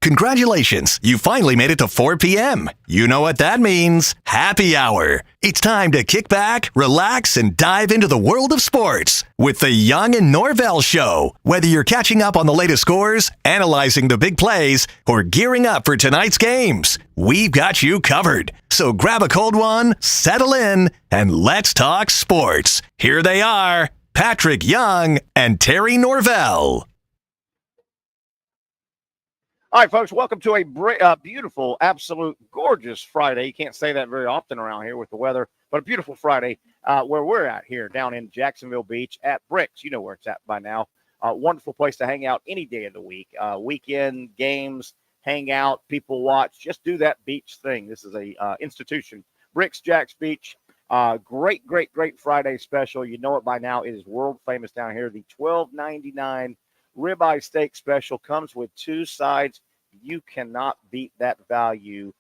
Congratulations, you finally made it to 4 p.m. You know what that means. Happy hour. It's time to kick back, relax, and dive into the world of sports with the Young and Norvell Show. Whether you're catching up on the latest scores, analyzing the big plays, or gearing up for tonight's games, we've got you covered. So grab a cold one, settle in, and let's talk sports. Here they are, Patrick Young and Terry Norvell. All right, folks, welcome to a beautiful, absolute gorgeous Friday. You can't say that very often around here with the weather, but a beautiful Friday where we're at here down in Jacksonville Beach at Bricks. You know where it's at by now. Wonderful place to hang out any day of the week. Weekend games, hang out, people watch. Just do that beach thing. This is a institution. Bricks, Jax Beach. Great Friday special. You know it by now. It is world famous down here. The $12.99 ribeye steak special comes with two sides. You cannot beat that value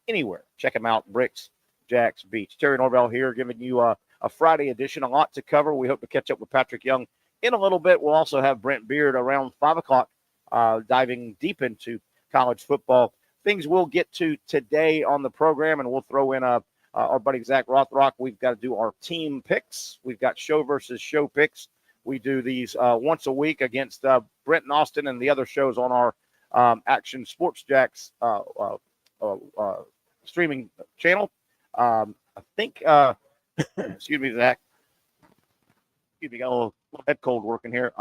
anywhere. Check them out, Bricks, Jax Beach. Terry Norvell here giving you a Friday edition. A lot to cover. We hope to catch up with Patrick Young in a little bit. We'll also have Brent Beard around 5 o'clock diving deep into college football. Things we'll get to today on the program, and we'll throw in our buddy Zach Rothrock. We've got to do our team picks. We've got show versus show picks. We do these once a week against Brent and Austen and the other shows on our Action Sports Jacks streaming channel. I think, excuse me, Zach. Excuse me, got a little head cold working here.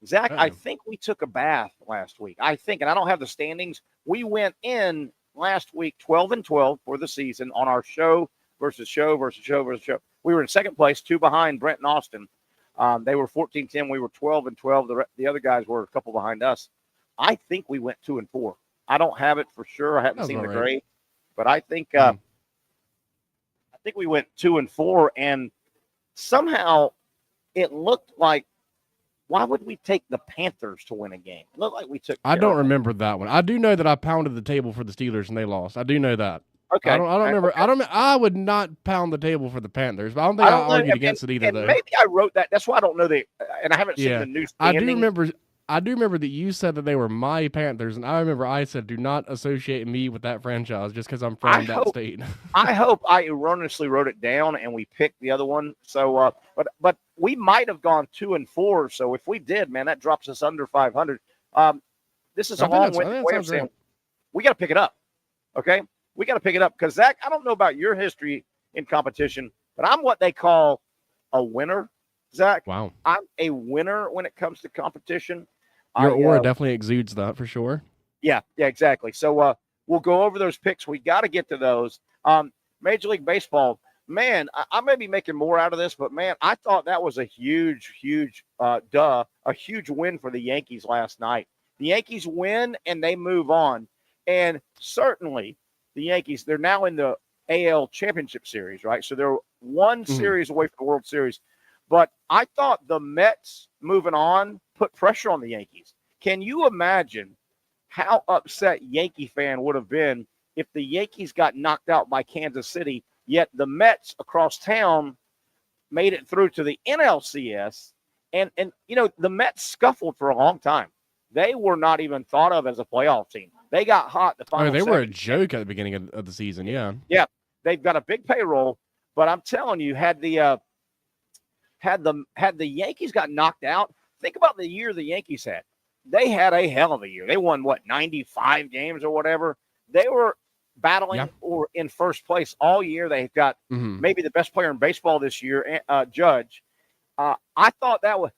Zach, I think we took a bath last week. I think, and I don't have the standings. We went in last week 12-12 for the season on our show versus show versus show versus show. We were in second place, 2 behind Brent and Austen. They were 14-10. We were 12-12. The other guys were a couple behind us. I think we went 2-4. I don't have it for sure. I haven't seen the grade, but I think we went 2-4. And somehow it looked like, why would we take the Panthers to win a game? It looked like we took. I don't remember that one. I do know that I pounded the table for the Steelers and they lost. I do know that. Okay. I don't remember. Okay. I would not pound the table for the Panthers, but I don't think I argued against it either. Though maybe I wrote that. That's why I don't know and I haven't seen the new standings. I do remember that you said that they were my Panthers, and I remember I said, do not associate me with that franchise just because I'm from that state. I hope I erroneously wrote it down and we picked the other one. So, but we might have gone 2-4. So if we did, man, that drops us under 500. This is a long-winded way of saying we got to pick it up. Okay. We got to pick it up because, Zach, I don't know about your history in competition, but I'm what they call a winner, Zach. Wow. I'm a winner when it comes to competition. Your aura definitely exudes that for sure. Yeah, exactly. So we'll go over those picks. We got to get to those. Major League Baseball, man, I may be making more out of this, but, man, I thought that was a huge win for the Yankees last night. The Yankees win, and they move on. And certainly – the Yankees, they're now in the AL Championship Series, right? So they're one series away from the World Series. But I thought the Mets moving on put pressure on the Yankees. Can you imagine how upset Yankee fan would have been if the Yankees got knocked out by Kansas City, yet the Mets across town made it through to the NLCS? And you know, the Mets scuffled for a long time. They were not even thought of as a playoff team. They got hot the final. They were a joke at the beginning of the season. Yeah. They've got a big payroll, but I'm telling you, had the Yankees got knocked out, think about the year the Yankees had. They had a hell of a year. They won 95 games or whatever. They were battling or in first place all year. They've got maybe the best player in baseball this year, Judge. I thought that was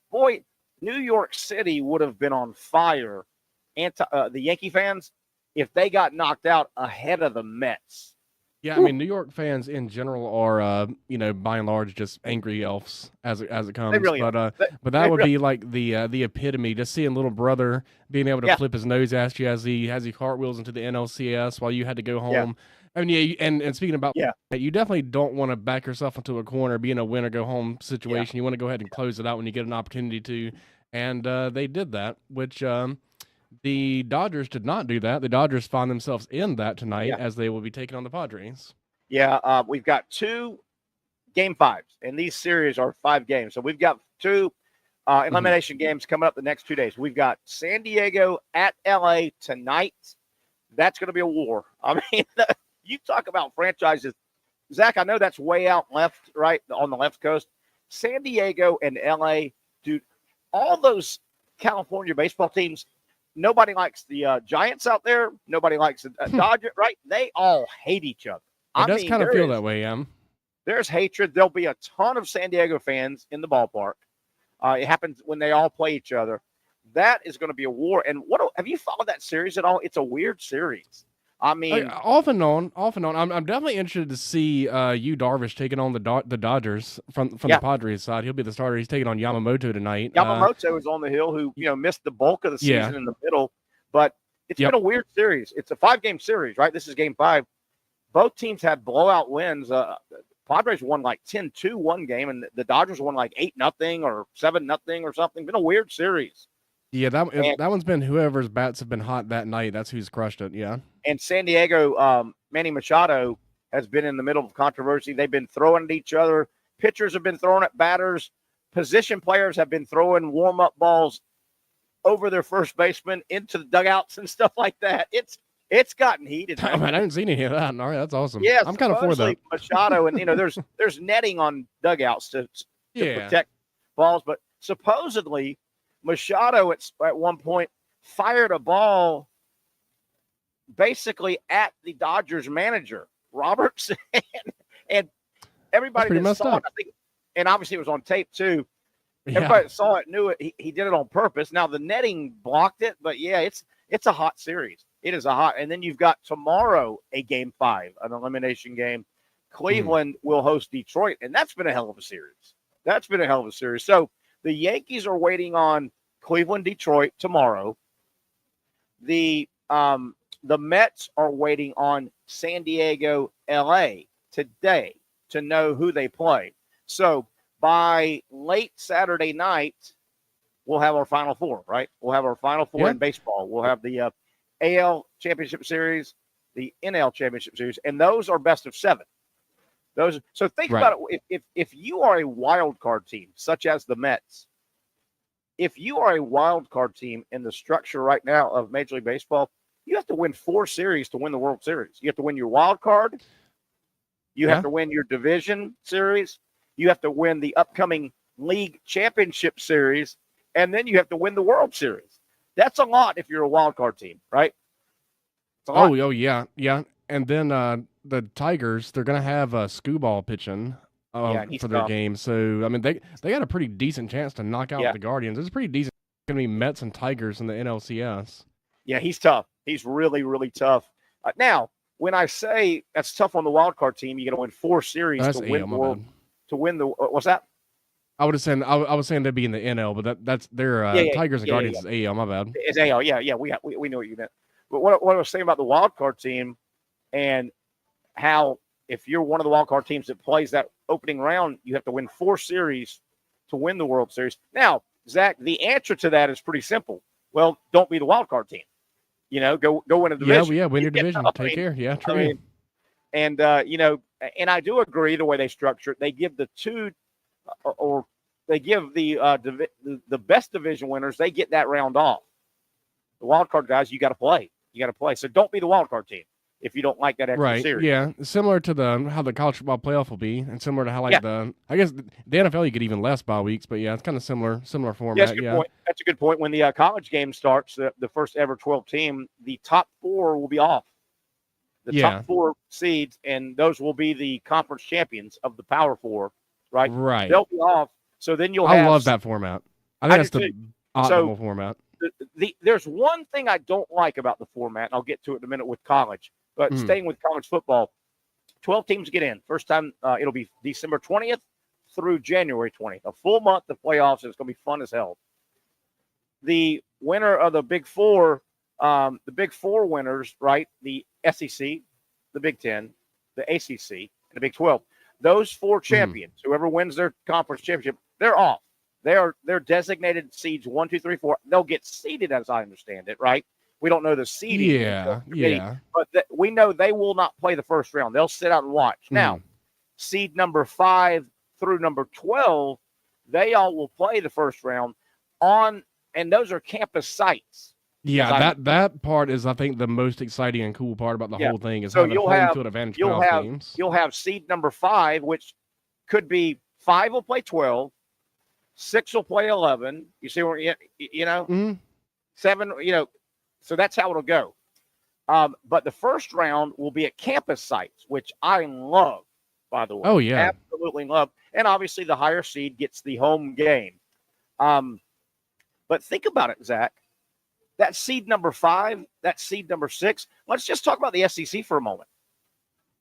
New York City would have been on fire. The Yankee fans, if they got knocked out ahead of the Mets. Yeah, I mean, New York fans in general are, by and large, just angry elves as it comes. They really but that would be like the epitome. Just seeing little brother being able to flip his nose at you as he cartwheels into the NLCS while you had to go home. Yeah. I mean, and speaking about that, you definitely don't want to back yourself into a corner, be in a win or go home situation. You want to go ahead and close it out when you get an opportunity to, and they did that, which. The Dodgers did not do that. The Dodgers find themselves in that tonight as they will be taking on the Padres. Yeah, we've got 2 Game 5s, and these series are 5 games. So we've got 2 Elimination games coming up the next 2 days. We've got San Diego at LA tonight. That's going to be a war. I mean, you talk about franchises. Zach, I know that's way out left, right, on the left coast. San Diego and LA, dude, all those California baseball teams, nobody likes the Giants out there. Nobody likes the Dodgers, right? They all hate each other. It does kind of feel that way, There's hatred. There'll be a ton of San Diego fans in the ballpark. It happens when they all play each other. That is going to be a war. And have you followed that series at all? It's a weird series. I mean, off and on. I'm definitely interested to see Yu Darvish taking on the Dodgers from the Padres side. He'll be the starter. He's taking on Yamamoto tonight. Yamamoto is on the hill, who missed the bulk of the season in the middle. But it's been a weird series. It's a 5-game series, right? This is game 5. Both teams had blowout wins. Padres won like 10-2 one game, and the Dodgers won like 8-0 or 7-0 or something. Been a weird series. Yeah, that one's been whoever's bats have been hot that night. That's who's crushed it. Yeah. And San Diego, Manny Machado has been in the middle of controversy. They've been throwing at each other. Pitchers have been throwing at batters. Position players have been throwing warm-up balls over their first baseman into the dugouts and stuff like that. It's gotten heated. Man, I haven't seen any of that. All right, that's awesome. Yeah, I'm kind of for that. Machado, and there's netting on dugouts to protect balls, but supposedly Machado at one point fired a ball basically at the Dodgers manager, Roberts, and everybody that saw it, I think, and obviously it was on tape too. Everybody that saw it knew it. He did it on purpose. Now the netting blocked it, but yeah, it's a hot series. It is a hot, and then you've got tomorrow a game 5, an elimination game. Cleveland will host Detroit, and that's been a hell of a series. So the Yankees are waiting on Cleveland, Detroit tomorrow. The Mets are waiting on San Diego, LA today to know who they play. So by late Saturday night, we'll have our Final Four, right? We'll have our Final Four in baseball. We'll have the AL Championship Series, the NL Championship Series, and those are best of 7. So think about it. If you are a wild card team, such as the Mets, if you are a wild card team in the structure right now of Major League Baseball, you have to win 4 series to win the World Series. You have to win your wild card. You have to win your division series. You have to win the upcoming league championship series, and then you have to win the World Series. That's a lot if you're a wild card team, right? Oh, yeah. And then the Tigers, they're going to have Screwball pitching for their game. So, I mean, they got a pretty decent chance to knock out the Guardians. It's pretty decent. It's going to be Mets and Tigers in the NLCS. Yeah, he's tough. He's really, really tough. Now, when I say that's tough on the wild card team, you got to win 4 series to win the World. To win the what's that? I would have said I was saying they'd be in the NL, but that's their Tigers and Guardians is AL. My bad. It's AL. Yeah. We know what you meant. But what I was saying about the wild card team and how if you're one of the wild card teams that plays that opening round, you have to win 4 series to win the World Series. Now, Zach, the answer to that is pretty simple. Well, don't be the wild card team. Go win a division. Yeah, win your division. Take care. Yeah, true. And and I do agree the way they structure it. They give the 2, or they give the best division winners. They get that round off. The wild card guys, you got to play. So don't be the wild card team if you don't like that extra series. Yeah, similar to how the college football playoff will be, and similar to how I guess the NFL you get even less bye weeks, but yeah, it's kind of similar format. That's a good point. That's a good point. When the college game starts, the first ever 12 team, the top 4 will be off. The top 4 seeds, and those will be the conference champions of the Power 4, right? Right. They'll be off. So then you'll I love that format. I think that's the optimal format. There's one thing I don't like about the format, and I'll get to it in a minute with college, but staying with college football, 12 teams get in. First time it'll be December 20th through January 20th. A full month of playoffs, and it's going to be fun as hell. The winner of the Big Four, winners, right? The SEC, the Big Ten, the ACC, and the Big 12. Those 4 champions, whoever wins their conference championship, they're off. They're designated seeds 1, 2, 3, 4. They'll get seeded, as I understand it, right? We don't know the seeding. Yeah. But we know they will not play the first round. They'll sit out and watch. Now, seed number 5 through number 12, they all will play the first round. and those are campus sites. Yeah, that part is, I think, the most exciting and cool part about the whole thing is so having home field advantage playoff games. You'll have seed number 5, which could be 5 will play 12, 6 will play 11. You see where you know, Mm-hmm. 7. You know, so that's how it'll go. But the first round will be at campus sites, which I love, by the way. Oh yeah, absolutely love. And obviously, the higher seed gets the home game. But think about it, Zach. That seed number 5, that seed number 6. Let's just talk about the SEC for a moment.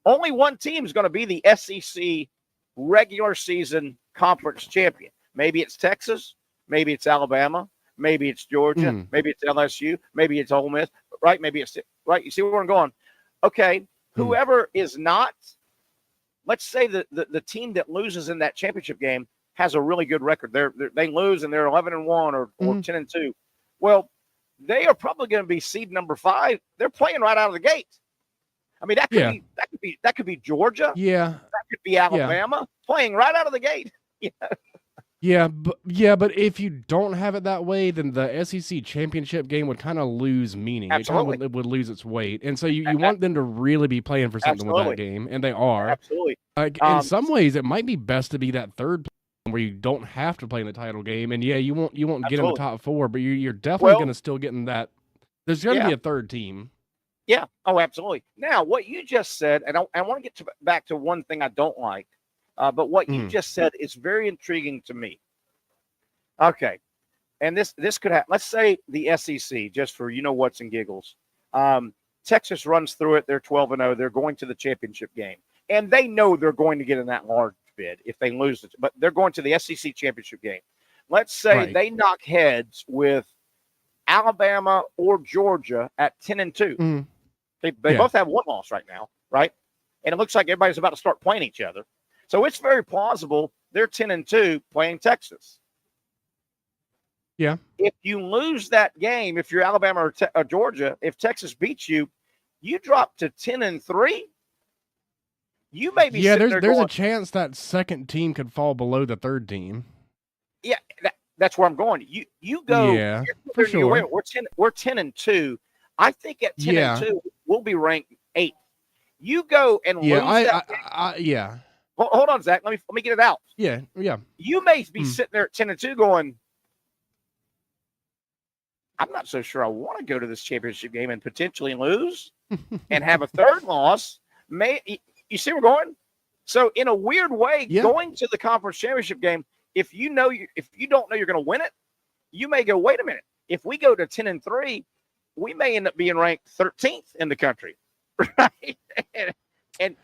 Only one team is going to be the SEC regular season conference champion. Maybe it's Texas. Maybe it's Alabama. Maybe it's Georgia. Maybe it's LSU. Maybe it's Ole Miss. Right? Maybe it's right. You see where I'm going? Okay. Whoever is not, let's say the team that loses in that championship game has a really good record. They lose and they're 11-1 or 10-2. Well, they are probably going to be seed number 5. They're playing right out of the gate. I mean, that could be Georgia. Yeah, that could be Alabama playing right out of the gate. But if you don't have it that way, then the SEC championship game would kind of lose meaning. Absolutely. It would lose its weight, and so you want them to really be playing for something with that game, and they are. Absolutely. In some ways, it might be best to be that third where you don't have to play in the title game, and you won't get in the top 4, but you're definitely going to still get in that. There's going to be a third team. Yeah. Oh, absolutely. Now, what you just said, and I want to get back to one thing I don't like, but what you just said is very intriguing to me. Okay, and this could happen. Let's say the SEC, just for what's and giggles. Texas runs through it. They're 12-0. They're going to the championship game, and they know they're going to get in that large bid if they lose it, but they're going to the SEC championship game. Let's say they knock heads with Alabama or Georgia at 10-2. They both have one loss right now, right? And it looks like everybody's about to start playing each other. So it's very plausible they're 10-2 playing Texas. Yeah. If you lose that game, if you're Alabama or Georgia, if Texas beats you, you drop to 10-3. You may be there's a chance that second team could fall below the third team. Yeah, that's where I'm going. You go. Yeah, for sure. We're 10-2. I think at 10-2 we'll be ranked 8th. You go and lose that game. Hold on, Zach. Let me get it out. Yeah. You may be sitting there at 10-2 going, I'm not so sure I want to go to this championship game and potentially lose and have a third loss. You see where we're going? So in a weird way, going to the conference championship game, if you don't know you're going to win it, you may go, wait a minute. If we go to 10-3, we may end up being ranked 13th in the country, right? And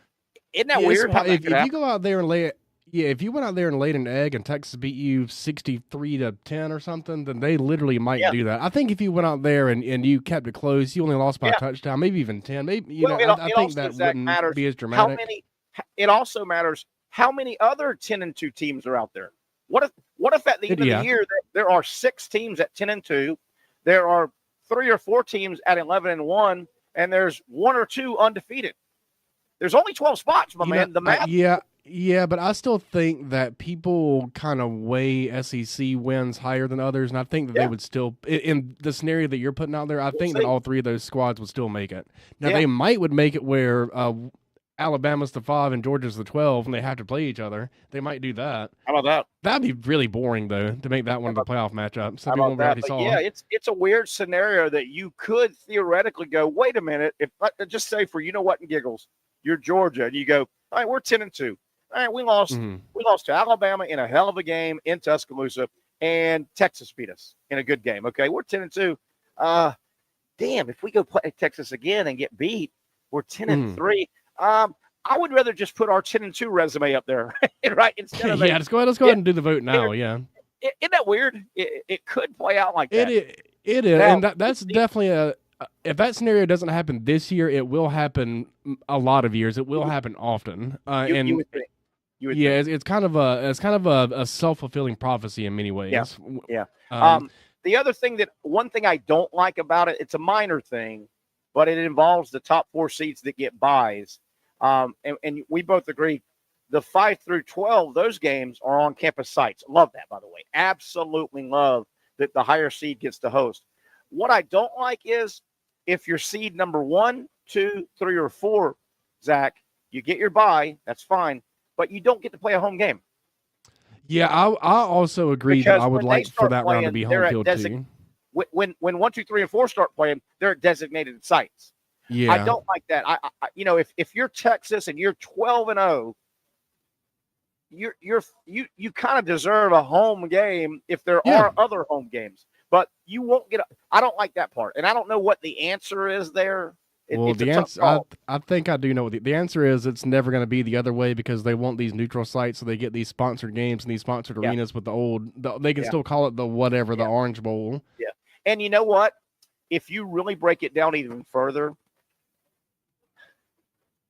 isn't that weird? If you go out there and if you went out there and laid an egg and Texas beat you 63-10 or something, then they literally might do that. I think if you went out there and you kept it close, you only lost by a touchdown, maybe even 10. Maybe I think that wouldn't be as dramatic. It also matters how many other 10-2 teams are out there. What if at the end of the year there are 6 teams at 10-2, there are 3 or 4 teams at 11-1, and there's 1 or 2 undefeated? There's only 12 spots, my man. The math. Yeah, but I still think that people kind of weigh SEC wins higher than others, and I think that they would still, in the scenario that you're putting out there, I think that all 3 of those squads would still make it. Now, they would make it where Alabama's the 5 and Georgia's the 12, and they have to play each other. They might do that. How about that? That'd be really boring, though, to make that one of the playoff matchup. How about that? It's a weird scenario that you could theoretically go, wait a minute, if just say for and giggles, you're Georgia, and you go, all right, we're 10-2. All right, we lost. We lost to Alabama in a hell of a game in Tuscaloosa, and Texas beat us in a good game. Okay, we're 10-2. Damn, if we go play Texas again and get beat, we're 10-3. I would rather just put our 10-2 resume up there, right? Instead of let's go ahead and do the vote now. Isn't that weird? It could play out like that. It is, and that's definitely if that scenario doesn't happen this year, it will happen a lot of years. It will happen often. You would think. It's kind of a self-fulfilling prophecy in many ways. Yeah. The other thing one thing I don't like about it, it's a minor thing, but it involves the top 4 seeds that get buys. And we both agree the 5 through 12, those games are on campus sites. Love that, by the way. Absolutely love that the higher seed gets to host. What I don't like is if you're seed number 1, 2, 3, or 4, Zach, you get your bye, that's fine, but you don't get to play a home game. Yeah, I also agree that I would like for that round to be home field too. When 1, 2, 3, and 4 start playing, they're at designated sites. Yeah, I don't like that. I if you're Texas and you're 12-0, you kind of deserve a home game if there are other home games, but you won't get. I don't like that part, and I don't know what the answer is there. The answer, I think I do know what the answer is. It's never going to be the other way because they want these neutral sites, so they get these sponsored games and these sponsored arenas with they can still call it the whatever, the Orange Bowl. Yeah, and you know what? If you really break it down even further,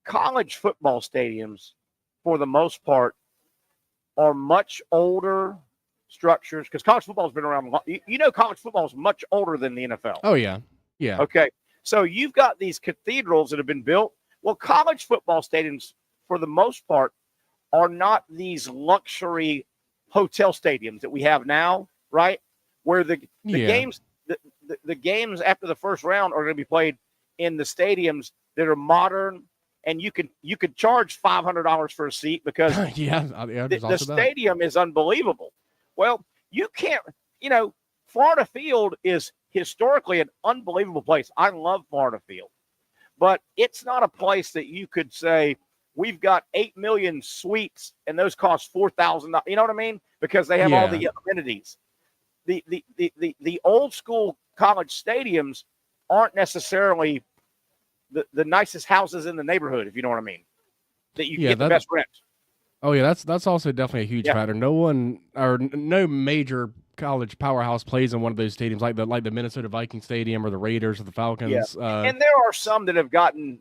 college football stadiums, for the most part, are much older structures because college football has been around. College football is much older than the NFL. Oh, yeah. Yeah. Okay. So you've got these cathedrals that have been built. Well, college football stadiums, for the most part, are not these luxury hotel stadiums that we have now, right? Where the games the games after the first round are going to be played in the stadiums that are modern, and you could charge $500 for a seat because the stadium is unbelievable. Well, you can't, Florida Field is historically an unbelievable place. I love Florida Field, but it's not a place that you could say we've got 8 million suites and those cost $4,000. You know what I mean? Because they have all the amenities. The old school college stadiums aren't necessarily the nicest houses in the neighborhood, if you know what I mean, that you get the best rent. Oh yeah, that's also definitely a huge factor. No major college powerhouse plays in one of those stadiums like the Minnesota Vikings Stadium or the Raiders or the Falcons. And there are some that have gotten,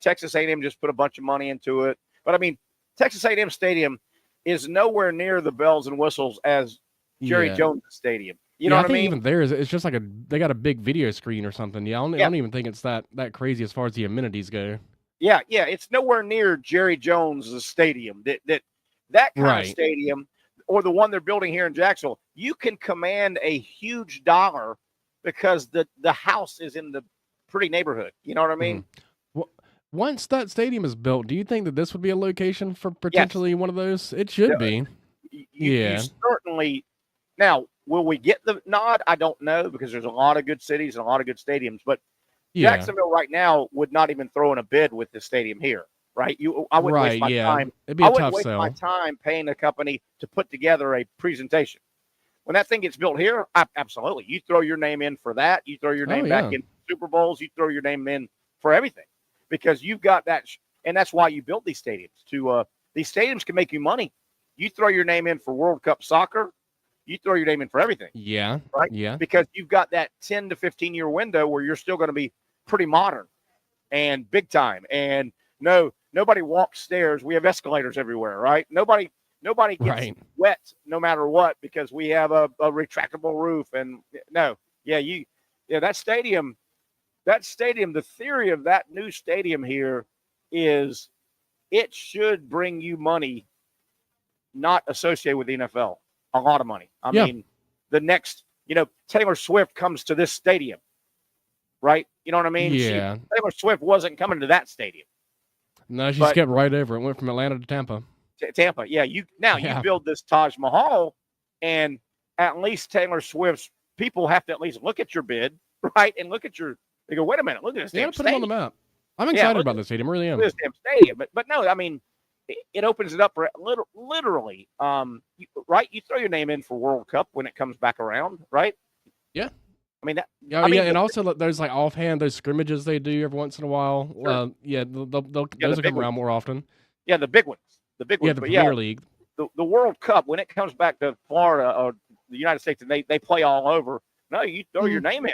Texas A&M just put a bunch of money into it. But I mean, Texas A&M Stadium is nowhere near the bells and whistles as Jerry Jones Stadium. You know what I mean? Even there, it's just like they got a big video screen or something. I don't even think it's that crazy as far as the amenities go. Yeah, it's nowhere near Jerry Jones' stadium. That kind of stadium, or the one they're building here in Jacksonville, you can command a huge dollar because the house is in the pretty neighborhood. You know what I mean? Well, once that stadium is built, do you think that this would be a location for potentially one of those? It should be. You certainly. Now, will we get the nod? I don't know because there's a lot of good cities and a lot of good stadiums, but Jacksonville right now would not even throw in a bid with the stadium here, right? I wouldn't waste my time. It'd be a tough sell. My time paying a company to put together a presentation. When that thing gets built here, absolutely. You throw your name in for that. You throw your name back in Super Bowls. You throw your name in for everything because you've got that. And that's why you build these stadiums. These stadiums can make you money. You throw your name in for World Cup soccer. You throw your name in for everything. Yeah. Right? Yeah. Because you've got that 10 to 15-year window where you're still going to be pretty modern and big time. And nobody walks stairs. We have escalators everywhere, right? Nobody gets wet no matter what because we have a retractable roof. And that stadium, the theory of that new stadium here is it should bring you money not associated with the NFL. A lot of money. I mean, the next, Taylor Swift comes to this stadium, right? You know what I mean? Yeah. Taylor Swift wasn't coming to that stadium. No, she skipped right over. It went from Atlanta to Tampa. Tampa, yeah. You build this Taj Mahal, and at least Taylor Swift's people have to at least look at your bid, right? And they go, wait a minute, look at this damn stadium. Put it on the map. I'm excited about this stadium. I really am. This damn stadium, but no, I mean, it opens it up for literally, right? You throw your name in for World Cup when it comes back around, right? Yeah. I mean, and also those like offhand, those scrimmages they do every once in a while. Sure. Those will come around more often. Yeah, the big ones. Yeah, the Premier League. The World Cup, when it comes back to Florida or the United States and they play all over, no, you throw your name in.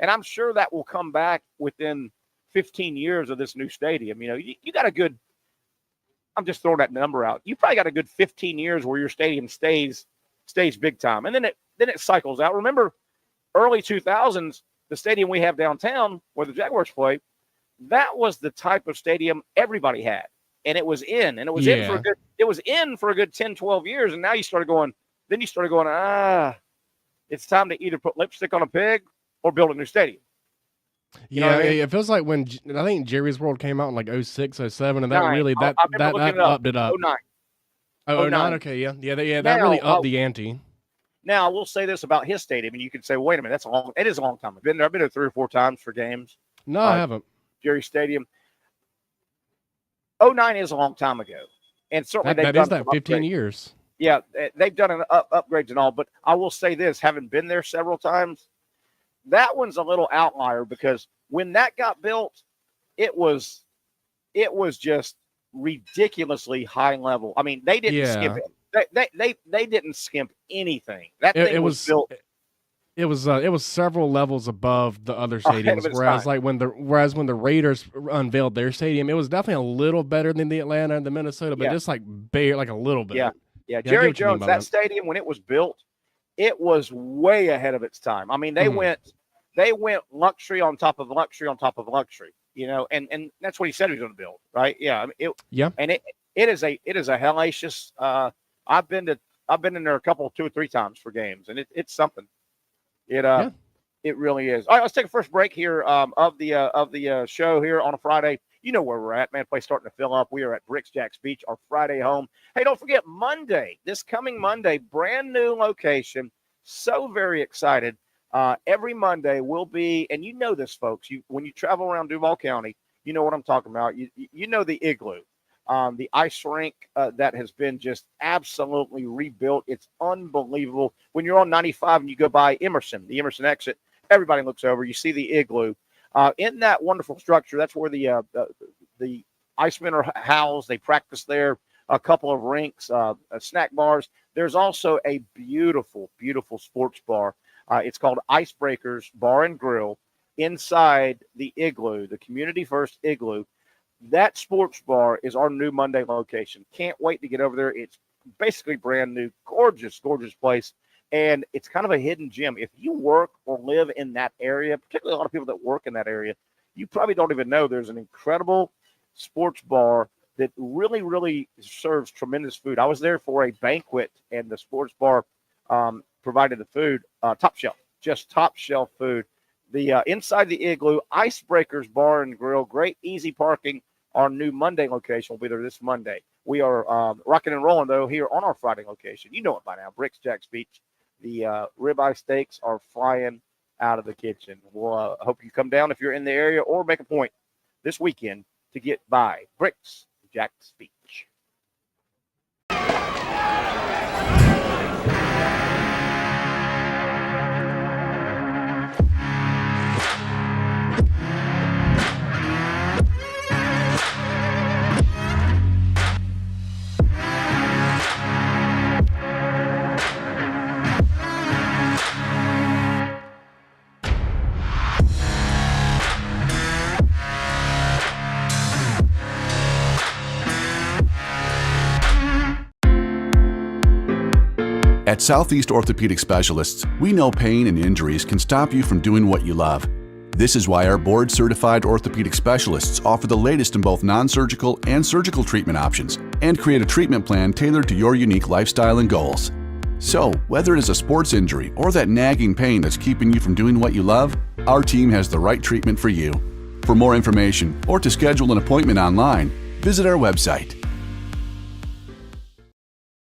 And I'm sure that will come back within 15 years of this new stadium. You got a good, I'm just throwing that number out. You probably got a good 15 years where your stadium stays big time. And then it cycles out. Remember, early 2000s, the stadium we have downtown where the Jaguars play, that was the type of stadium everybody had. And it was in for a good 10, 12 years. And now you started going, it's time to either put lipstick on a pig or build a new stadium. You know what I mean? It feels like when I think Jerry's World came out in like 06, 07, and that really that upped it up. 09. Oh, 09, okay, yeah, that really upped the ante. Now, I will say this about his stadium, and you can say, wait a minute, it is a long time. I've been there 3 or 4 times for games. No, I haven't. Jerry Stadium. 09 is a long time ago. And certainly they've done 15 years. Yeah, they've done an upgrades and all, but I will say this, having been there several times, that one's a little outlier because when that got built, it was just ridiculously high level. I mean, they didn't skip it. They didn't skimp anything. That thing was built. It was several levels above the other stadiums. Whereas when the Raiders unveiled their stadium, it was definitely a little better than the Atlanta and the Minnesota, but just like a little bit. Yeah. Jerry Jones, that stadium when it was built, it was way ahead of its time. I mean, they went luxury on top of luxury on top of luxury. You know, and that's what he said he was going to build, right? Yeah. I mean, And it is a hellacious. I've been in there 2 or 3 times for games, and it's something. It really is. All right, let's take a first break here of the show here on a Friday. You know where we're at, man. Place starting to fill up. We are at Bricks Jags Beach, our Friday home. Hey, don't forget this coming Monday, brand new location. So very excited. Every Monday will be, and you know this, folks. When you travel around Duval County, you know what I'm talking about. You know the Igloo, the ice rink that has been just absolutely rebuilt. It's unbelievable. When you're on 95 and you go by the Emerson exit, everybody looks over. You see the Igloo. In that wonderful structure, that's where the Icemen are housed. They practice there. A couple of rinks, snack bars. There's also a beautiful, beautiful sports bar. It's called Icebreakers Bar and Grill inside the Igloo, the Community First Igloo. That sports bar is our new Monday location. Can't wait to get over there. It's basically brand new, gorgeous, gorgeous place. And it's kind of a hidden gem. If you work or live in that area, particularly a lot of people that work in that area, you probably don't even know there's an incredible sports bar that really, really serves tremendous food. I was there for a banquet, and the sports bar provided the food, top shelf food. The inside the Igloo, Icebreakers Bar and Grill, great, easy parking. Our new Monday location will be there this Monday. We are rocking and rolling, though, here on our Friday location. You know it by now, Bricks Jags Beach. The ribeye steaks are flying out of the kitchen. We'll hope you come down if you're in the area or make a point this weekend to get by Bricks Jags Beach. At Southeast Orthopedic Specialists, we know pain and injuries can stop you from doing what you love. This is why our board-certified orthopedic specialists offer the latest in both non-surgical and surgical treatment options and create a treatment plan tailored to your unique lifestyle and goals. So, whether it is a sports injury or that nagging pain that's keeping you from doing what you love, our team has the right treatment for you. For more information or to schedule an appointment online, visit our website.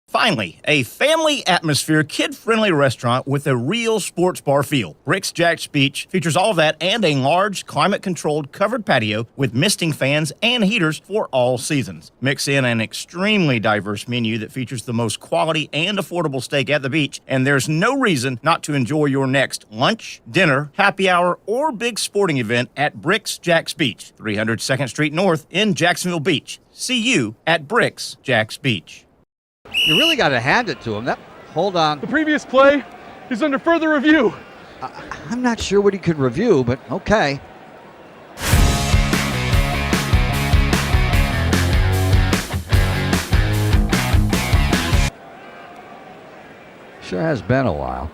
Finally, a family atmosphere, kid-friendly restaurant with a real sports bar feel. Bricks Jags Beach features all that and a large, climate-controlled covered patio with misting fans and heaters for all seasons. Mix in an extremely diverse menu that features the most quality and affordable steak at the beach, and there's no reason not to enjoy your next lunch, dinner, happy hour, or big sporting event at Bricks Jags Beach, 300 2nd Street North in Jacksonville Beach. See you at Bricks Jags Beach. You really got to hand it to him. Hold on. The previous play is under further review. I'm not sure what he could review, but okay. Sure has been a while.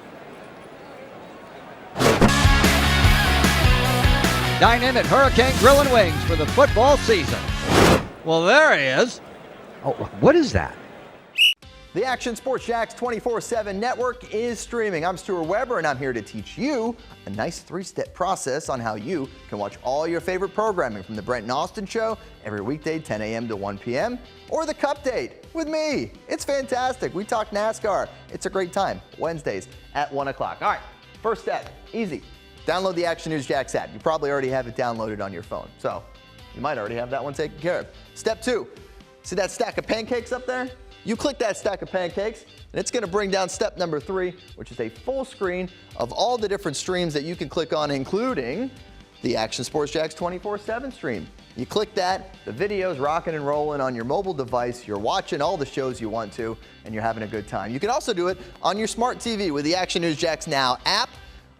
Dine in at Hurricane Grill and Wings for the football season. Well, there he is. Oh, what is that? The Action Sports Jax 24/7 network is streaming. I'm Stuart Weber, and I'm here to teach you a nice 3-step process on how you can watch all your favorite programming from the Brent Austen Show every weekday 10 a.m. to 1 p.m. or the Cup Date with me. It's fantastic. We talk NASCAR. It's a great time. Wednesdays at 1 o'clock. All right, first step, easy. Download the Action News Jax app. You probably already have it downloaded on your phone, so you might already have that one taken care of. Step 2, see that stack of pancakes up there? You click that stack of pancakes, and it's going to bring down step number 3, which is a full screen of all the different streams that you can click on, including the Action Sports Jax 24/7 stream. You click that, the video's rocking and rolling on your mobile device. You're watching all the shows you want to, and you're having a good time. You can also do it on your smart TV with the Action News Jax Now app.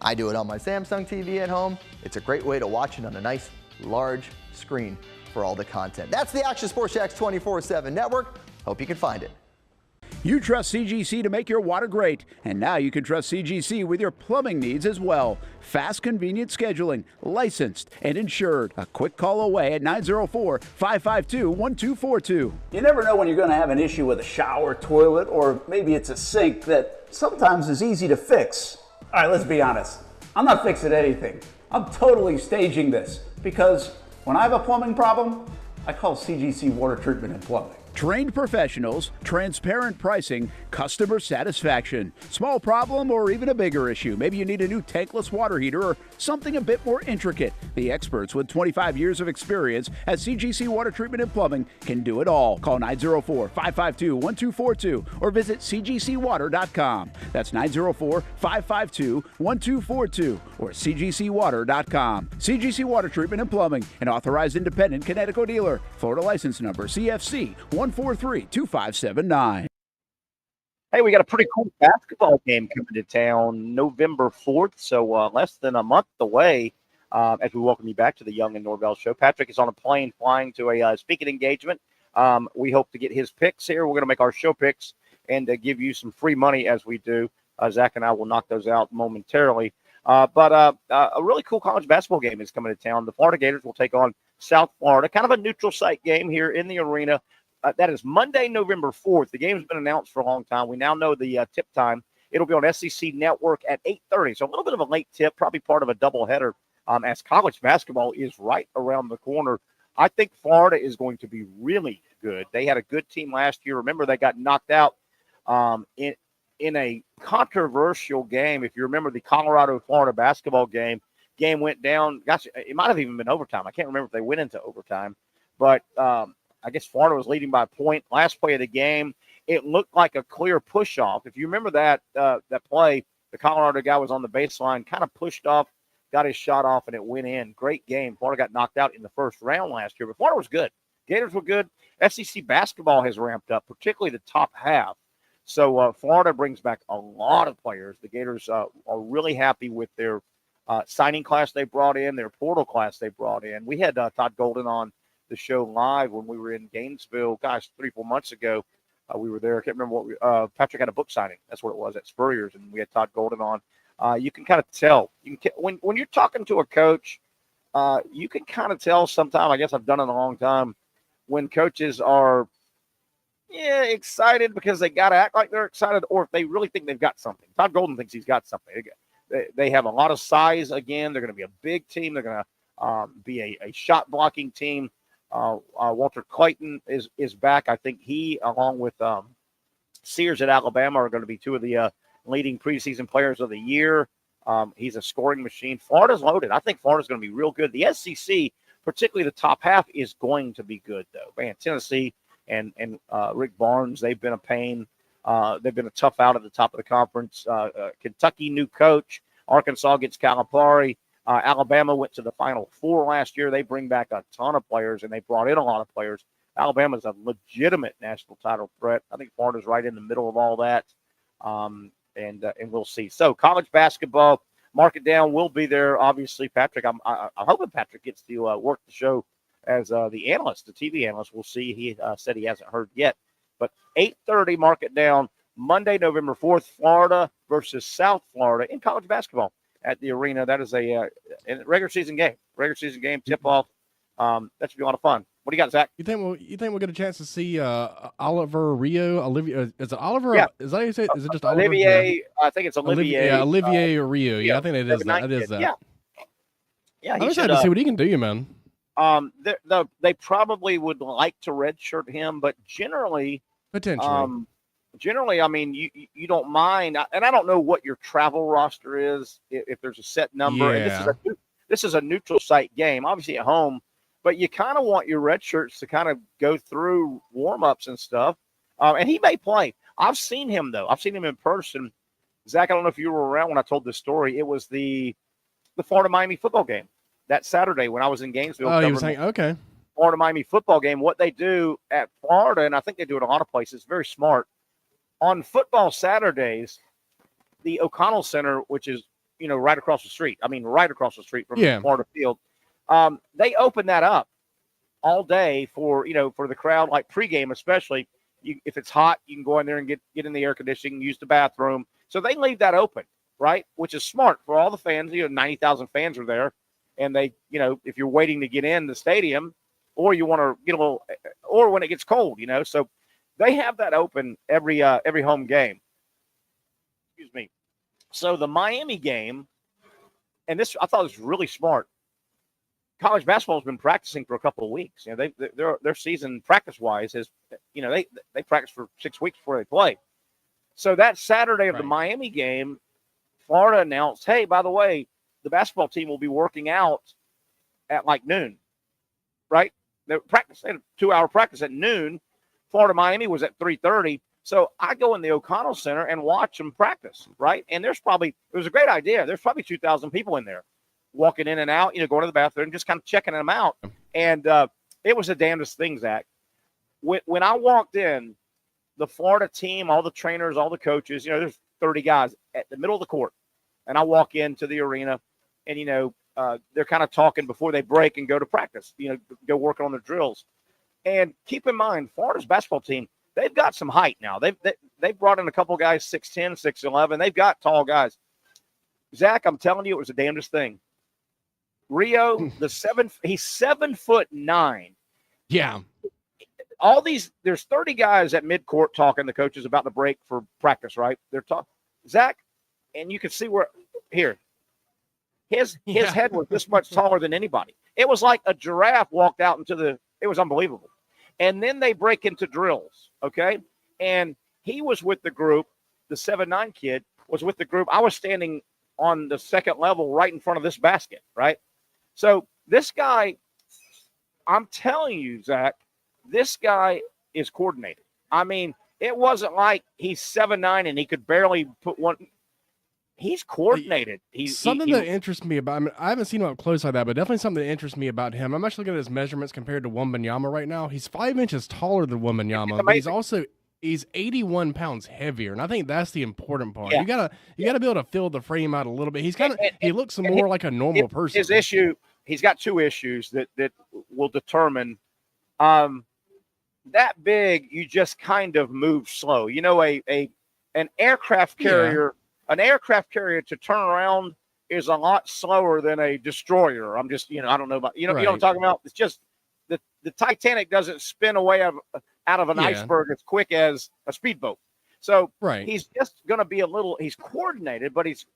I do it on my Samsung TV at home. It's a great way to watch it on a nice, large screen for all the content. That's the Action Sports Jax 24/7 network. Hope you can find it. You trust CGC to make your water great, and now you can trust CGC with your plumbing needs as well. Fast, convenient scheduling, licensed and insured. A quick call away at 904-552-1242. You never know when you're going to have an issue with a shower, toilet, or maybe it's a sink that sometimes is easy to fix. All right, let's be honest. I'm not fixing anything. I'm totally staging this because when I have a plumbing problem, I call CGC Water Treatment and Plumbing. Trained professionals, transparent pricing, customer satisfaction. Small problem or even a bigger issue. Maybe you need a new tankless water heater or something a bit more intricate. The experts with 25 years of experience at CGC Water Treatment and Plumbing can do it all. Call 904-552-1242 or visit cgcwater.com. That's 904-552-1242 or cgcwater.com. CGC Water Treatment and Plumbing, an authorized independent Connecticut dealer. Florida license number CFC 1432579. Hey, we got a pretty cool basketball game coming to town November 4th, so less than a month away as we welcome you back to the Young and Norvell Show. Patrick is on a plane flying to a speaking engagement. We hope to get his picks here. We're going to make our show picks and give you some free money as we do. Zach and I will knock those out momentarily. But a really cool college basketball game is coming to town. The Florida Gators will take on South Florida, kind of a neutral site game here in the arena. That is Monday, November 4th. The game's been announced for a long time. We now know the tip time. It'll be on SEC Network at 8:30. So a little bit of a late tip, probably part of a doubleheader as college basketball is right around the corner. I think Florida is going to be really good. They had a good team last year. Remember, they got knocked out in a controversial game. If you remember the Colorado-Florida basketball game went down. Gosh, it might have even been overtime. I can't remember if they went into overtime. But I guess Florida was leading by a point. Last play of the game, it looked like a clear push-off. If you remember that play, the Colorado guy was on the baseline, kind of pushed off, got his shot off, and it went in. Great game. Florida got knocked out in the first round last year, but Florida was good. Gators were good. SEC basketball has ramped up, particularly the top half. So Florida brings back a lot of players. The Gators are really happy with their signing class they brought in, their portal class they brought in. We had Todd Golden on the show live when we were in Gainesville, 3-4 months ago. We were there. I can't remember what Patrick had a book signing. That's what it was at Spurrier's, and we had Todd Golden on. You can kind of tell. When you're talking to a coach, you can kind of tell sometimes. I guess I've done it a long time. When coaches are excited because they got to act like they're excited, or if they really think they've got something. Todd Golden thinks he's got something. They have a lot of size again. They're going to be a big team. They're going to be a shot blocking team. Walter Clayton is back. I think he, along with Sears at Alabama, are going to be two of the leading preseason players of the year. He's a scoring machine. Florida's loaded. I think Florida's going to be real good. The SEC, particularly the top half, is going to be good, though. Man, Tennessee and Rick Barnes, they've been a pain. They've been a tough out at the top of the conference. Kentucky, new coach. Arkansas gets Calipari. Alabama went to the Final Four last year. They bring back a ton of players, and they brought in a lot of players. Alabama's a legitimate national title threat. I think Florida's right in the middle of all that, and we'll see. So college basketball, mark it down. We'll be there, obviously. Patrick, I'm hoping Patrick gets to work the show as the analyst, the TV analyst. We'll see. He said he hasn't heard yet. But 8:30, mark it down, Monday, November 4th, Florida versus South Florida in college basketball at the arena. That is a regular season game. Regular season game tip-off. That should be a lot of fun. What do you got, Zach? You think we'll get a chance to see Oliver Rio? Olivia, is it Oliver? Yeah. Is that how you say it? Is it just Oliver? Olivier? I think it's Olivier. Olivier Rio. Yeah, I think it is that. It is that. Yeah. I'm excited to see what he can do, man. They probably would like to redshirt him, but generally, potentially. Generally, I mean, you don't mind, and I don't know what your travel roster is if there's a set number. Yeah. And this is a neutral site game, obviously at home, but you kind of want your red shirts to kind of go through warm-ups and stuff. And he may play. I've seen him, though. I've seen him in person. Zach, I don't know if you were around when I told this story. It was the Florida-Miami football game that Saturday when I was in Gainesville. Oh, you were saying, okay. Florida-Miami football game. What they do at Florida, and I think they do it a lot of places, very smart. On football Saturdays, the O'Connell Center, which is, right across the street. I mean, right across the street from the Florida field. They open that up all day for the crowd, like pregame especially. If it's hot, you can go in there and get in the air conditioning, use the bathroom. So they leave that open, right? Which is smart for all the fans. 90,000 fans are there, and they, if you're waiting to get in the stadium, or you want to get a little, or when it gets cold, so they have that open every home game. Excuse me. So the Miami game, and this I thought was really smart. College basketball has been practicing for a couple of weeks. Their season practice-wise is, they practice for 6 weeks before they play. So that Saturday of the Miami game, Florida announced, hey, by the way, the basketball team will be working out at like noon, right? They had a 2-hour practice at noon. Florida-Miami was at 3:30. So I go in the O'Connell Center and watch them practice, right? And it was a great idea. There's probably 2,000 people in there walking in and out, going to the bathroom, just kind of checking them out. And it was the damnedest thing, Zach. When I walked in, the Florida team, all the trainers, all the coaches, there's 30 guys at the middle of the court. And I walk into the arena and, they're kind of talking before they break and go to practice, go work on their drills. And keep in mind, Florida's basketball team, they've got some height now. They've brought in a couple guys, 6'10", 6'11". They've got tall guys. Zach, I'm telling you, it was the damnedest thing. Rio, he's 7'9". Yeah. There's 30 guys at midcourt talking, the coaches, about the break for practice, right? They're talking. Zach, and you can see his head was this much taller than anybody. It was like a giraffe walked out it was unbelievable. And then they break into drills, okay? And he was with the group, the 7'9" kid was with the group. I was standing on the second level right in front of this basket, right? So this guy, I'm telling you, Zach, this guy is coordinated. I mean, it wasn't like he's 7'9" and he could barely put one. He's coordinated. That interests me about him. I haven't seen him up close like that, but definitely something that interests me about him. I'm actually looking at his measurements compared to Wembanyama right now. He's 5 inches taller than Wembanyama, but he's 81 pounds heavier, and I think that's the important part. Yeah. You gotta be able to fill the frame out a little bit. He looks more like a normal person. His issue, he's got two issues that will determine. That big, you just kind of move slow. An aircraft carrier. Yeah. An aircraft carrier to turn around is a lot slower than a destroyer. I'm just, I don't know about, you know what I'm talking about? It's just the Titanic doesn't spin away out of an iceberg as quick as a speedboat. So he's just going to be he's coordinated, but he's,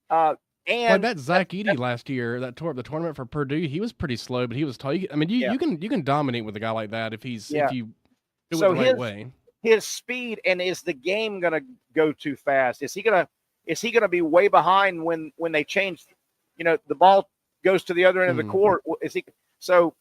and like that Zach Edey last year, the tournament for Purdue, he was pretty slow, but he was tall. I mean, you can dominate with a guy like that if you do it the right way. His speed, and is the game going to go too fast? Is he going to be way behind when they change? The ball goes to the other end of the court. So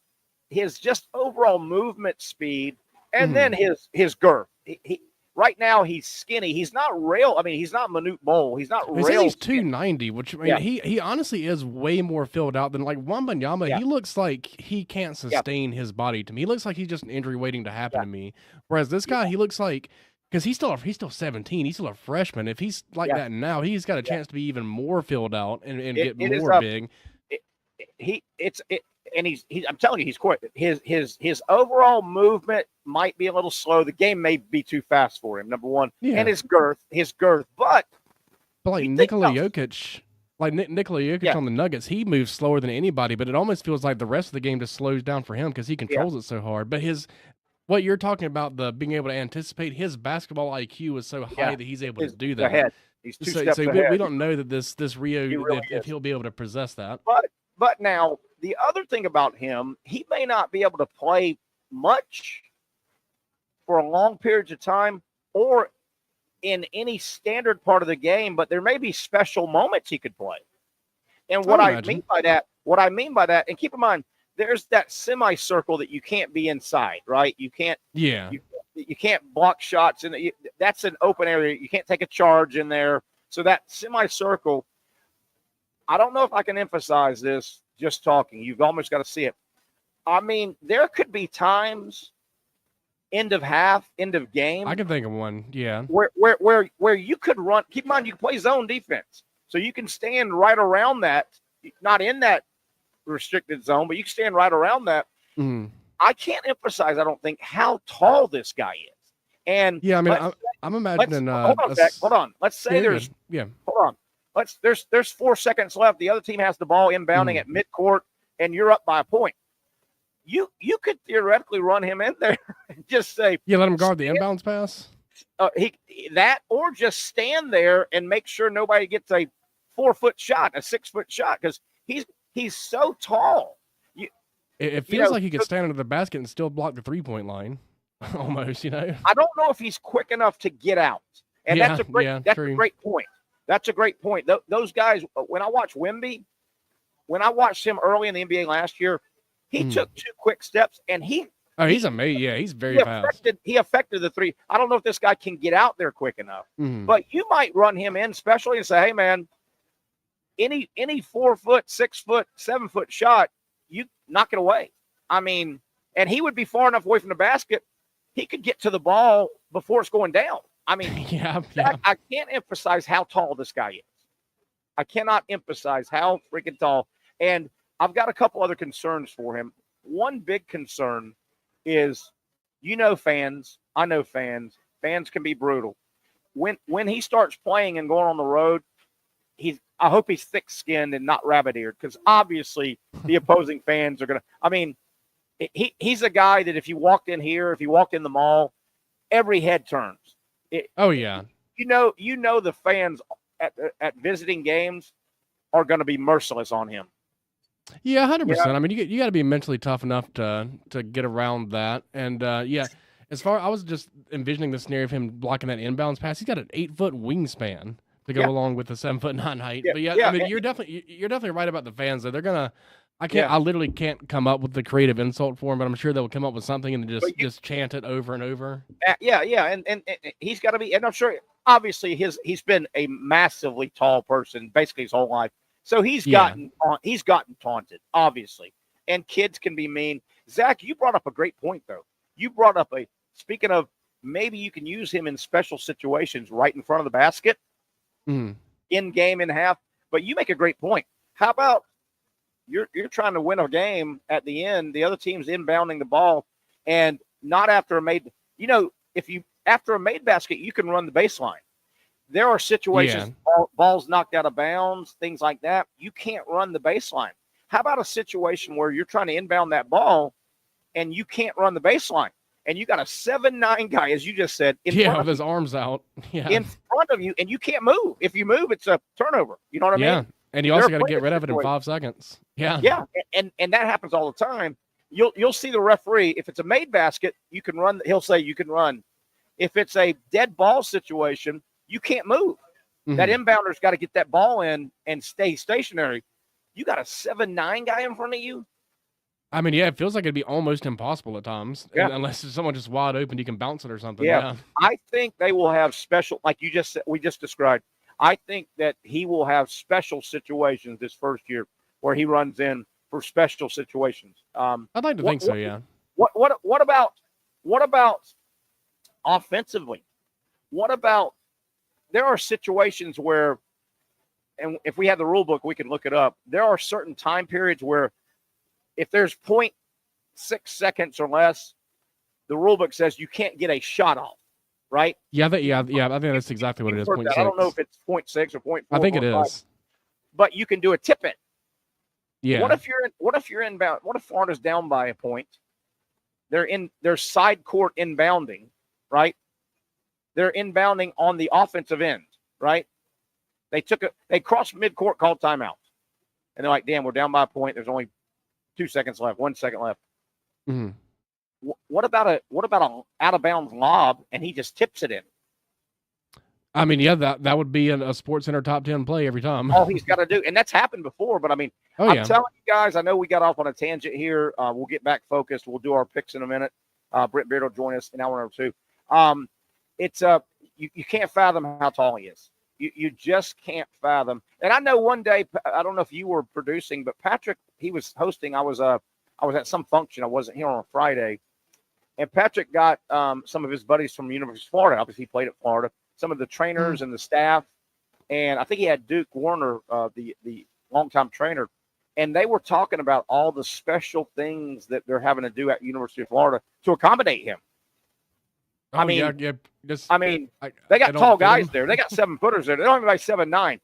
his just overall movement speed, and then his girth. He right now he's skinny. He's not rail. I mean, he's not Manute Bol. He's not rail. He's 290, which he honestly is way more filled out than like Wembanyama. Yeah. He looks like he can't sustain his body to me. He looks like he's just an injury waiting to happen to me. Whereas this guy, he looks like, because he's still 17. He's still a freshman. If he's like that now, he's got a chance to be even more filled out and get more big. I'm telling you, he's quick. His overall movement might be a little slow. The game may be too fast for him, number one. And his girth. But like Nikola Jokic, Like Nikola Jokic on the Nuggets, he moves slower than anybody, but it almost feels like the rest of the game just slows down for him because he controls it so hard. But what you're talking about, the being able to anticipate, his basketball IQ is so high that he's able to do that. Ahead. He's two steps ahead. We don't know that this Rio, if he'll be able to possess that. But now, the other thing about him, he may not be able to play much for a long periods of time or in any standard part of the game, but there may be special moments he could play. And what I mean by that, and keep in mind, there's that semicircle that you can't be inside, right? You can't. Yeah. You can't block shots, and that's an open area. You can't take a charge in there. So that semicircle, I don't know if I can emphasize this just talking. You've almost got to see it. I mean, there could be times, end of half, end of game. I can think of one, yeah. Where you could run. Keep in mind, you can play zone defense, so you can stand right around that, not in that restricted zone, but you can stand right around that. Mm. I can't emphasize, I don't think, how tall this guy is. And yeah, I mean, I'm imagining. Hold on, Zach, hold on. Let's say hold on. There's 4 seconds left. The other team has the ball inbounding at midcourt, and you're up by a point. You could theoretically run him in there and just say, let him guard the inbounds pass. Or just stand there and make sure nobody gets a 4-foot shot, a 6-foot shot, because he's so tall. It feels like he could stand under the basket and still block the 3-point line, almost. I don't know if he's quick enough to get out, and that's a great point. That's a great point. Those guys, when I watched Wemby, when I watched him early in the NBA last year, he took 2 quick steps, and he's amazing. Yeah, he's very fast. He affected the 3. I don't know if this guy can get out there quick enough, but you might run him in specially and say, hey, man, any 4-foot, 6-foot, 7-foot shot, you knock it away. I mean, and he would be far enough away from the basket, he could get to the ball before it's going down. I mean, I can't emphasize how tall this guy is. I cannot emphasize how freaking tall. And I've got a couple other concerns for him. One big concern is, fans. I know fans. Fans can be brutal. When he starts playing and going on the road, I hope he's thick-skinned and not rabbit-eared, because obviously the opposing fans are going to – I mean, he's a guy that if you walked in here, if you walked in the mall, every head turns. The fans at visiting games are going to be merciless on him. Yeah, 100%. I mean, you got to be mentally tough enough to get around that. And as far I was just envisioning the scenario of him blocking that inbounds pass. He's got an 8-foot wingspan to go along with the 7'9" height. But I mean, you're definitely right about the fans. Though they're gonna. I literally can't come up with the creative insult for him, but I'm sure they'll come up with something and just chant it over and over. And he's got to be. And I'm sure, obviously, he's been a massively tall person basically his whole life. So he's gotten taunted, obviously, and kids can be mean. Zach, you brought up a great point, though. You brought up speaking of, maybe you can use him in special situations right in front of the basket, in game, in half. But you make a great point. How about you're trying to win a game at the end, the other team's inbounding the ball, and not after a made. After a made basket, you can run the baseline. There are situations, balls knocked out of bounds, things like that. You can't run the baseline. How about a situation where you're trying to inbound that ball and you can't run the baseline? And you got a 7'9" guy, as you just said, with his arms out. In front of you, and you can't move. If you move, it's a turnover. You know what I mean? Yeah, and you also got to get rid of it in 5 seconds. Yeah. Yeah, and that happens all the time. You'll see the referee, if it's a made basket, you can run. He'll say you can run. If it's a dead ball situation, you can't move. That inbounder's got to get that ball in and stay stationary. You got a 7'9" guy in front of you. I mean, it feels like it'd be almost impossible at times, unless it's someone just wide open, you can bounce it or something. Yeah. I think they will have special, like you just said, we just described. I think that he will have special situations this first year where he runs in for special situations. I'd like to think so. Yeah. What about offensively? What about, there are situations where, and if we have the rule book, we can look it up. There are certain time periods where if there's 0.6 seconds or less, the rule book says you can't get a shot off, right? Yeah. I think that's exactly what it is. 0.6. I don't know if it's 0.6 or 0.4. I think it is. but you can do a tip it. Yeah. What if you're inbound? What if Florida's down by a point? They're side court inbounding, right? They're inbounding on the offensive end, right? They crossed midcourt, called timeout. And they're like, damn, we're down by a point. There's only 2 seconds left, 1 second left. Mm-hmm. What about a out of bounds lob and he just tips it in? I mean, yeah, that would be a Sports Center top 10 play every time. All he's got to do, and that's happened before. But I mean, I'm telling you guys, I know we got off on a tangent here. We'll get back focused. We'll do our picks in a minute. Brent Beard will join us in hour number 2. It's you can't fathom how tall he is. You just can't fathom. And I know one day, I don't know if you were producing, but Patrick, he was hosting. I was at some function. I wasn't here on a Friday, and Patrick got some of his buddies from the University of Florida. Obviously, he played at Florida. Some of the trainers and the staff, and I think he had Duke Warner, the longtime trainer, and they were talking about all the special things that they're having to do at University of Florida to accommodate him. Oh, I mean, yeah, they got tall guys there. They got 7-footers there. They don't even like 7'9".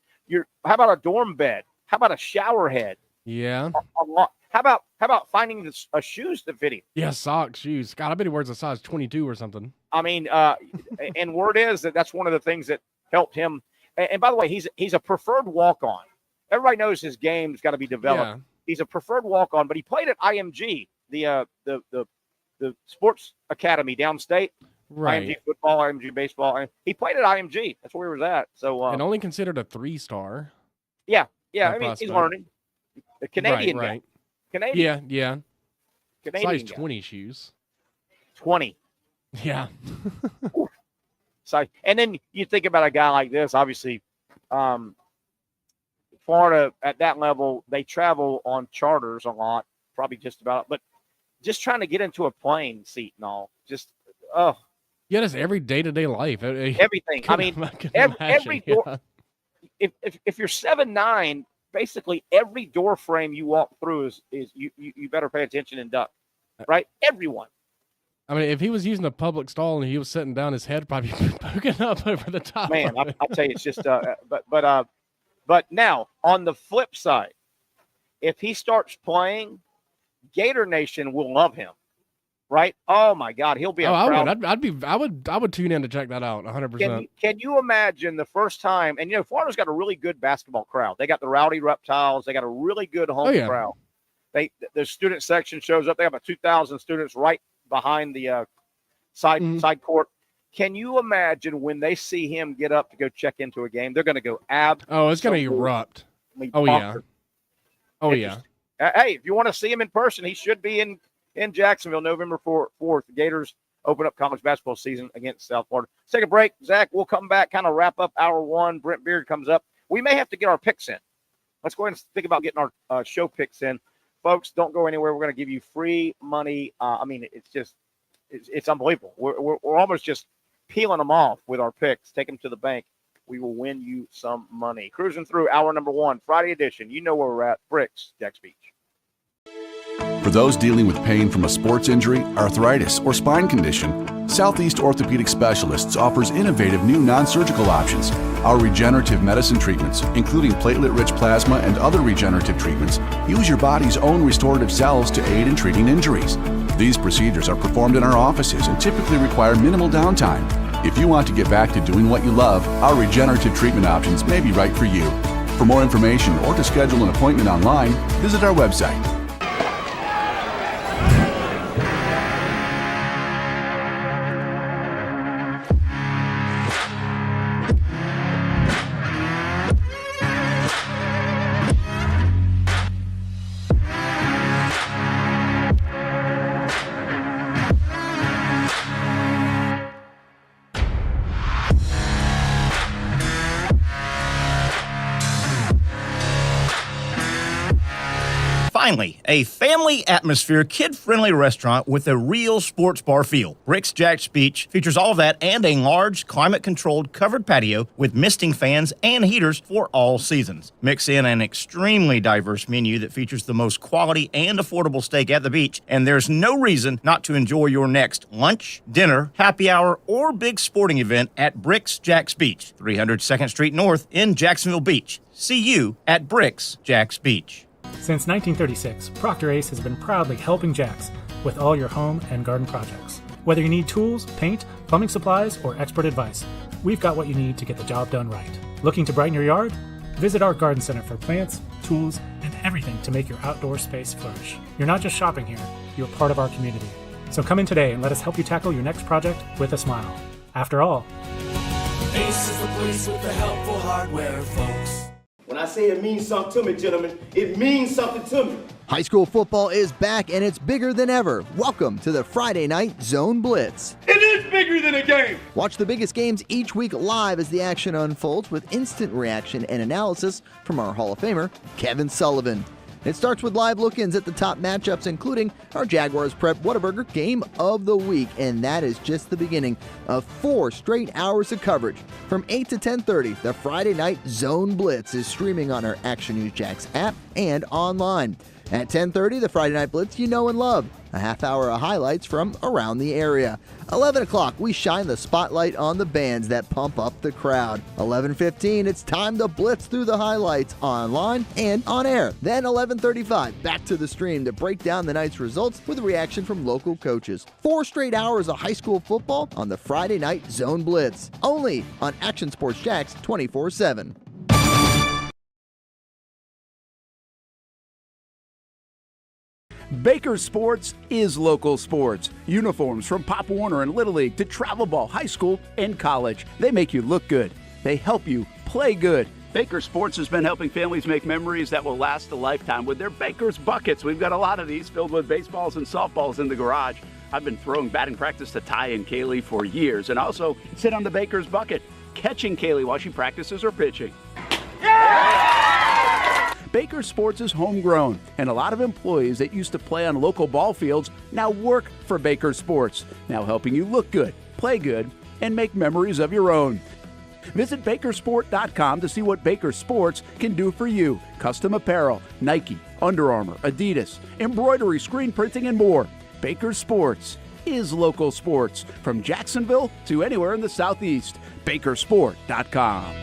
How about a dorm bed? How about a shower head? Yeah. How about finding a shoes that fit him? Yeah, socks, shoes. God, I bet he wears a size 22 or something. I mean, and word is that's one of the things that helped him. And by the way, he's a preferred walk-on. Everybody knows his game's got to be developed. Yeah. He's a preferred walk-on, but he played at IMG, the sports academy downstate. Right. IMG football, IMG baseball. He played at IMG. That's where he was at. So and only considered a 3-star. Yeah. I mean, he's learning. The Canadian guy. Canadian. Yeah. Canadian size 20 shoes. 20. Yeah. So, and then you think about a guy like this. Obviously, Florida at that level, they travel on charters a lot, probably just about. But just trying to get into a plane seat and all, just yeah, that's every day-to-day life. Everything. I mean, every door. Yeah. If you're 7'9", basically every door frame you walk through is you better pay attention and duck, right? Everyone. I mean, if he was using a public stall and he was sitting down, his head probably poking up over the top. Man, I'll tell you, it's just but now on the flip side, if he starts playing, Gator Nation will love him, right? Oh my God, he'll be. I would tune in to check that out 100%. Can you imagine the first time? And Florida's got a really good basketball crowd. They got the Rowdy Reptiles. They got a really good home crowd. The student section shows up. They have about 2,000 students right behind the side court. Can you imagine when they see him get up to go check into a game? They're going to go it's going to erupt. Oh yeah. Hey, if you want to see him in person, he should be in Jacksonville, November 4th. The Gators open up college basketball season against South Florida. Let's take a break, Zach. We'll come back, kind of wrap up hour 1. Brent Beard comes up. We may have to get our picks in. Let's go ahead and think about getting our show picks in. Folks, don't go anywhere. We're going to give you free money. I mean, it's unbelievable. We're almost just peeling them off with our picks. Take them to the bank. We will win you some money. Cruising through hour number 1, Friday edition. You know where we're at. Bricks, Jax Beach. For those dealing with pain from a sports injury, arthritis, or spine condition, Southeast Orthopedic Specialists offers innovative new non-surgical options. Our regenerative medicine treatments, including platelet-rich plasma and other regenerative treatments, use your body's own restorative cells to aid in treating injuries. These procedures are performed in our offices and typically require minimal downtime. If you want to get back to doing what you love, our regenerative treatment options may be right for you. For more information or to schedule an appointment online, visit our website. Finally, a family atmosphere, kid-friendly restaurant with a real sports bar feel. Bricks Jags Beach features all of that and a large, climate-controlled covered patio with misting fans and heaters for all seasons. Mix in an extremely diverse menu that features the most quality and affordable steak at the beach, and there's no reason not to enjoy your next lunch, dinner, happy hour, or big sporting event at Bricks Jags Beach, 300 2nd Street North in Jacksonville Beach. See you at Bricks Jags Beach. Since 1936, Procter Ace has been proudly helping Jags with all your home and garden projects. Whether you need tools, paint, plumbing supplies, or expert advice, we've got what you need to get the job done right. Looking to brighten your yard? Visit our garden center for plants, tools, and everything to make your outdoor space flourish. You're not just shopping here, you're part of our community. So come in today and let us help you tackle your next project with a smile. After all, Ace is the place with the helpful hardware, folks. When I say it means something to me, gentlemen, it means something to me. High school football is back and it's bigger than ever. Welcome to the Friday Night Zone Blitz. It is bigger than a game. Watch the biggest games each week live as the action unfolds with instant reaction and analysis from our Hall of Famer, Kevin Sullivan. It starts with live look-ins at the top matchups, including our Jaguars Prep Whataburger Game of the Week, and that is just the beginning of 4 straight hours of coverage. From 8 to 10:30, the Friday Night Zone Blitz is streaming on our Action News Jax app and online. At 10:30, the Friday Night Blitz you know and love. A half hour of highlights from around the area. 11 o'clock, we shine the spotlight on the bands that pump up the crowd. 11:15, it's time to blitz through the highlights online and on air. Then 11:35, back to the stream to break down the night's results with a reaction from local coaches. 4 straight hours of high school football on the Friday Night Zone Blitz. Only on Action Sports Jax 24/7. Baker Sports is local sports. Uniforms from Pop Warner and Little League to travel ball, high school, and college. They make you look good. They help you play good. Baker Sports has been helping families make memories that will last a lifetime with their Baker's Buckets. We've got a lot of these filled with baseballs and softballs in the garage. I've been throwing batting practice to Ty and Kaylee for years and also sit on the Baker's Bucket, catching Kaylee while she practices or pitching. Baker Sports is homegrown, and a lot of employees that used to play on local ball fields now work for Baker Sports, now helping you look good, play good, and make memories of your own. Visit Bakersport.com to see what Baker Sports can do for you. Custom apparel, Nike, Under Armour, Adidas, embroidery, screen printing, and more. Baker Sports is local sports, from Jacksonville to anywhere in the Southeast. Bakersport.com.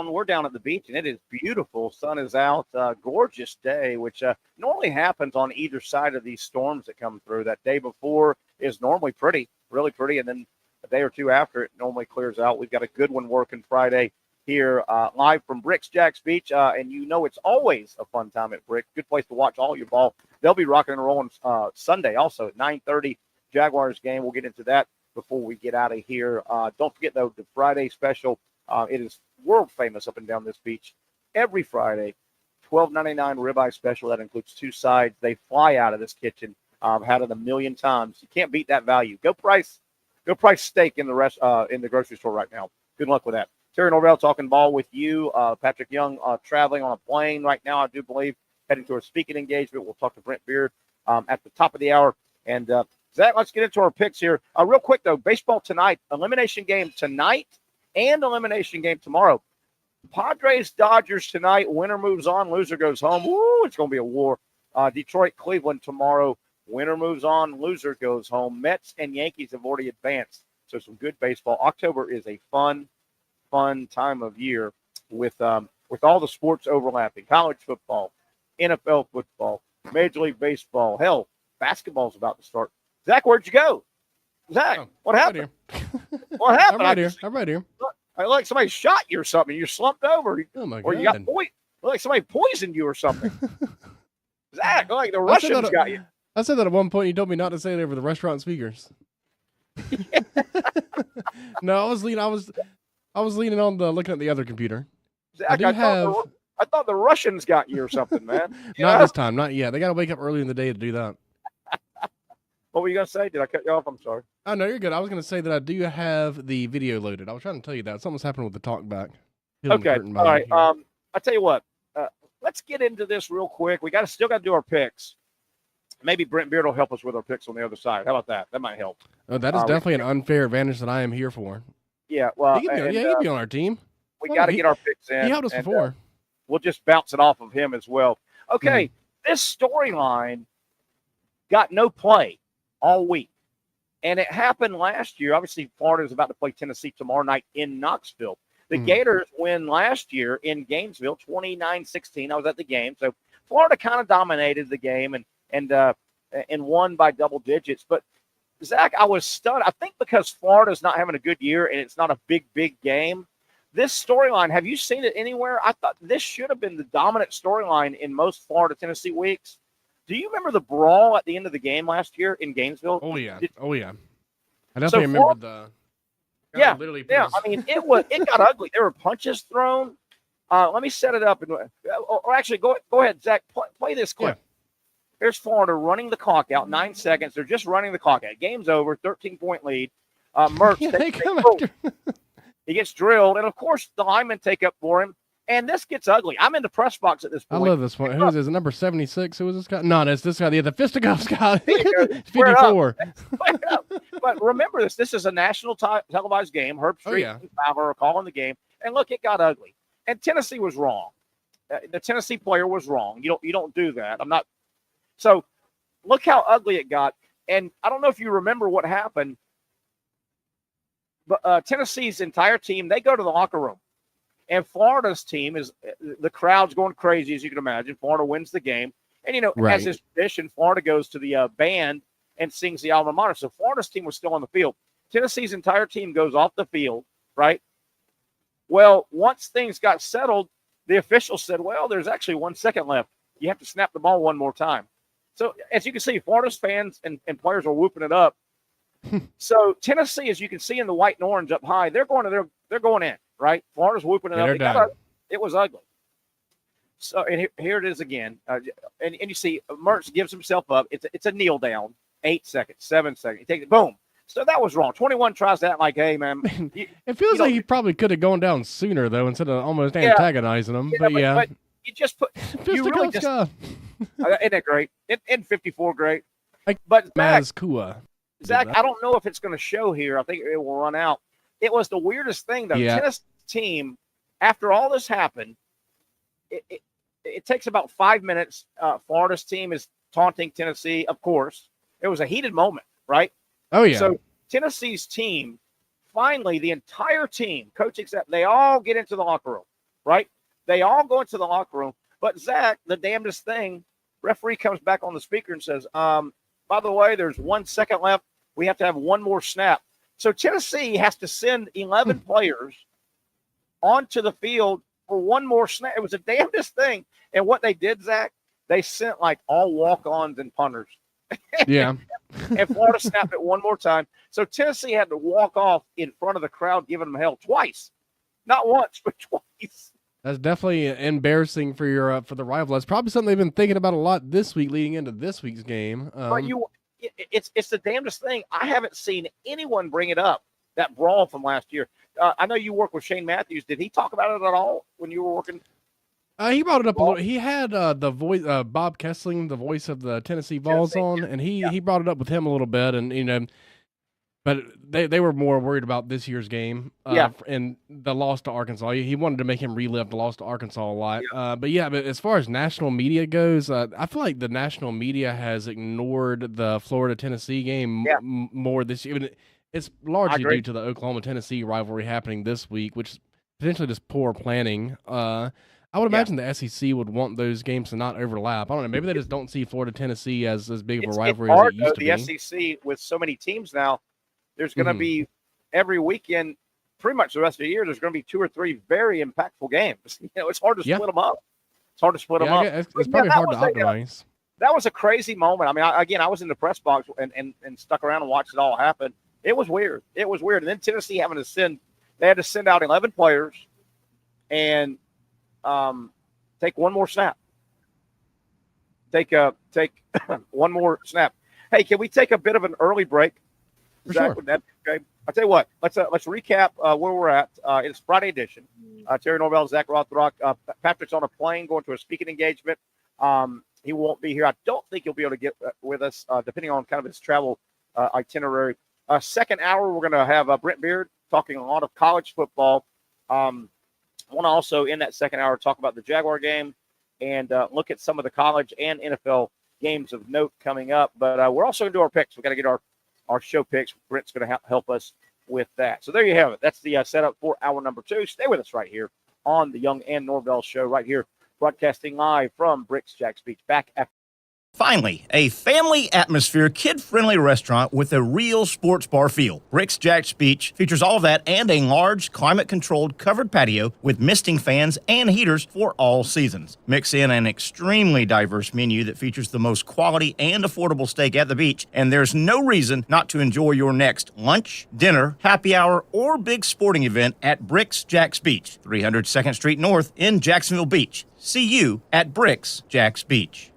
We're down at the beach and it is beautiful. Sun is out, gorgeous day, which normally happens on either side of these storms that come through. That day before is normally pretty, really pretty, and then a day or two after it normally clears out. We've got a good one working Friday here live from Bricks Jags Beach, and you know it's always a fun time at Bricks. Good place to watch all your ball. They'll be rocking and rolling Sunday also at 9:30 Jaguars game. We'll get into that before we get out of here. Don't forget, though, the Friday special. It is world famous up and down this beach. Every Friday, $12.99 ribeye special. That includes 2 sides. They fly out of this kitchen. I've had it a million times. You can't beat that value. Go price steak in the grocery store right now. Good luck with that. Terry Norvell talking ball with you. Patrick Young traveling on a plane right now, I do believe, heading to a speaking engagement. We'll talk to Brent Beard at the top of the hour. And Zach, let's get into our picks here. Real quick, though, baseball tonight, elimination game tonight and elimination game tomorrow. Padres, Dodgers tonight. Winner moves on, loser goes home. Woo, it's going to be a war. Detroit, Cleveland tomorrow. Winner moves on, loser goes home. Mets and Yankees have already advanced. So some good baseball. October is a fun time of year with all the sports overlapping. College football, NFL football, Major League Baseball. Hell, basketball's about to start. Zach, where'd you go? Zach, what happened? What happened? I'm right here. I like somebody shot you or something. You slumped over. Oh my or God. You got like somebody poisoned you or something. Zach, like the Russians got you. I said that at one point. You told me not to say it over the restaurant speakers. No, I was leaning on looking at the other computer. Zach, I thought the Russians got you or something, man. Not this time, not yet. They got to wake up early in the day to do that. What were you going to say? Did I cut you off? I'm sorry. Oh, no, you're good. I was going to say that I do have the video loaded. I was trying to tell you that. Something's happened with the talk back. Okay. All right. I'll tell you what. Let's get into this real quick. We still got to do our picks. Maybe Brent Beard will help us with our picks on the other side. How about that? That might help. Oh, that is definitely an unfair advantage that I am here for. Yeah. Well, he can be on our team. We got to get our picks in. He helped us before. We'll just bounce it off of him as well. Okay. This storyline got no play all week. And it happened last year. Obviously, Florida is about to play Tennessee tomorrow night in Knoxville. The Gators win last year in Gainesville, 29-16. I was at the game. So Florida kind of dominated the game and won by double digits. But, Zach, I was stunned. I think because Florida's not having a good year and it's not a big game, this storyline, have you seen it anywhere? I thought this should have been the dominant storyline in most Florida-Tennessee weeks. Do you remember the brawl at the end of the game last year in Gainesville? Oh, yeah. I definitely remember the... Yeah. I mean, it got ugly. There were punches thrown. Let me set it up. Or actually, go ahead, Zach. Play this clip. Yeah. Here's Florida running the clock out, 9 seconds. They're just running the clock out. Game's over, 13-point lead. Mertz, he gets drilled. And, of course, the linemen take up for him. And this gets ugly. I'm in the press box at this point. I love this one. Who is this? Number 76? Who is this guy? No, it's this guy. Yeah, the fisticuffs guy. 54. But remember this. This is a national televised game. Herb Street and Fowler are calling the game. And look, it got ugly. And Tennessee was wrong. The Tennessee player was wrong. You don't do that. I'm not. So look how ugly it got. And I don't know if you remember what happened. But Tennessee's entire team, they go to the locker room. And Florida's team the crowd's going crazy, as you can imagine. Florida wins the game. And, as is tradition, Florida goes to the band and sings the alma mater. So Florida's team was still on the field. Tennessee's entire team goes off the field, right? Well, once things got settled, the officials said, well, there's actually 1 second left. You have to snap the ball one more time. So, as you can see, Florida's fans and players are whooping it up. So, Tennessee, as you can see in the white and orange up high, they're going in. Right? Florida's whooping it up. It was ugly. So, and here it is again. And you see, Mertz gives himself up. It's a kneel down. 8 seconds, 7 seconds. He takes it. Boom. So that was wrong. 21 tries that like, hey, man. It feels like he probably could have gone down sooner, though, instead of almost antagonizing him. But you just put – you really just isn't that great? In 54, great. But Zach, I don't know if it's going to show here. I think it will run out. It was the weirdest thing, though. Tennessee's team, after all this happened, it takes about 5 minutes. Florida's team is taunting Tennessee, of course. It was a heated moment, right? Oh, yeah. So Tennessee's team, finally, the entire team, coach except, they all get into the locker room, right? They all go into the locker room. But, Zach, the damnedest thing, referee comes back on the speaker and says, by the way, there's 1 second left. We have to have one more snap. So Tennessee has to send 11 players onto the field for one more snap. It was the damnedest thing. And what they did, Zach, they sent like all walk-ons and punters. Yeah. And Florida snapped it one more time. So Tennessee had to walk off in front of the crowd giving them hell twice. Not once, but twice. That's definitely embarrassing for the rival. That's probably something they've been thinking about a lot this week leading into this week's game. But it's the damnedest thing. I haven't seen anyone bring it up, that brawl from last year. I know you work with Shane Matthews. Did he talk about it at all when you were working? He brought it up a little. He had the voice, Bob Kessling, the voice of the Tennessee Vols, on, and he brought it up with him a little bit, and but they were more worried about this year's game, and the loss to Arkansas. He wanted to make him relive the loss to Arkansas a lot. But as far as national media goes, I feel like the national media has ignored the Florida-Tennessee game more this year. It's largely due to the Oklahoma-Tennessee rivalry happening this week, which is potentially just poor planning. I would imagine the SEC would want those games to not overlap. I don't know. Maybe they just don't see Florida-Tennessee as big of a rivalry as it used to be. The SEC, with so many teams now, there's going to be every weekend, pretty much the rest of the year, there's going to be 2 or 3 very impactful games. It's hard to split them up. It's hard to split them up. It's probably hard to optimize. That was a crazy moment. I mean, I was in the press box and stuck around and watched it all happen. It was weird. And then Tennessee having to send out 11 players and take one more snap. Take one more snap. Hey, can we take a bit of an early break? For sure. Would that be okay? I'll tell you what. Let's recap where we're at. It's Friday edition. Terry Norvell, Zach Rothrock. Patrick's on a plane going to a speaking engagement. He won't be here. I don't think he'll be able to get with us, depending on kind of his travel itinerary. Second hour, we're going to have Brent Beard talking a lot of college football. I want to also, in that second hour, talk about the Jaguar game and look at some of the college and NFL games of note coming up. But we're also going to do our picks. We've got to get our show picks. Brent's going to help us with that. So there you have it. That's the setup for hour number 2. Stay with us right here on the Young and Norvell Show, right here, broadcasting live from Bricks, Jags Beach. Back after. Finally, a family atmosphere, kid-friendly restaurant with a real sports bar feel. Bricks Jags Beach features all of that and a large, climate-controlled covered patio with misting fans and heaters for all seasons. Mix in an extremely diverse menu that features the most quality and affordable steak at the beach, and there's no reason not to enjoy your next lunch, dinner, happy hour, or big sporting event at Bricks Jags Beach, 300 2nd Street North in Jacksonville Beach. See you at Bricks Jags Beach.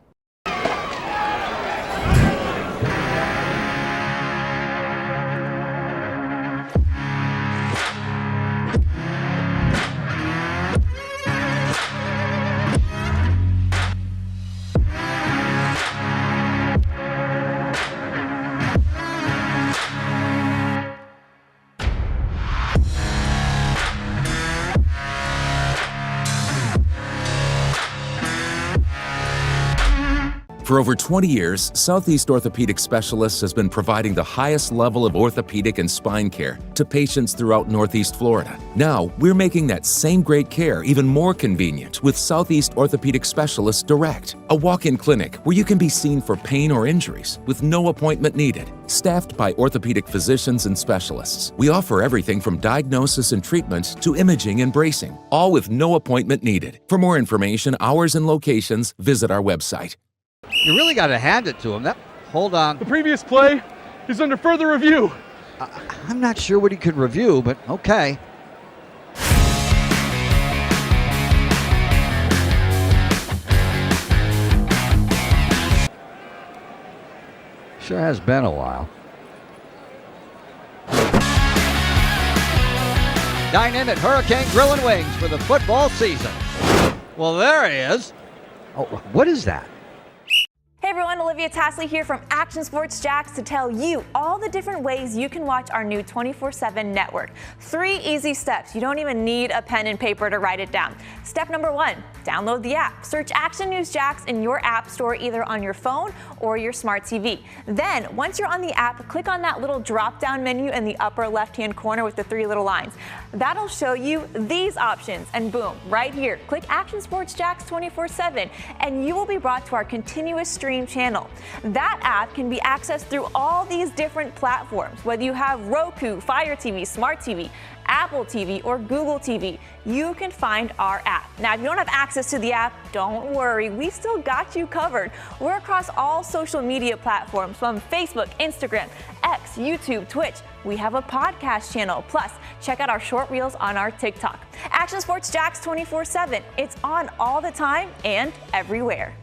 For over 20 years, Southeast Orthopedic Specialists has been providing the highest level of orthopedic and spine care to patients throughout Northeast Florida. Now, we're making that same great care even more convenient with Southeast Orthopedic Specialists Direct, a walk-in clinic where you can be seen for pain or injuries with no appointment needed. Staffed by orthopedic physicians and specialists, we offer everything from diagnosis and treatment to imaging and bracing, all with no appointment needed. For more information, hours, and locations, visit our website. You really got to hand it to him. Hold on. The previous play is under further review. I'm not sure what he could review, but okay. Sure has been a while. Dynamic Hurricane Grill and Wings for the football season. Well, there he is. Oh, what is that? Hey everyone, Olivia Tasley here from Action Sports Jax to tell you all the different ways you can watch our new 24/7 network. 3 easy steps. You don't even need a pen and paper to write it down. Step number 1, download the app. Search Action News Jax in your app store either on your phone or your smart TV. Then, once you're on the app, click on that little drop-down menu in the upper left-hand corner with the 3 little lines. That'll show you these options, and boom, right here, click Action Sports Jax 24/7, and you will be brought to our continuous stream channel. That app can be accessed through all these different platforms, whether you have Roku, Fire TV, Smart TV, Apple TV, or Google TV. You can find our app. Now, if you don't have access to the app, don't worry. We still got you covered. We're across all social media platforms from Facebook, Instagram, X, YouTube, Twitch. We have a podcast channel. Plus, check out our short reels on our TikTok. Action Sports Jax 24/7. It's on all the time and everywhere.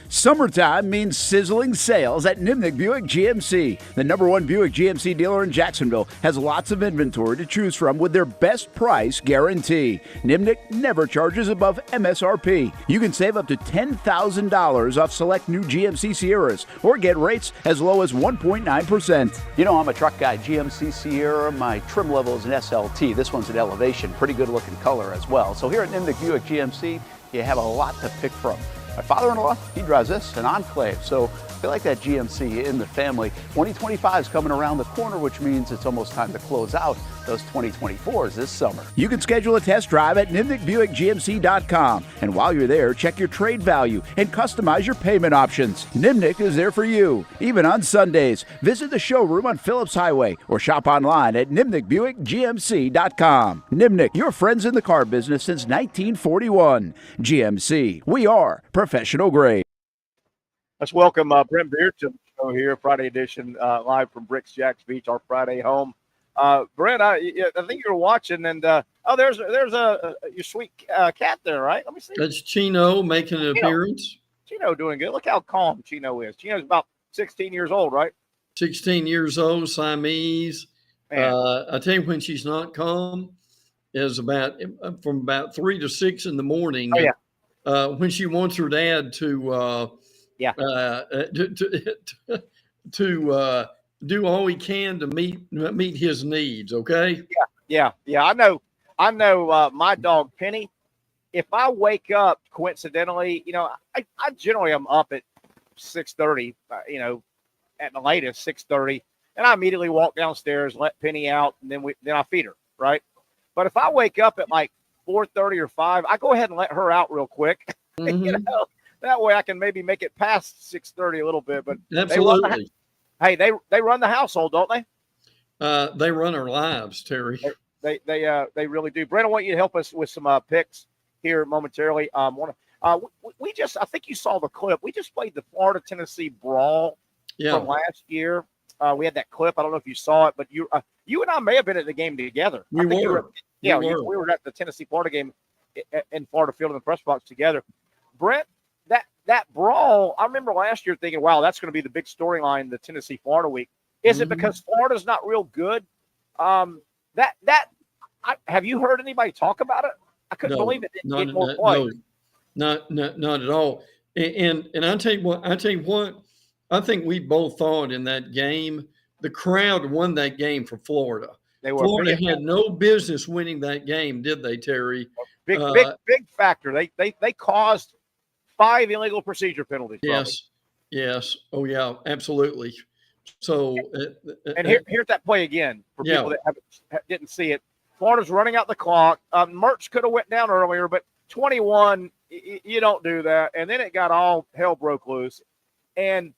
Summertime means sizzling sales at Nimnick Buick GMC. The #1 Buick GMC dealer in Jacksonville has lots of inventory to choose from with their best price guarantee. Nimnick never charges above MSRP. You can save up to $10,000 off select new GMC Sierras or get rates as low as 1.9%. You know, I'm a truck guy. GMC Sierra, my trim level is an SLT. This one's an Elevation. Pretty good looking color as well. So here at Nimnick Buick GMC, you have a lot to pick from. My father-in-law, he drives this, an Enclave, so I feel like that GMC in the family. 2025 is coming around the corner, which means it's almost time to close out those 2024s this summer. You can schedule a test drive at NimnickBuickGMC.com, and while you're there, check your trade value and customize your payment options. Nimnick is there for you, even on Sundays. Visit the showroom on Phillips Highway or shop online at NimnickBuickGMC.com. Nimnick, your friends in the car business since 1941. GMC, we are professional grade. Let's welcome Brent Beard to the show here, Friday edition, live from Bricks Jags Beach, our Friday home. Brent, I think you're watching, and there's your sweet cat there, right? Let me see. That's Chino making an appearance. Chino doing good. Look how calm Chino is. Chino's about 16 years old, right? 16 years old, Siamese. I tell you, when she's not calm, is from about 3 to 6 in the morning. Oh, yeah. When she wants her dad to do all he can to meet his needs. Okay. Yeah. I know. My dog Penny. If I wake up coincidentally, I generally am up at 6:30. At the latest 6:30, and I immediately walk downstairs, let Penny out, and then I feed her. Right. But if I wake up at like 4:30 or 5, I go ahead and let her out real quick. Mm-hmm. That way I can maybe make it past 6:30 a little bit. But absolutely. They run the household, don't they? They run our lives, Terry. They really do. Brent, I want you to help us with some picks here momentarily. I think you saw the clip. We just played the Florida-Tennessee brawl from last year. We had that clip. I don't know if you saw it, but you and I may have been at the game together. We were. We were at the Tennessee-Florida game in Florida Field in the press box together. Brent, that brawl, I remember last year thinking, wow, that's going to be the big storyline, the Tennessee-Florida week. Is it because Florida's not real good? Have you heard anybody talk about it? I couldn't believe it didn't get more play. No, not at all. And I tell you what, I think we both thought in that game, the crowd won that game for Florida. Florida had no business winning that game, did they, Terry? Big factor. They caused 5 illegal procedure penalties. Yes. Oh yeah, absolutely. So, and here's that play again for people that didn't see it. Florida's running out the clock. Mertz could have went down earlier, but 21, you don't do that. And then it got all hell broke loose. And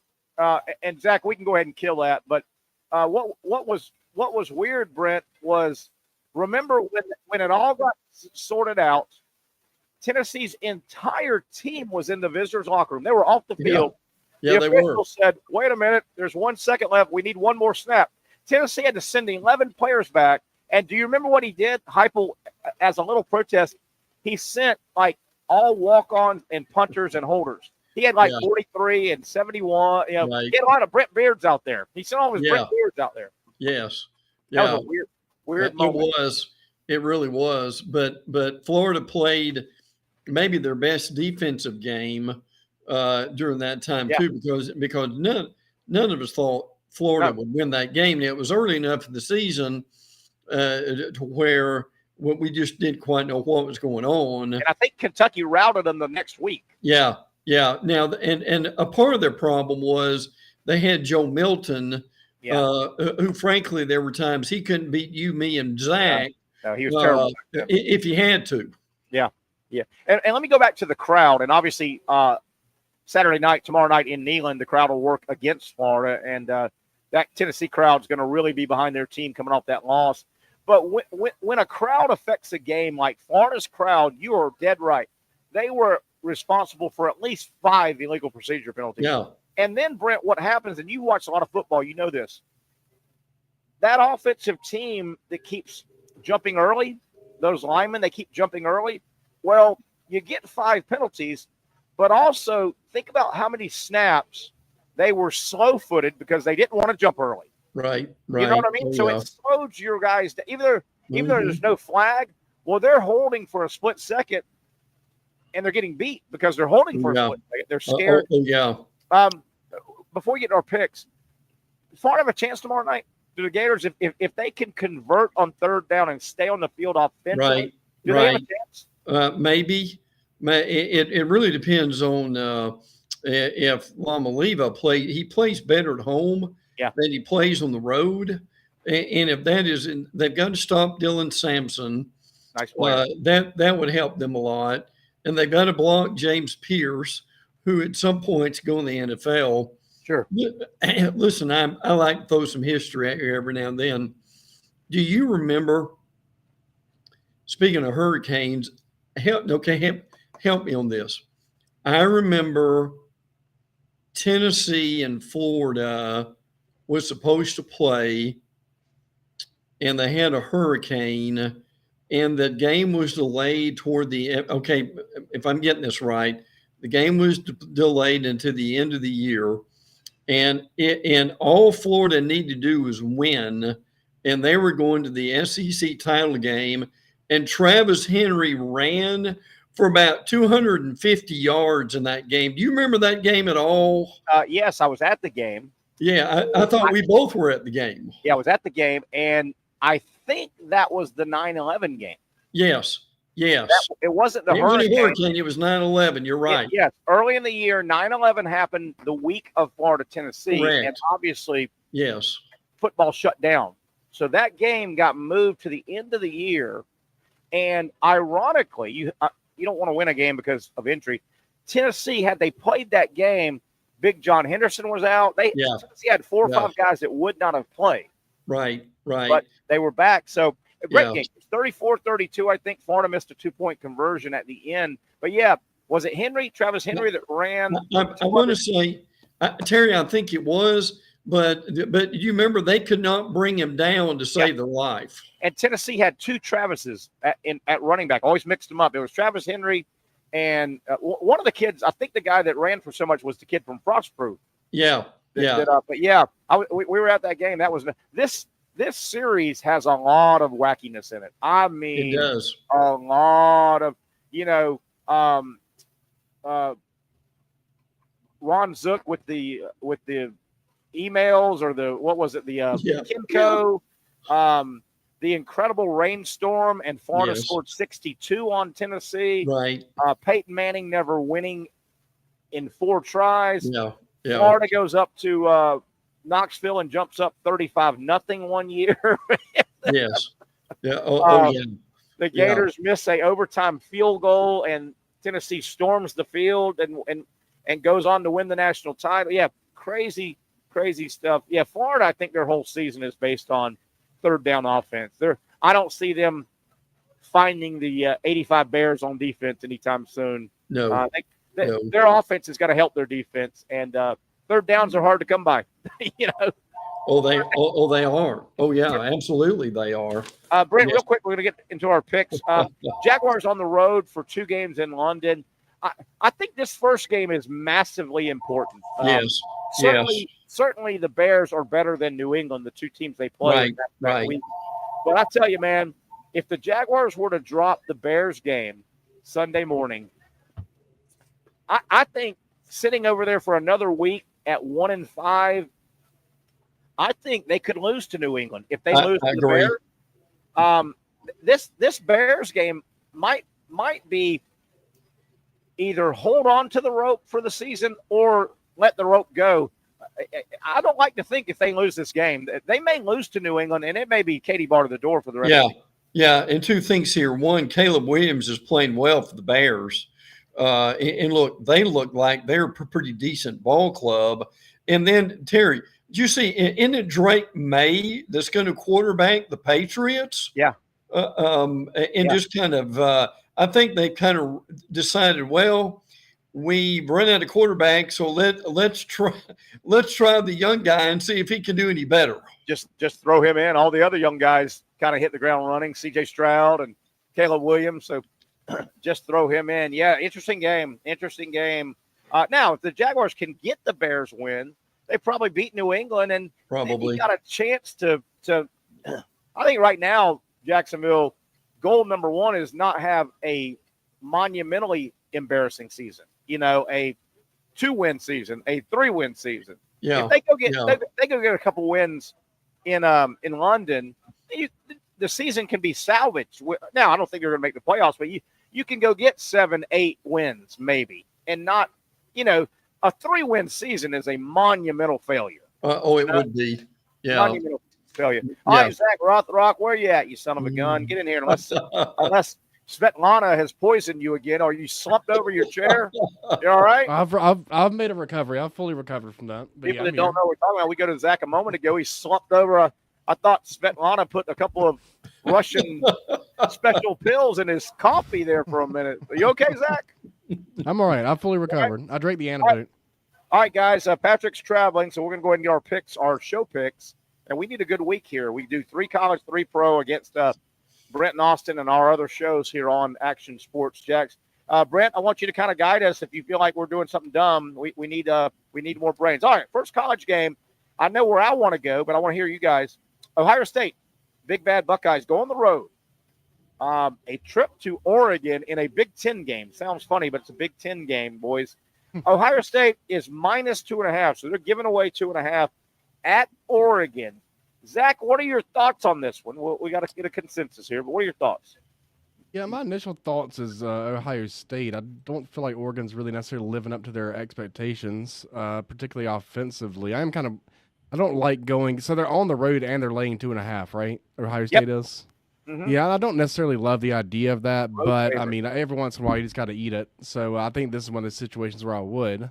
Zach, we can go ahead and kill that. But what was weird, Brent, was remember when it all got sorted out, Tennessee's entire team was in the visitors' locker room. They were off the field. Yeah, the official said, wait a minute, there's 1 second left. We need one more snap. Tennessee had to send 11 players back. And do you remember what he did? Heupel, as a little protest, he sent like all walk-ons and punters and holders. He had like 43 and 71. He had a lot of Brent Beards out there. He sent all his Brent Beards out there. Yes. That was a weird moment. It was. It really was. But Florida played maybe their best defensive game during that time too, because none of us thought Florida would win that game. And it was early enough in the season to where we just didn't quite know what was going on. And I think Kentucky routed them the next week. Yeah. Now, and a part of their problem was they had Joe Milton, who frankly, there were times he couldn't beat you, me, and Zach. No, he was terrible. If he had to. Yeah. And let me go back to the crowd. And obviously, Saturday night, tomorrow night in Neyland, the crowd will work against Florida. And that Tennessee crowd is going to really be behind their team coming off that loss. But when a crowd affects a game like Florida's crowd, you are dead right. They were responsible for at least 5 illegal procedure penalties. Yeah. And then, Brent, what happens, and you watch a lot of football, you know this, that offensive team that keeps jumping early, those linemen, they keep jumping early. Well, you get 5 penalties, but also think about how many snaps they were slow-footed because they didn't want to jump early. Right. You know what I mean? So it slowed your guys to, even though there's no flag, well, they're holding for a split second, and they're getting beat because they're holding for a split second. They're scared. Before we get to our picks, Florida have a chance tomorrow night. Do the Gators, if they can convert on 3rd down and stay on the field offensively, do they have a chance? Maybe. It really depends on if Lamaleva plays better at home than he plays on the road. And if that is, they've got to stop Dylan Sampson. Nice player. That would help them a lot. And they've got to block James Pierce, who at some point's going to the NFL. Sure. Listen, I like to throw some history at you every now and then. Do you remember, speaking of hurricanes, help me on this. I remember Tennessee and Florida was supposed to play, and they had a hurricane, and the game was delayed toward if I'm getting this right, the game was delayed into the end of the year. and all Florida needed to do was win, and they were going to the SEC title game, and Travis Henry ran for about 250 yards in that game. Do you remember that game at all? Yes, I was at the game. Yeah, I thought we both were at the game. Yeah, I was at the game, and I think that was the 9/11 game. Yes. It wasn't the It wasn't hurricane. a hurricane. It was 9/11. You're right. Yes, early in the year, 9/11 happened the week of Florida, Tennessee, Correct. and obviously Yes. football shut down. So that game got moved to the end of the year, and ironically, you don't want to win a game because of injury. Tennessee, had they played that game, Big John Henderson was out. Tennessee had 4 or 5 guys that would not have played. Right. But they were back. So a great game. 34-32, I think. Florida missed a 2-point conversion at the end. But, yeah, was it Travis Henry that ran? I want to say, Terry, I think it was, but you remember they could not bring him down to save their life. And Tennessee had 2 Travises at running back. Always mixed them up. It was Travis Henry and one of the kids. I think the guy that ran for so much was the kid from Frostproof. Yeah. But yeah, we were at that game. That was this series has a lot of wackiness in it. I mean, it does. A lot of Ron Zook with the emails or the Kimco, the incredible rainstorm, and Florida scored 62 on Tennessee. Right. Peyton Manning never winning in 4 tries. Yeah. Florida goes up to Knoxville and jumps up 35-0 one year. Yes. Yeah. The Gators miss a overtime field goal, and Tennessee storms the field and goes on to win the national title. Yeah, crazy stuff. Yeah, Florida, I think their whole season is based on third down offense. I don't see them finding the 85 Bears on defense anytime soon. No. Their offense has got to help their defense, and third downs are hard to come by. They are. Oh yeah, absolutely they are. Brent, real quick, we're going to get into our picks. Jaguars on the road for 2 games in London. I think this first game is massively important. Certainly the Bears are better than New England, the 2 teams they play. Right. But I tell you, man, if the Jaguars were to drop the Bears game Sunday morning, I think sitting over there for another week at 1-5, I think they could lose to New England if they lose to the Bears. This Bears game might be either hold on to the rope for the season or let the rope go. I don't like to think if they lose this game, they may lose to New England, and it may be Katie bar to the door for the rest of the year. Yeah, and 2 things here. One, Caleb Williams is playing well for the Bears. And look, they look like they're a pretty decent ball club. And then, Terry, did you see, isn't it Drake May that's going to quarterback the Patriots? Yeah. Just kind of, I think they kind of decided, well, we've run out of quarterback, so let's try the young guy and see if he can do any better. Just throw him in. All the other young guys kind of hit the ground running. C.J. Stroud and Caleb Williams. So just throw him in. Yeah, interesting game. Now, if the Jaguars can get the Bears win, they probably beat New England and probably got a chance to. I think right now Jacksonville goal number 1 is not have a monumentally embarrassing season. A 2-win season, a 3-win season. Yeah. If they go get a couple wins in London, the season can be salvaged. Now, I don't think they're going to make the playoffs, but you can go get 7-8 wins maybe, and not, a 3-win season is a monumental failure. It would be. Yeah. Monumental failure. All right, Zach Rothrock, where are you at, you son of a gun? Get in here unless Svetlana has poisoned you again. Are you slumped over your chair? You all right? I've made a recovery. I've fully recovered from that. But People that don't know what we're talking about, we go to Zach a moment ago. He slumped over I thought Svetlana put a couple of Russian special pills in his coffee there for a minute. Are you okay, Zach? I'm all right. I've fully recovered. Right. I drank the antidote. All right, guys. Patrick's traveling, so we're going to go ahead and get our picks, our show picks. And we need a good week here. We do 3 college, 3 pro against Brent and Austen and our other shows here on Action Sports Jax. Brent, I want you to kind of guide us. If you feel like we're doing something dumb, we need more brains. All right, first college game. I know where I want to go, but I want to hear you guys. Ohio State, Big Bad Buckeyes, go on the road. A trip to Oregon in a Big Ten game. Sounds funny, but it's a Big Ten game, boys. Ohio State is -2.5, so they're giving away 2.5 at Oregon. Zach, what are your thoughts on this one? We got to get a consensus here, but what are your thoughts? Yeah, my initial thoughts is Ohio State. I don't feel like Oregon's really necessarily living up to their expectations, particularly offensively. I don't like going. So they're on the road and they're laying 2.5, right? Ohio State is. Mm-hmm. Yeah, I don't necessarily love the idea of that, but I mean, every once in a while you just got to eat it. So I think this is one of the situations where I would.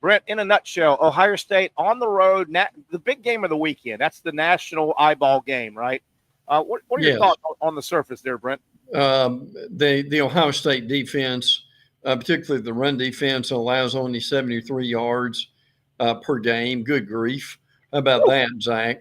Brent, in a nutshell, Ohio State on the road, the big game of the weekend. That's the national eyeball game, right? What are your thoughts on the surface there, Brent? The Ohio State defense, particularly the run defense, allows only 73 yards per game. Good grief. How about that, Zach?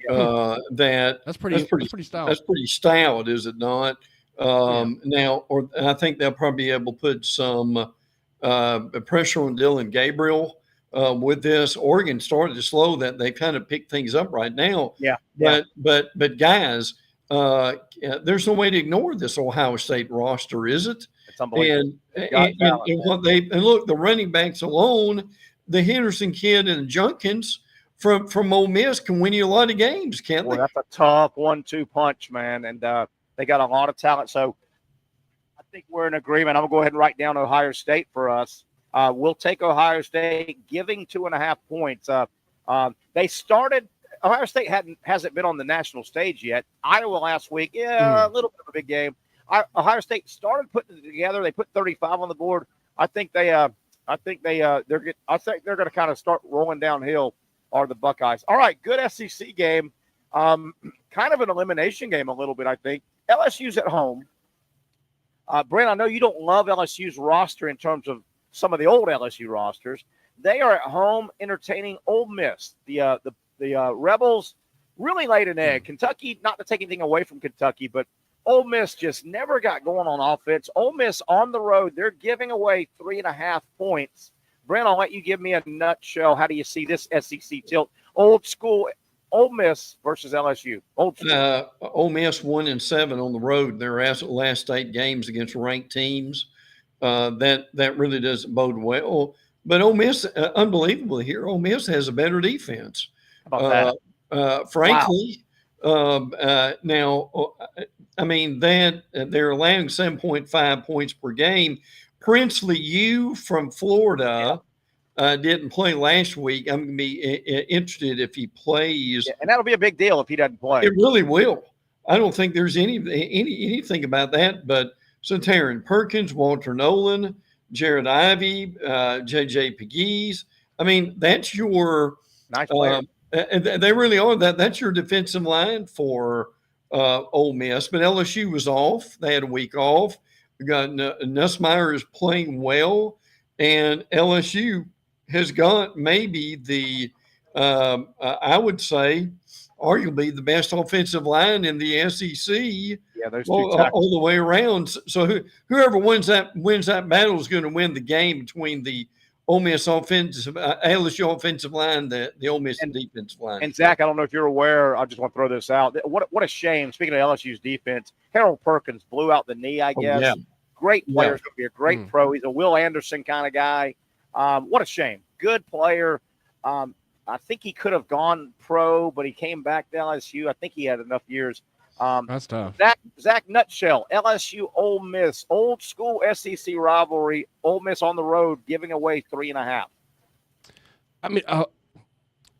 That's pretty stout. That's pretty stout, is it not? Now, I think they'll probably be able to put some pressure on Dylan Gabriel with this. Oregon started to slow that. They kind of picked things up right now. But guys, there's no way to ignore this Ohio State roster, is it? It's unbelievable. And look, the running backs alone, the Henderson kid and the Junkins from Ole Miss can win you a lot of games, can't they? That's a tough 1-2 punch, man. And they got a lot of talent. So I think we're in agreement. I'm going to go ahead and write down Ohio State for us. We'll take Ohio State, giving 2.5 points. They started – Ohio State hasn't been on the national stage yet. Iowa last week, a little bit of a big game. Ohio State started putting it together. They put 35 on the board. I think they're going to kind of start rolling downhill. Are the Buckeyes. All right, good SEC game. Kind of an elimination game a little bit, I think. LSU's at home. Brent, I know you don't love LSU's roster in terms of some of the old LSU rosters. They are at home entertaining Ole Miss. The Rebels really laid an egg. Kentucky, not to take anything away from Kentucky, but Ole Miss just never got going on offense. Ole Miss on the road, they're giving away 3.5 points. Brent, I'll let you give me a nutshell. How do you see this SEC tilt? Old school Ole Miss versus LSU. Ole Miss 1-7 on the road. Their last 8 games against ranked teams. That really doesn't bode well. But Ole Miss, unbelievably here, Ole Miss has a better defense. How about that? Frankly, now, I mean, that they're allowing 7.5 points per game. Princely U from Florida didn't play last week. I'm going to be interested if he plays. Yeah, and that'll be a big deal if he doesn't play. It really will. I don't think there's anything about that. But so Taryn Perkins, Walter Nolan, Jared Ivey, J.J. Pegues. I mean, that's your nice player. They really are. That's your defensive line for Ole Miss. But LSU was off. They had a week off. We got Nussmeier is playing well, and LSU has got maybe the I would say arguably the best offensive line in the SEC. Yeah, those all the way around. So whoever wins that battle is going to win the game between the Ole Miss LSU offensive line, the Ole Miss defensive line. And Zach, I don't know if you're aware. I just want to throw this out. What a shame. Speaking of LSU's defense, Harold Perkins blew out the knee. I guess. Yeah. Great player. He's going to be a great pro. He's a Will Anderson kind of guy. What a shame. Good player. I think he could have gone pro, but he came back to LSU. I think he had enough years. That's tough. Zach, nutshell, LSU, Ole Miss, old school SEC rivalry, Ole Miss on the road, giving away 3.5. I mean,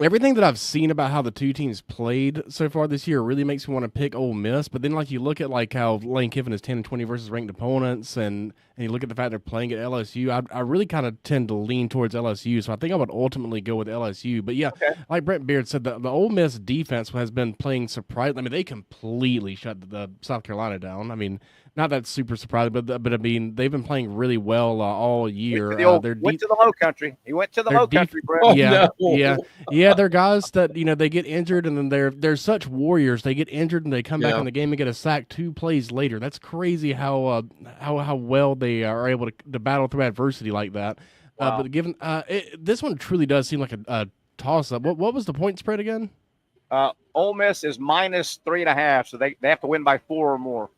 everything that I've seen about how the two teams played so far this year really makes me want to pick Ole Miss. But then, like, you look at like how Lane Kiffin is 10-20 versus ranked opponents, and you look at the fact they're playing at LSU. I really kind of tend to lean towards LSU, so I think I would ultimately go with LSU. But yeah, like Brent Beard said, the Ole Miss defense has been playing surprising. I mean, they completely shut the South Carolina down. I mean, not that super surprising, but I mean, they've been playing really well all year. Went to the low country. He went to the low country, Brent. Yeah. Yeah, they're guys that they get injured and then they're such warriors. They get injured and they come back in the game and get a sack 2 plays later. That's crazy how well they are able to battle through adversity like that. Wow. But given this one truly does seem like a toss up. What was the point spread again? Ole Miss is -3.5, so they have to win by 4 or more.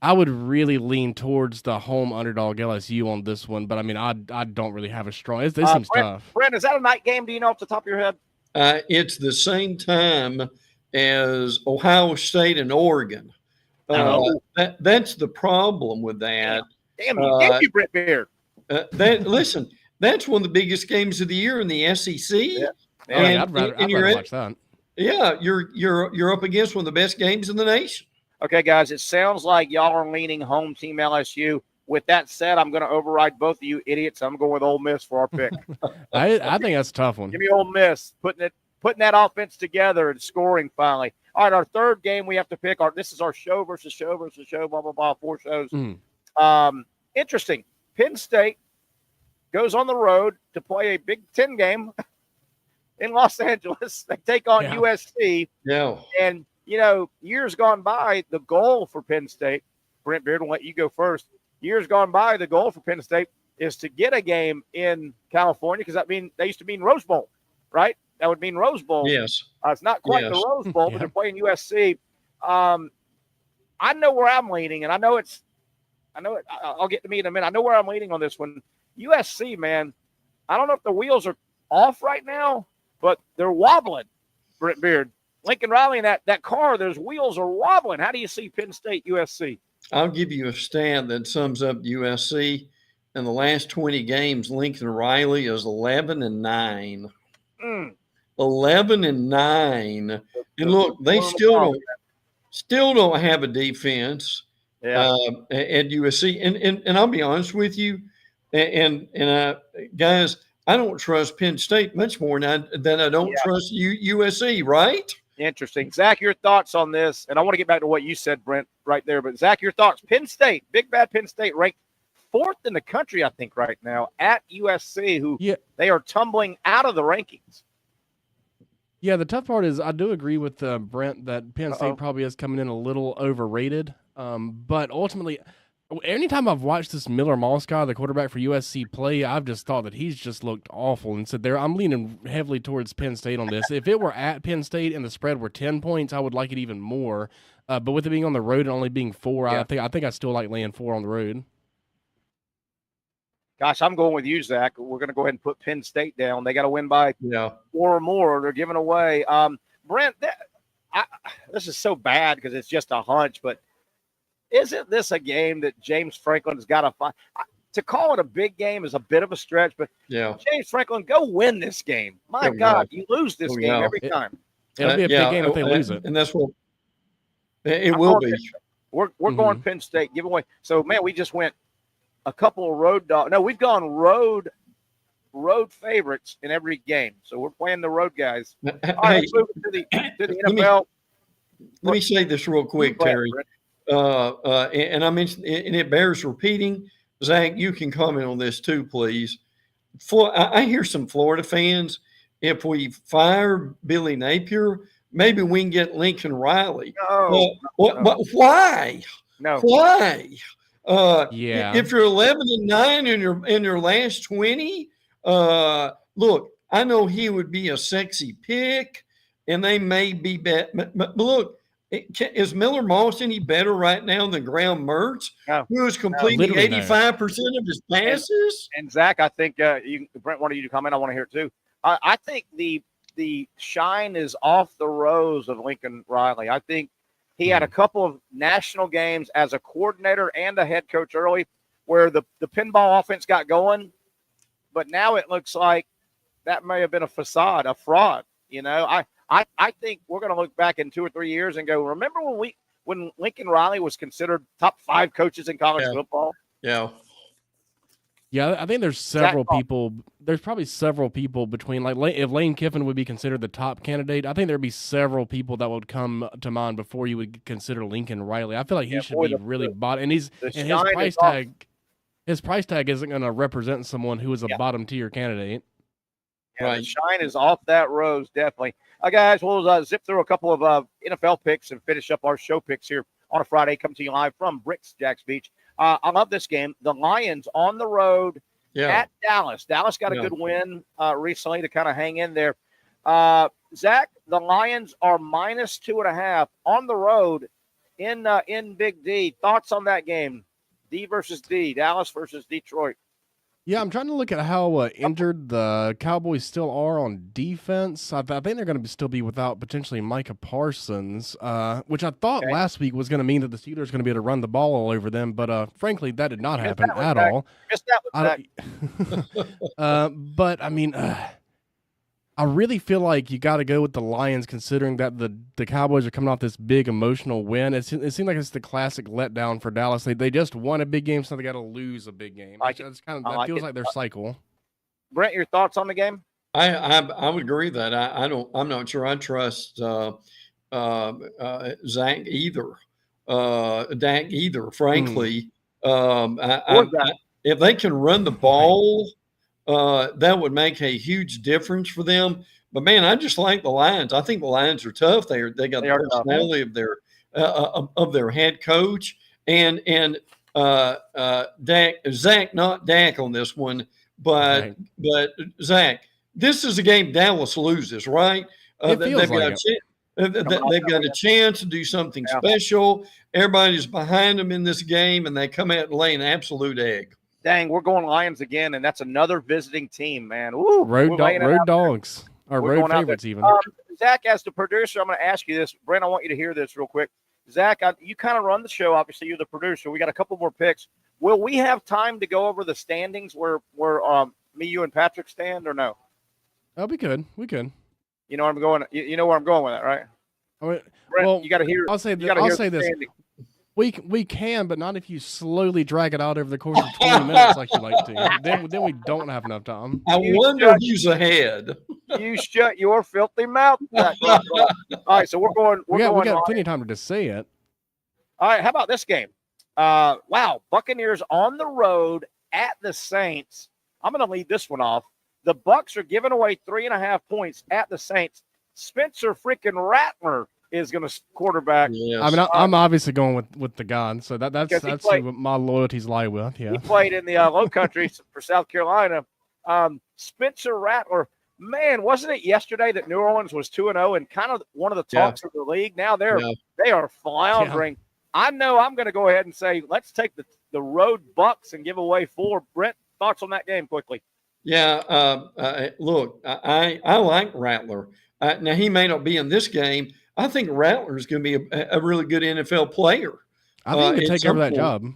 I would really lean towards the home underdog LSU on this one, but I mean, I don't really have a strong. This seems tough. Brent, is that a night game? Do you know off the top of your head? It's the same time as Ohio State and Oregon. That's the problem with that. Damn you, thank you, Brent Beard. Listen, that's one of the biggest games of the year in the SEC. Yeah. I'd rather watch that. Yeah, you're up against one of the best games in the nation. Okay, guys, it sounds like y'all are leaning home team LSU. With that said, I'm going to override both of you idiots. I'm going with Ole Miss for our pick. I think that's a tough one. Give me Ole Miss, putting that offense together and scoring finally. All right, our third game we have to pick. This is our show versus show versus show, blah, blah, blah, 4 shows. Interesting. Penn State goes on the road to play a Big Ten game in Los Angeles. They take on USC. Yeah. And, years gone by, the goal for Penn State, Brent Beard, will let you go first. Years gone by, the goal for Penn State is to get a game in California because they used to mean Rose Bowl, right? That would mean Rose Bowl. Yes. It's not quite the Rose Bowl, but they're playing USC. I know where I'm leaning, and I'll get to me in a minute. I know where I'm leaning on this one. USC, man, I don't know if the wheels are off right now, but they're wobbling, Brent Beard. Lincoln Riley and that car, those wheels are wobbling. How do you see Penn State, USC? I'll give you a stat that sums up USC. In the last 20 games, Lincoln Riley is 11-9. 11-9. And look, they still don't have a defense at USC. And I'll be honest with you, and guys, I don't trust Penn State much more than I don't trust USC, right? Interesting. Zach, your thoughts on this? And I want to get back to what you said, Brent, right there. But Zach, your thoughts? Penn State, big bad Penn State, ranked 4th in the country, I think, right now at USC, who they are tumbling out of the rankings. Yeah, the tough part is I do agree with Brent that Penn State probably is coming in a little overrated. But ultimately, anytime I've watched this Miller Moss guy, the quarterback for USC, play, I've just thought that he's just looked awful. And so I'm leaning heavily towards Penn State on this. If it were at Penn State and the spread were 10 points, I would like it even more. But with it being on the road and only being 4, I think I still like laying 4 on the road. Gosh, I'm going with you, Zach. We're going to go ahead and put Penn State down. They got to win by 4 or more. They're giving away. Brent, this is so bad because it's just a hunch, but isn't this a game that James Franklin's got to find? To call it a big game is a bit of a stretch, but James Franklin, go win this game. My God, you lose this game every time. It'll be a big game if they lose it. And that's what it will be. We're going Penn State giveaway. So, man, we just went a couple of road dogs. No, we've gone road favorites in every game. So we're playing the road guys. All right, let's move to the NFL. Let me say this real quick, Terry. And I mentioned, and it bears repeating. Zach, you can comment on this too, please. I hear some Florida fans. If we fire Billy Napier, maybe we can get Lincoln Riley. But why? No. Why? If you're 11-9 in your last 20, look, I know he would be a sexy pick, and they may be bet. But look, is Miller Moss any better right now than Graham Mertz, who is completing 85% of his passes? And Zach, I think Brent wanted you to comment. I want to hear it too. I think the shine is off the rose of Lincoln Riley. I think he had a couple of national games as a coordinator and a head coach early where the pinball offense got going, but now it looks like that may have been a facade, a fraud. I think we're going to look back in 2 or 3 years and go, remember when Lincoln Riley was considered top 5 coaches in college football? Yeah. Yeah, I think there's several people. There's probably several people between, like, if Lane Kiffin would be considered the top candidate, I think there'd be several people that would come to mind before you would consider Lincoln Riley. I feel like he should be really bought, and his price tag. His price tag isn't going to represent someone who is a bottom tier candidate. The shine is off that rose, definitely. Guys, we'll zip through a couple of NFL picks and finish up our show picks here on a Friday. Come to you live from Bricks, Jags Beach. I love this game. The Lions on the road at Dallas. Dallas got a good win recently to kind of hang in there. Zach, the Lions are -2.5 on the road in Big D. Thoughts on that game? D versus D, Dallas versus Detroit. Yeah, I'm trying to look at how injured the Cowboys still are on defense. I think they're going to still be without potentially Micah Parsons, which I thought last week was going to mean that the Steelers are going to be able to run the ball all over them. But frankly, that did not happen at all. But I mean, I really feel like you got to go with the Lions, considering that the Cowboys are coming off this big emotional win. It seems like it's the classic letdown for Dallas. They just won a big game, so they got to lose a big game. That feels like their cycle. Brent, your thoughts on the game? I would agree that I'm not sure I trust Zach either, Dak either. Frankly, if they can run the ball. That would make a huge difference for them. But man, I just like the Lions. I think the Lions are tough. They got the personality of their head coach and Zach, not Dak on this one, but Zach. This is a game Dallas loses, right? They've got a chance to do something special. Everybody's behind them in this game, and they come out and lay an absolute egg. Dang, we're going Lions again, and that's another visiting team, man. Ooh, road dogs, or road favorites even. Zach, as the producer, I'm going to ask you this. Brent, I want you to hear this real quick. Zach, you kind of run the show. Obviously, you're the producer. We got a couple more picks. Will we have time to go over the standings where me, you, and Patrick stand, or no? Oh, we could. You know where I'm going. You know where I'm going with that, right? Brent, well, you got to hear. I'll say this. We can, but not if you slowly drag it out over the course of 20 minutes like you like to. Then we don't have enough time. I wonder who's ahead. You shut your filthy mouth. All right, so we're going. We got plenty of time to just say it. All right, how about this game? Wow, Buccaneers on the road at the Saints. I'm going to lead this one off. The Bucs are giving away 3.5 points at the Saints. Spencer freaking Rattler is going to quarterback. Yes. I mean, I'm obviously going with the God, so that's who my loyalties lie with. Yeah, he played in the Low Country for South Carolina. Spencer Rattler, man, wasn't it yesterday that New Orleans was 2-0 and kind of one of the talks of the league? Now they are floundering. Yeah. I know I'm going to go ahead and say let's take the road Bucs and give away 4. Brent, thoughts on that game quickly? Yeah, look, I like Rattler. Now he may not be in this game. I think Rattler is going to be a really good NFL player. I think he can take over that job.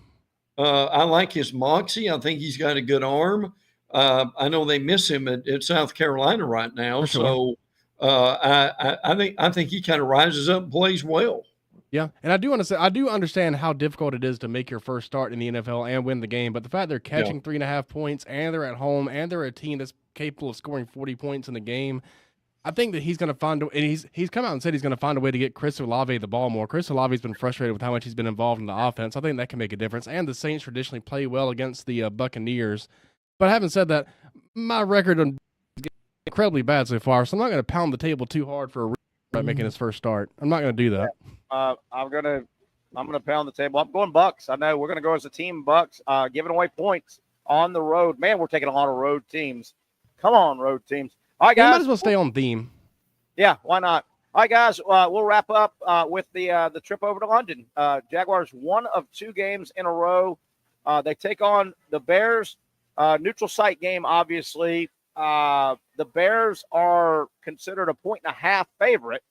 I like his moxie. I think he's got a good arm. I know they miss him at South Carolina right now. Sure. So I think he kind of rises up and plays well. Yeah, and I do understand how difficult it is to make your first start in the NFL and win the game. But the fact they're catching 3.5 points and they're at home and they're a team that's capable of scoring 40 points in the game, I think that he's going to find – and he's come out and said he's going to find a way to get Chris Olave the ball more. Chris Olave's been frustrated with how much he's been involved in the offense. I think that can make a difference. And the Saints traditionally play well against the Buccaneers. But having said that, my record is incredibly bad so far, so I'm not going to pound the table too hard for a making his first start. I'm not going to do that. I'm gonna pound the table. I'm going Bucs. I know we're going to go as a team Bucs, giving away points on the road. Man, we're taking a lot of road teams. Come on, road teams. All right, guys. You might as well stay on theme. Yeah, why not? All right, guys. We'll wrap up with the trip over to London. Jaguars, 1 of 2 games in a row. They take on the Bears. Neutral site game, obviously. The Bears are considered a 1.5 favorite.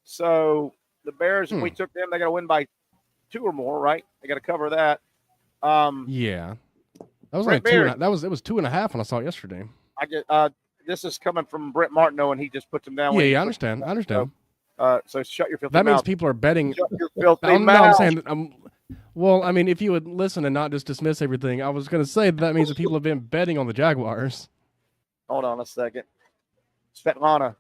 So the Bears, if we took them, they got to win by 2 or more, right? They got to cover that. Yeah, that was like 2. It was 2.5 when I saw it yesterday. This is coming from Brent Martineau, and he just puts them down. Yeah, I understand. So shut your filthy mouth. That means people are betting. Shut your filthy mouth. No, I'm saying. Well, I mean, if you would listen and not just dismiss everything, I was going to say that means that people have been betting on the Jaguars. Hold on a second. Svetlana.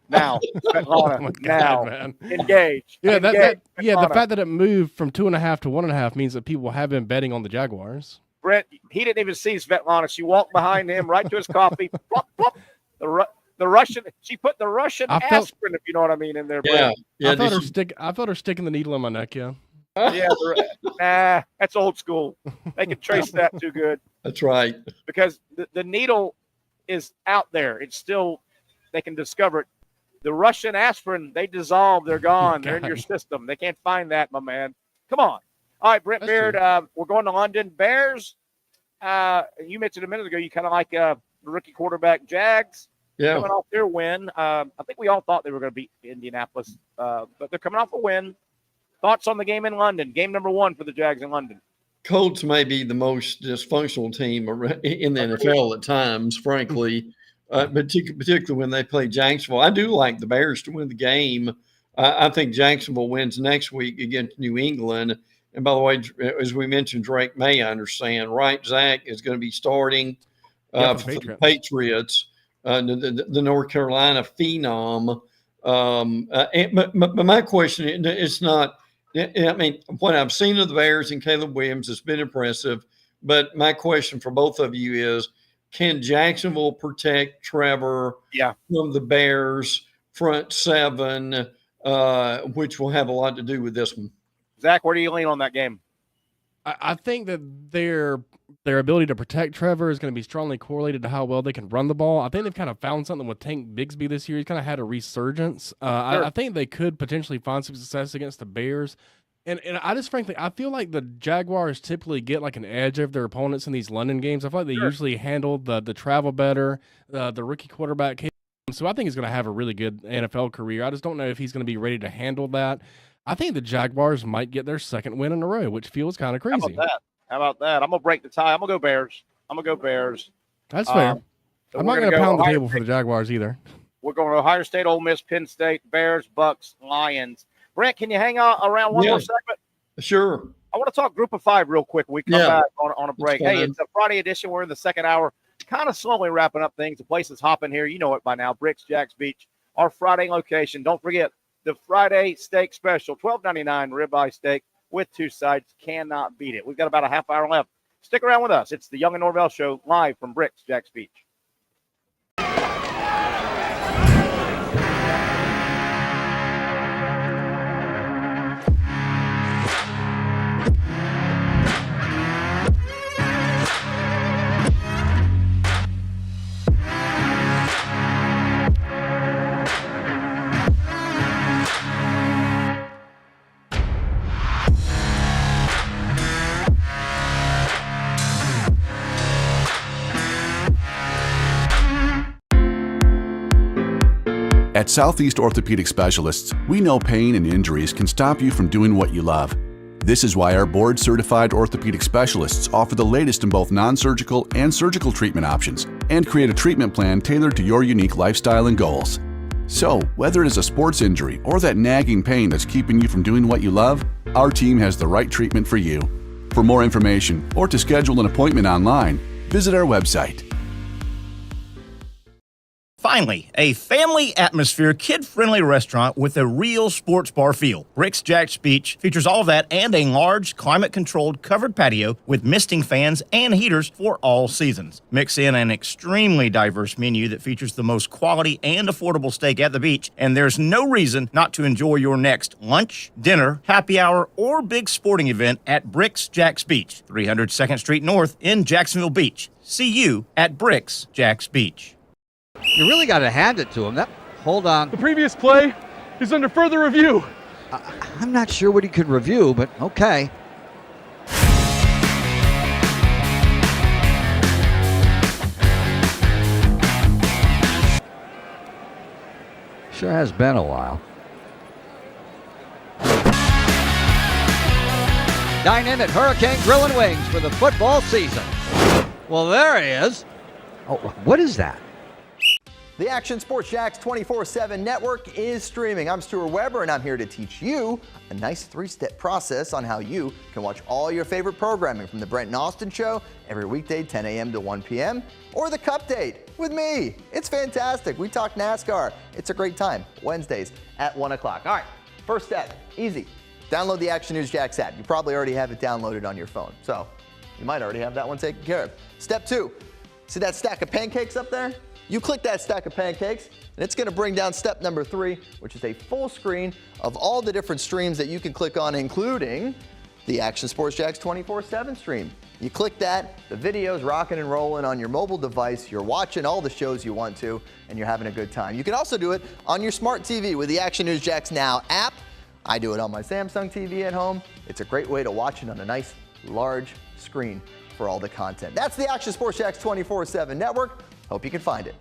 Now. Svetlana. Oh now. Man. Engage. Yeah, Engage. The fact that it moved from 2.5 to 1.5 means that people have been betting on the Jaguars. Brent, he didn't even see Svetlana. She walked behind him right to his coffee. Plop, plop. The Russian. She put the Russian aspirin, if you know what I mean, in there. Yeah, I felt her sticking the needle in my neck. Yeah. Yeah, that's old school. They can trace that too good. That's right. Because the needle is out there. It's still, they can discover it. The Russian aspirin, they dissolve. They're gone. They're in your system. They can't find that, my man. Come on. All right, Brent Beard, we're going to London. Bears, you mentioned a minute ago, you kind of like the rookie quarterback Jags. Yeah. Coming off their win. I think we all thought they were going to beat Indianapolis, but they're coming off a win. Thoughts on the game in London? Game number 1 for the Jags in London. Colts may be the most dysfunctional team in the NFL at times, frankly, particularly when they play Jacksonville. I do like the Bears to win the game. I think Jacksonville wins next week against New England. And by the way, as we mentioned, Drake May, I understand, right? Zach is going to be starting for the Patriots, the North Carolina phenom. But my question is not – I mean, what I've seen of the Bears and Caleb Williams has been impressive. But my question for both of you is, can Jacksonville protect Trevor from the Bears front seven, which will have a lot to do with this one? Zach, where do you lean on that game? I think that their ability to protect Trevor is going to be strongly correlated to how well they can run the ball. I think they've kind of found something with Tank Bigsby this year. He's kind of had a resurgence. I think they could potentially find some success against the Bears. And I just frankly, I feel like the Jaguars typically get like an edge over their opponents in these London games. I feel like they usually handle the travel better, the rookie quarterback. So I think he's going to have a really good NFL career. I just don't know if he's going to be ready to handle that. I think the Jaguars might get their second win in a row, which feels kind of crazy. How about that? I'm going to break the tie. I'm going to go Bears. That's fair. I'm not going to pound the table for the Jaguars either. We're going to Ohio State, Ole Miss, Penn State, Bears, Bucks, Lions. Brent, can you hang out around one more segment? Sure. I want to talk Group of 5 real quick. We come back on a break. Hey, it's a Friday edition. We're in the second hour, kind of slowly wrapping up things. The place is hopping here. You know it by now. Bricks, Jags Beach, our Friday location. Don't forget the Friday steak special, $12.99 ribeye steak with 2 sides. Cannot beat it. We've got about a half hour left. Stick around with us. It's the Young and Norvell Show live from Bricks, Jags Beach. At Southeast Orthopedic Specialists, we know pain and injuries can stop you from doing what you love. This is why our board-certified orthopedic specialists offer the latest in both non-surgical and surgical treatment options and create a treatment plan tailored to your unique lifestyle and goals. So, whether it is a sports injury or that nagging pain that's keeping you from doing what you love, our team has the right treatment for you. For more information or to schedule an appointment online, visit our website. Finally, a family atmosphere, kid-friendly restaurant with a real sports bar feel. Bricks Jags Beach features all of that and a large, climate-controlled covered patio with misting fans and heaters for all seasons. Mix in an extremely diverse menu that features the most quality and affordable steak at the beach, and there's no reason not to enjoy your next lunch, dinner, happy hour, or big sporting event at Bricks Jags Beach, 300 2nd Street North in Jacksonville Beach. See you at Bricks Jags Beach. You really got to hand it to him. Hold on. The previous play is under further review. I'm not sure what he could review, but okay. Sure has been a while. Dine in at Hurricane Grill and Wings for the football season. Well, there he is. Oh, what is that? The Action Sports Jax 24/7 network is streaming. I'm Stuart Weber, and I'm here to teach you a nice 3-step process on how you can watch all your favorite programming from the Brent Austen Show every weekday 10 a.m. to 1 p.m. or the Cup Date with me. It's fantastic. We talk NASCAR. It's a great time. Wednesdays at 1 o'clock. All right, first step, easy. Download the Action News Jax app. You probably already have it downloaded on your phone, so you might already have that one taken care of. Step 2, see that stack of pancakes up there? You click that stack of pancakes, and it's going to bring down step number 3, which is a full screen of all the different streams that you can click on, including the Action Sports Jax 24/7 stream. You click that, the video's rocking and rolling on your mobile device, you're watching all the shows you want to, and you're having a good time. You can also do it on your smart TV with the Action News Jax Now app. I do it on my Samsung TV at home. It's a great way to watch it on a nice, large screen for all the content. That's the Action Sports Jax 24/7 network. Hope you can find it.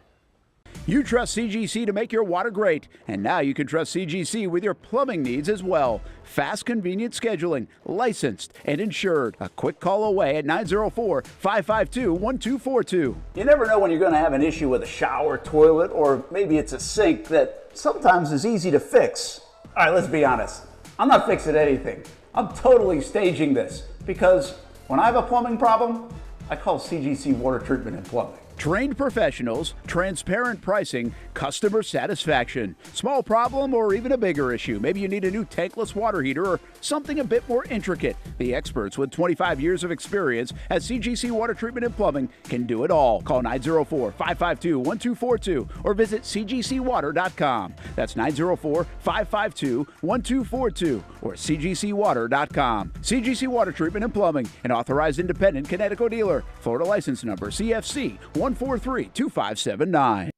You trust CGC to make your water great, and now you can trust CGC with your plumbing needs as well. Fast, convenient scheduling, licensed and insured. A quick call away at 904-552-1242. You never know when you're going to have an issue with a shower, toilet, or maybe it's a sink that sometimes is easy to fix. All right, let's be honest. I'm not fixing anything. I'm totally staging this because when I have a plumbing problem, I call CGC Water Treatment and Plumbing. Trained professionals, transparent pricing, customer satisfaction. Small problem or even a bigger issue. Maybe you need a new tankless water heater or something a bit more intricate. The experts with 25 years of experience at CGC Water Treatment and Plumbing can do it all. Call 904-552-1242 or visit cgcwater.com. That's 904-552-1242 or cgcwater.com. CGC Water Treatment and Plumbing, an authorized independent Connecticut dealer. Florida license number CFC 1432579.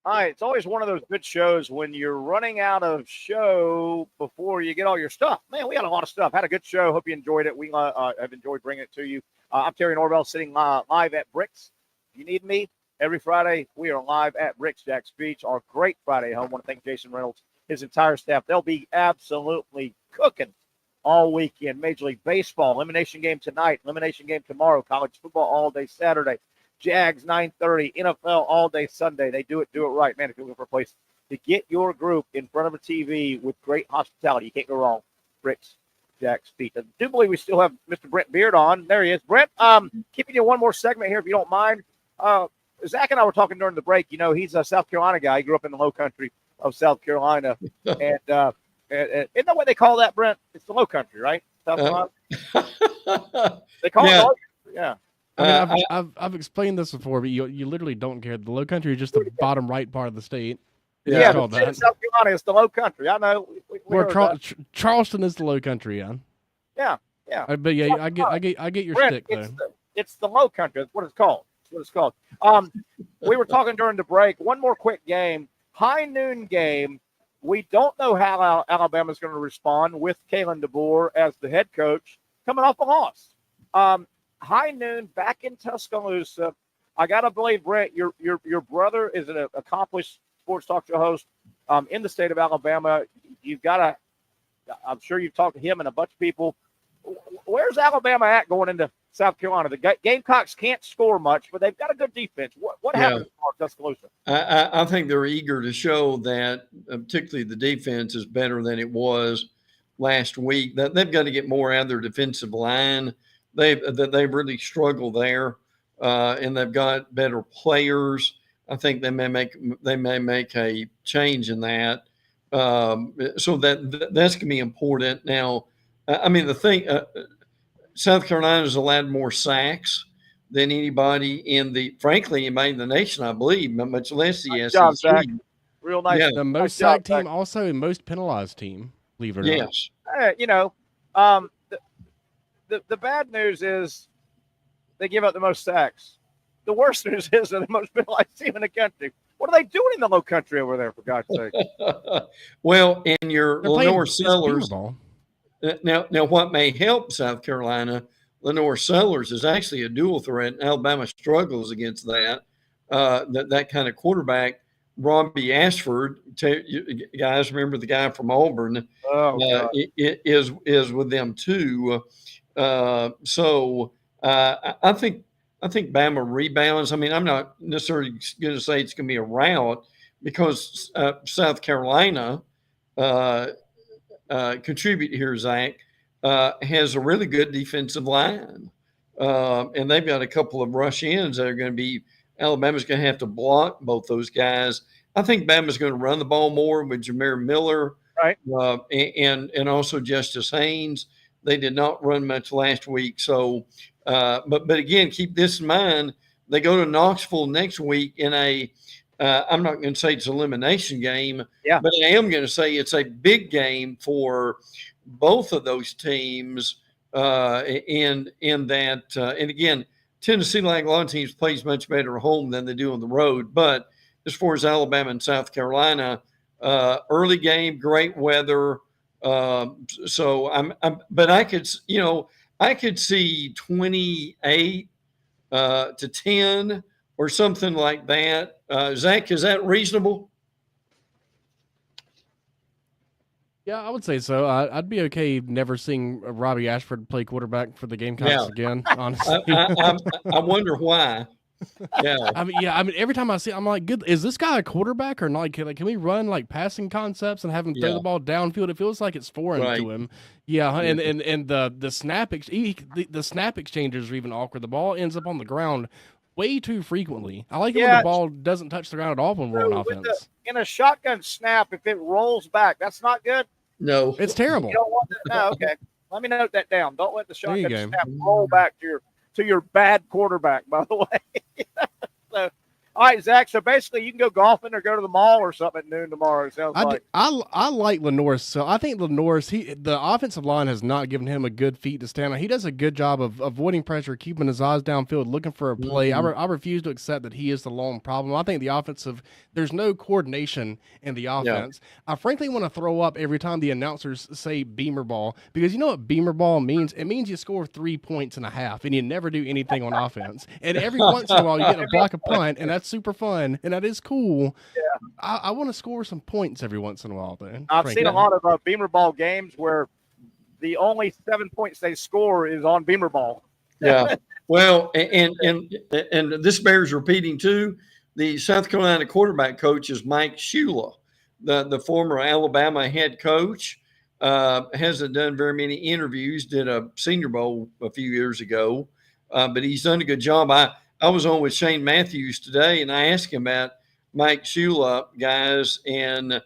All right, it's always one of those good shows when you're running out of show before you get all your stuff. Man, we had a lot of stuff. Had a good show. Hope you enjoyed it. We have enjoyed bringing it to you. I'm Terry Norvell, sitting live at Bricks. If you need me, every Friday we are live at Bricks, Jax Beach. Our great Friday home. I want to thank Jason Reynolds, his entire staff. They'll be absolutely cooking all weekend. Major League Baseball, elimination game tonight, elimination game tomorrow, college football all day Saturday. Jags 9:30, NFL all day Sunday. They do it right, man. If you're looking for a place to get your group in front of a TV with great hospitality, you can't go wrong. Bricks, Jax Beach. I do believe we still have Mr. Brent Beard on. There he is. Brent, keeping you one more segment here, if you don't mind. Zach and I were talking during the break. You know, he's a South Carolina guy. He grew up in the Low Country of South Carolina, and isn't that what they call that, Brent? It's the Low Country, right? South Carolina. They call it Low Country. Yeah. I mean, I've explained this before, but you literally don't care. The Low Country is just the bottom right part of the state. Yeah, South Carolina is the Low Country. I know. Charleston is the Low Country, yeah. But yeah, I get your Brent, stick there. It's the Low Country. That's what it's called. We were talking during the break. One more quick game, high noon game. We don't know how Alabama's going to respond with Kalen DeBoer as the head coach coming off a loss. High noon back in Tuscaloosa. I gotta believe, Brent, your brother is an accomplished sports talk show host in the state of Alabama. I'm sure you've talked to him and a bunch of people. Where's Alabama at going into South Carolina? The Gamecocks can't score much, but they've got a good defense. What happened in Tuscaloosa? I think they're eager to show that, particularly the defense is better than it was last week. That they've got to get more out of their defensive line. They really struggle there, and they've got better players. I think they may make a change in that, so that's going to be important. Now, I mean, the thing, South Carolina's allowed more sacks than anybody anybody in the nation, I believe, much less the SEC. Job, Zach. Real nice. Yeah, the most sack team, also and most penalized team. Believe it or not. Yes. The bad news is they give up the most sacks. The worst news is they're the most penalized team in the country. What are they doing in the Low Country over there, for God's sake? Well, in your Lenore Sellers, now what may help South Carolina, Lenore Sellers is actually a dual threat. Alabama struggles against that kind of quarterback. Robbie Ashford, you guys remember the guy from Auburn? Is with them too. So I think Bama rebounds. I mean, I'm not necessarily going to say it's going to be a rout because South Carolina contribute here, Zach, has a really good defensive line, and they've got a couple of rush ends that are going to be. Alabama's going to have to block both those guys. I think Bama's going to run the ball more with Jameer Miller, right, and also Justice Haynes. They did not run much last week. So, but again, keep this in mind. They go to Knoxville next week in a I'm not going to say it's an elimination game, but I am going to say it's a big game for both of those teams. And again, Tennessee, like a lot of teams, plays much better at home than they do on the road. But as far as Alabama and South Carolina, early game, great weather. But I could see 28 to 10 or something like that. Zach, is that reasonable? Yeah, I would say so. I'd be okay never seeing Robbie Ashford play quarterback for the Gamecocks again, honestly. I wonder why. Yeah. I mean, every time I see it, I'm like, good. Is this guy a quarterback or not? Can we run like passing concepts and have him throw the ball downfield? It feels like it's foreign to him. Yeah, and the snap the snap exchanges are even awkward. The ball ends up on the ground way too frequently. I like it when the ball doesn't touch the ground at all when we're on offense. In a shotgun snap, if it rolls back, that's not good. No, it's terrible. You don't want that. No, okay. Let me note that down. Don't let the shotgun snap roll back to your bad quarterback, by the way. So, all right, Zach. So basically, you can go golfing or go to the mall or something at noon tomorrow. It sounds like. I like Lenoir. So I think Lenoir's the offensive line has not given him a good feet to stand on. He does a good job of avoiding pressure, keeping his eyes downfield, looking for a play. I refuse to accept that he is the lone problem. I think there's no coordination in the offense. I frankly want to throw up every time the announcers say Beamer ball, because you know what Beamer ball means? It means you score 3 points and a half and you never do anything on offense. And every once in a while you get a block a punt, and that's super fun and that is cool. Yeah. I want to score some points every once in a while, though. I've seen a lot of Beamer ball games where the only 7 points they score is on Beamer ball. Yeah. Well, and this bears repeating too. The South Carolina quarterback coach is Mike Shula, the former Alabama head coach. Hasn't done very many interviews. Did a Senior Bowl a few years ago, but he's done a good job. I was on with Shane Matthews today, and I asked him about Mike Shula, guys, and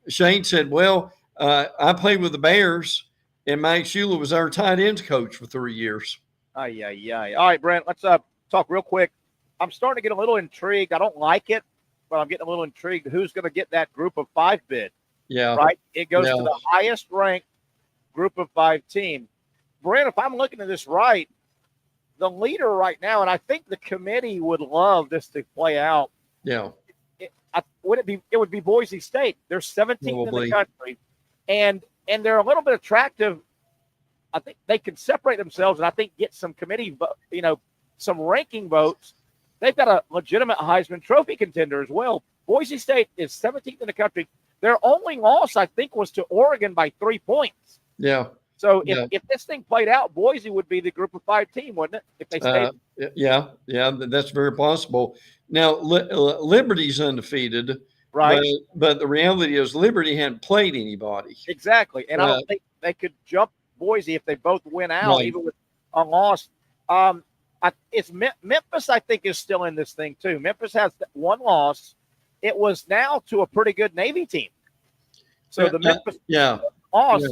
Shane said, well, I played with the Bears, and Mike Shula was our tight ends coach for 3 years. All right, Brent, let's talk real quick. I'm starting to get a little intrigued. I don't like it, but I'm getting a little intrigued. Who's going to get that group of 5 bid? Yeah. Right? It goes to the highest ranked group of 5 team. Brent, if I'm looking at this right, the leader right now, and I think the committee would love this to play out. Yeah. It would be Boise State. They're 17th in the country, and they're a little bit attractive. I think they can separate themselves, and I think get some committee, some ranking votes. They've got a legitimate Heisman Trophy contender as well. Boise State is 17th in the country. Their only loss, I think, was to Oregon by 3 points. Yeah. So if this thing played out, Boise would be the group of 5 team, wouldn't it? If they stayed. Yeah, that's very possible. Now, Liberty's undefeated, right? But the reality is Liberty hadn't played anybody. Exactly, and I don't think they could jump Boise if they both win out, even with a loss. It's Memphis, I think, is still in this thing too. Memphis has 1 loss. It was now to a pretty good Navy team. So the Memphis loss,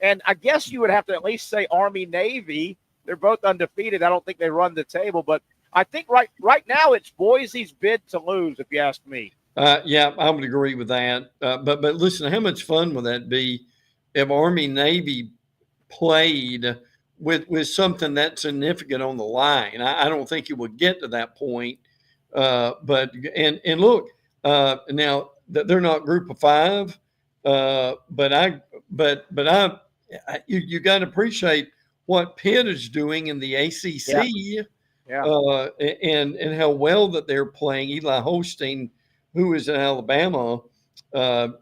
and I guess you would have to at least say Army Navy. They're both undefeated. I don't think they run the table, but I think right now it's Boise's bid to lose, if you ask me. Yeah, I would agree with that. But listen, how much fun would that be if Army Navy played with something that significant on the line? I don't think it would get to that point. But look, now they're not group of 5, but you got to appreciate what Pitt is doing in the ACC, and how well that they're playing. Eli Holstein, who is in Alabama,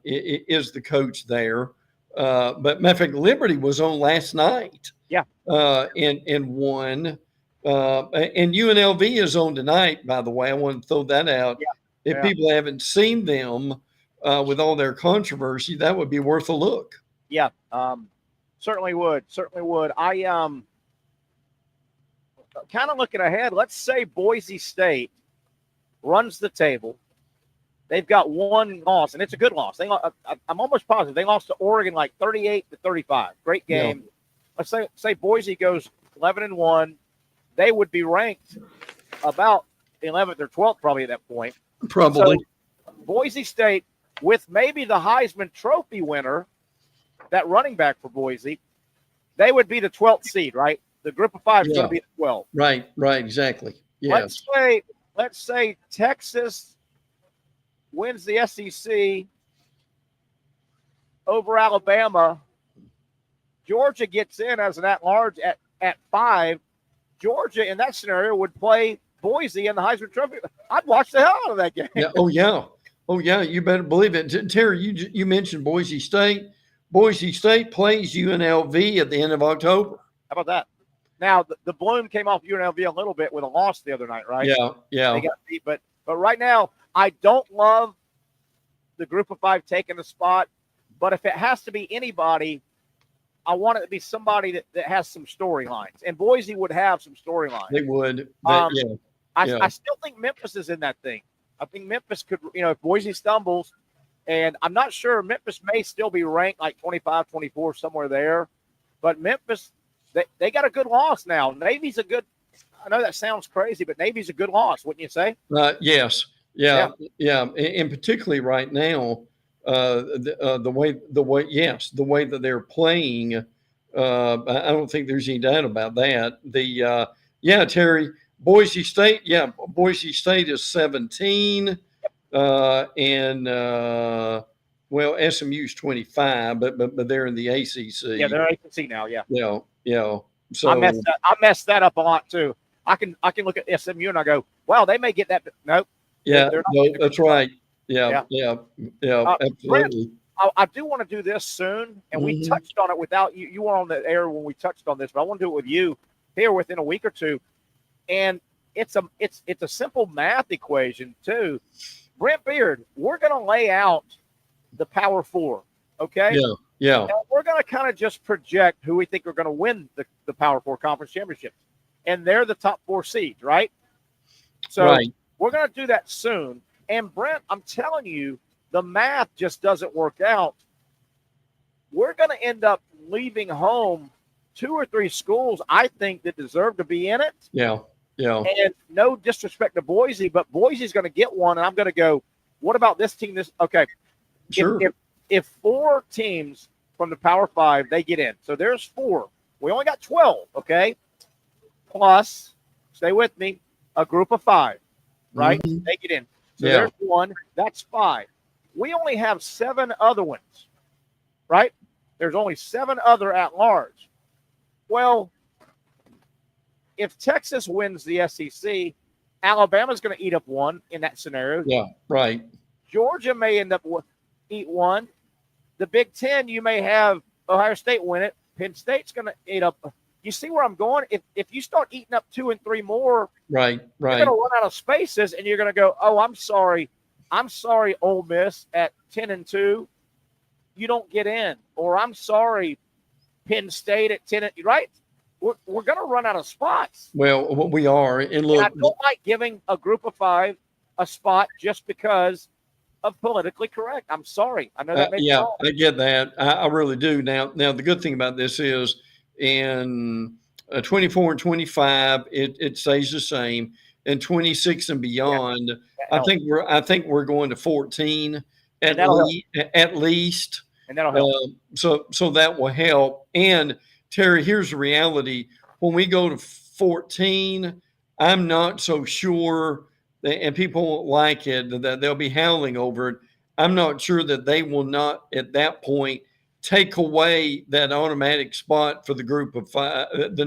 is the coach there. But matter of fact, Liberty was on last night. Yeah. And won. And UNLV is on tonight, by the way. I want to throw that out. Yeah. If people haven't seen them with all their controversy, that would be worth a look. Yeah. Certainly would. I kind of looking ahead. Let's say Boise State runs the table. They've got 1 loss, and it's a good loss. I'm almost positive they lost to Oregon like 38-35. Great game. Yeah. Let's say Boise goes 11-1. They would be ranked about 11th or 12th probably at that point. Probably. So Boise State, with maybe the Heisman Trophy winner, that running back for Boise, they would be the 12th seed, right? The group of 5 is going to be the 12. Right, exactly. Yes. Let's say Texas wins the SEC over Alabama. Georgia gets in as an at-large at 5. Georgia, in that scenario, would play Boise in the Heisman Trophy. I'd watch the hell out of that game. Yeah. Oh, yeah. You better believe it. Terry, you mentioned Boise State. Boise State plays UNLV at the end of October. How about that? Now, the bloom came off UNLV a little bit with a loss the other night, right? Yeah. They got beat, but right now, I don't love the group of 5 taking the spot, but if it has to be anybody, I want it to be somebody that has some storylines, and Boise would have some storylines. They would. I still think Memphis is in that thing. I think Memphis could, if Boise stumbles, and I'm not sure, Memphis may still be ranked like 25, 24, somewhere there, but Memphis, they got a good loss now. Navy's a good, I know that sounds crazy, but Navy's a good loss, wouldn't you say? Yes. Yeah. And particularly right now, the way that they're playing, I don't think there's any doubt about that. Terry, Boise State is 17, and SMU's 25, but they're in the ACC. Yeah, they're ACC now. Yeah. So I messed that up a lot too. I can look at SMU and I go, wow, they may get that. Nope. Yeah, that's right. Yeah. Absolutely. Brent, I do want to do this soon, and we touched on it without you. You were on the air when we touched on this, but I want to do it with you here within a week or two. And it's a simple math equation too. Brent Beard, we're going to lay out the Power Four, okay? Yeah. And we're going to kind of just project who we think are going to win the Power Four conference championships, and they're the top 4 seeds, right? So we're going to do that soon. And Brent, I'm telling you, the math just doesn't work out. We're going to end up leaving home 2 or 3 schools, I think, that deserve to be in it. Yeah. And no disrespect to Boise, but Boise's going to get one, and I'm going to go, what about this team? Okay. Sure. If 4 teams from the Power 5, they get in. So there's 4. We only got 12, okay? Plus, stay with me, a group of 5, right? They get in. So there's 1. That's 5. We only have 7 other ones, right? There's only 7 other at large. Well, if Texas wins the SEC, Alabama's going to eat up 1 in that scenario. Yeah, right. Georgia may end up eat 1. The Big Ten, you may have Ohio State win it. Penn State's going to eat up. You see where I'm going? If you start eating up 2 and 3 more, right, you're going to run out of spaces, and you're going to go, oh, I'm sorry, Ole Miss at 10-2, you don't get in, or I'm sorry, Penn State at 10, right? We're going to run out of spots. Well, we are, and look, I don't like giving a group of 5 a spot just because of politically correct. I'm sorry. I know that makes sense. I get that. I really do. Now, the good thing about this is in 24 and 25, it stays the same. In 26 and beyond, I think we're going to 14 at least. And that'll help. So that will help. And Terry, here's the reality. When we go to 14, I'm not so sure and people won't like it, that they'll be howling over it. I'm not sure that they will not at that point take away that automatic spot for the group of 5, the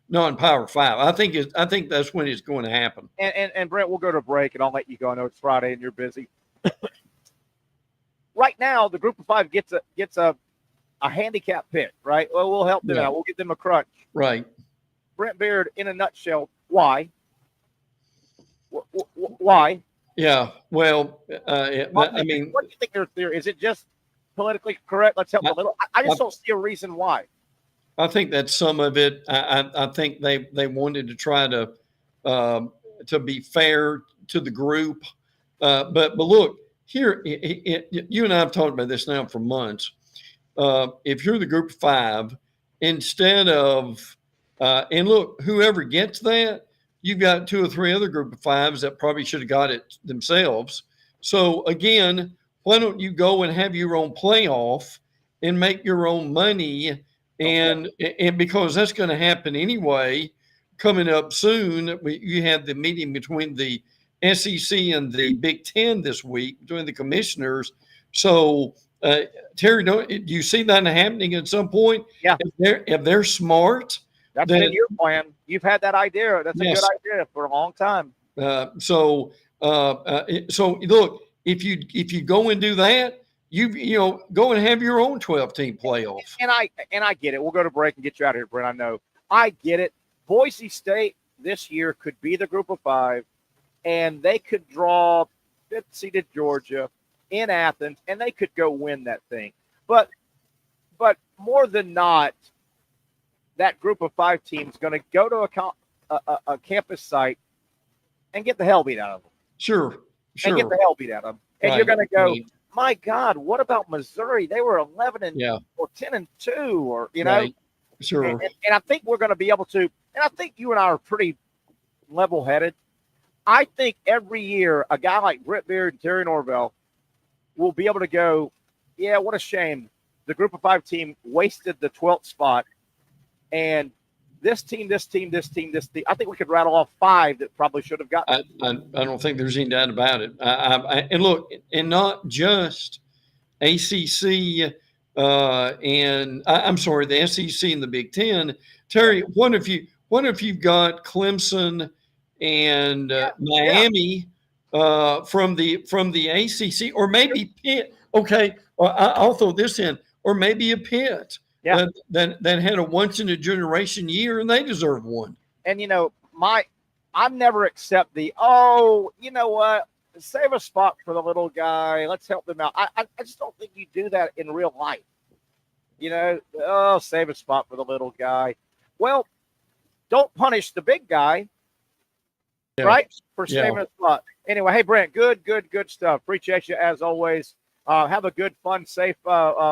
non-Power 5. I think that's when it's going to happen. And Brent, we'll go to a break, and I'll let you go. I know it's Friday and you're busy. Right now, the group of 5 gets a handicap pick, right? Well, we'll help them out. We'll give them a crunch. Right. Brent Beard, in a nutshell, why? Why? Yeah. Well, I mean, what do you think their theory is? It just politically correct? Let's help a little. I just don't see a reason why. I think that's some of it. I think they wanted to try to be fair to the group. But look, here, you and I have talked about this now for months. If you're the group of 5, instead of and look, whoever gets that, you've got 2 or 3 other group of 5s that probably should have got it themselves. So again, why don't you go and have your own playoff and make your own money? And because that's going to happen anyway, coming up soon, you have the meeting between the SEC and the Big Ten this week between the commissioners. So, Terry, do you see that happening at some point? Yeah. If they're smart. That's been your plan. You've had that idea. That's a good idea for a long time. So look, if you go and do that, you know, go and have your own 12-team playoff. And I get it. We'll go to break and get you out of here, Brent. I know. I get it. Boise State this year could be the group of 5, and they could draw fifth-seeded Georgia in Athens, and they could go win that thing. But more than not, that group of 5 team is going to go to a campus site and get the hell beat out of them. Sure. And get the hell beat out of them. And you're going to go, my God, what about Missouri? They were 11 or 10-2, or you know. Right. Sure. And I think we're going to be able to. And I think you and I are pretty level-headed. I think every year a guy like Britt Beard and Terry Norvell will be able to go, yeah, what a shame. The group of 5 team wasted the 12th spot. And this team. I think we could rattle off 5 that probably should have gotten it. I don't think there's any doubt about it. And look, and not just ACC and I'm sorry, the SEC and the Big Ten. Terry, what if you've got Clemson and Miami from the ACC, or maybe Pitt? Okay, I'll throw this in, or maybe a Pitt. Yeah. That had a once in a generation year, and they deserve one. And you know, I never accept the you know what, save a spot for the little guy. Let's help them out. I just don't think you do that in real life. You know, save a spot for the little guy. Well, don't punish the big guy, right? For saving a spot. Anyway, hey Brent, good stuff. Appreciate you as always. Have a good, fun, safe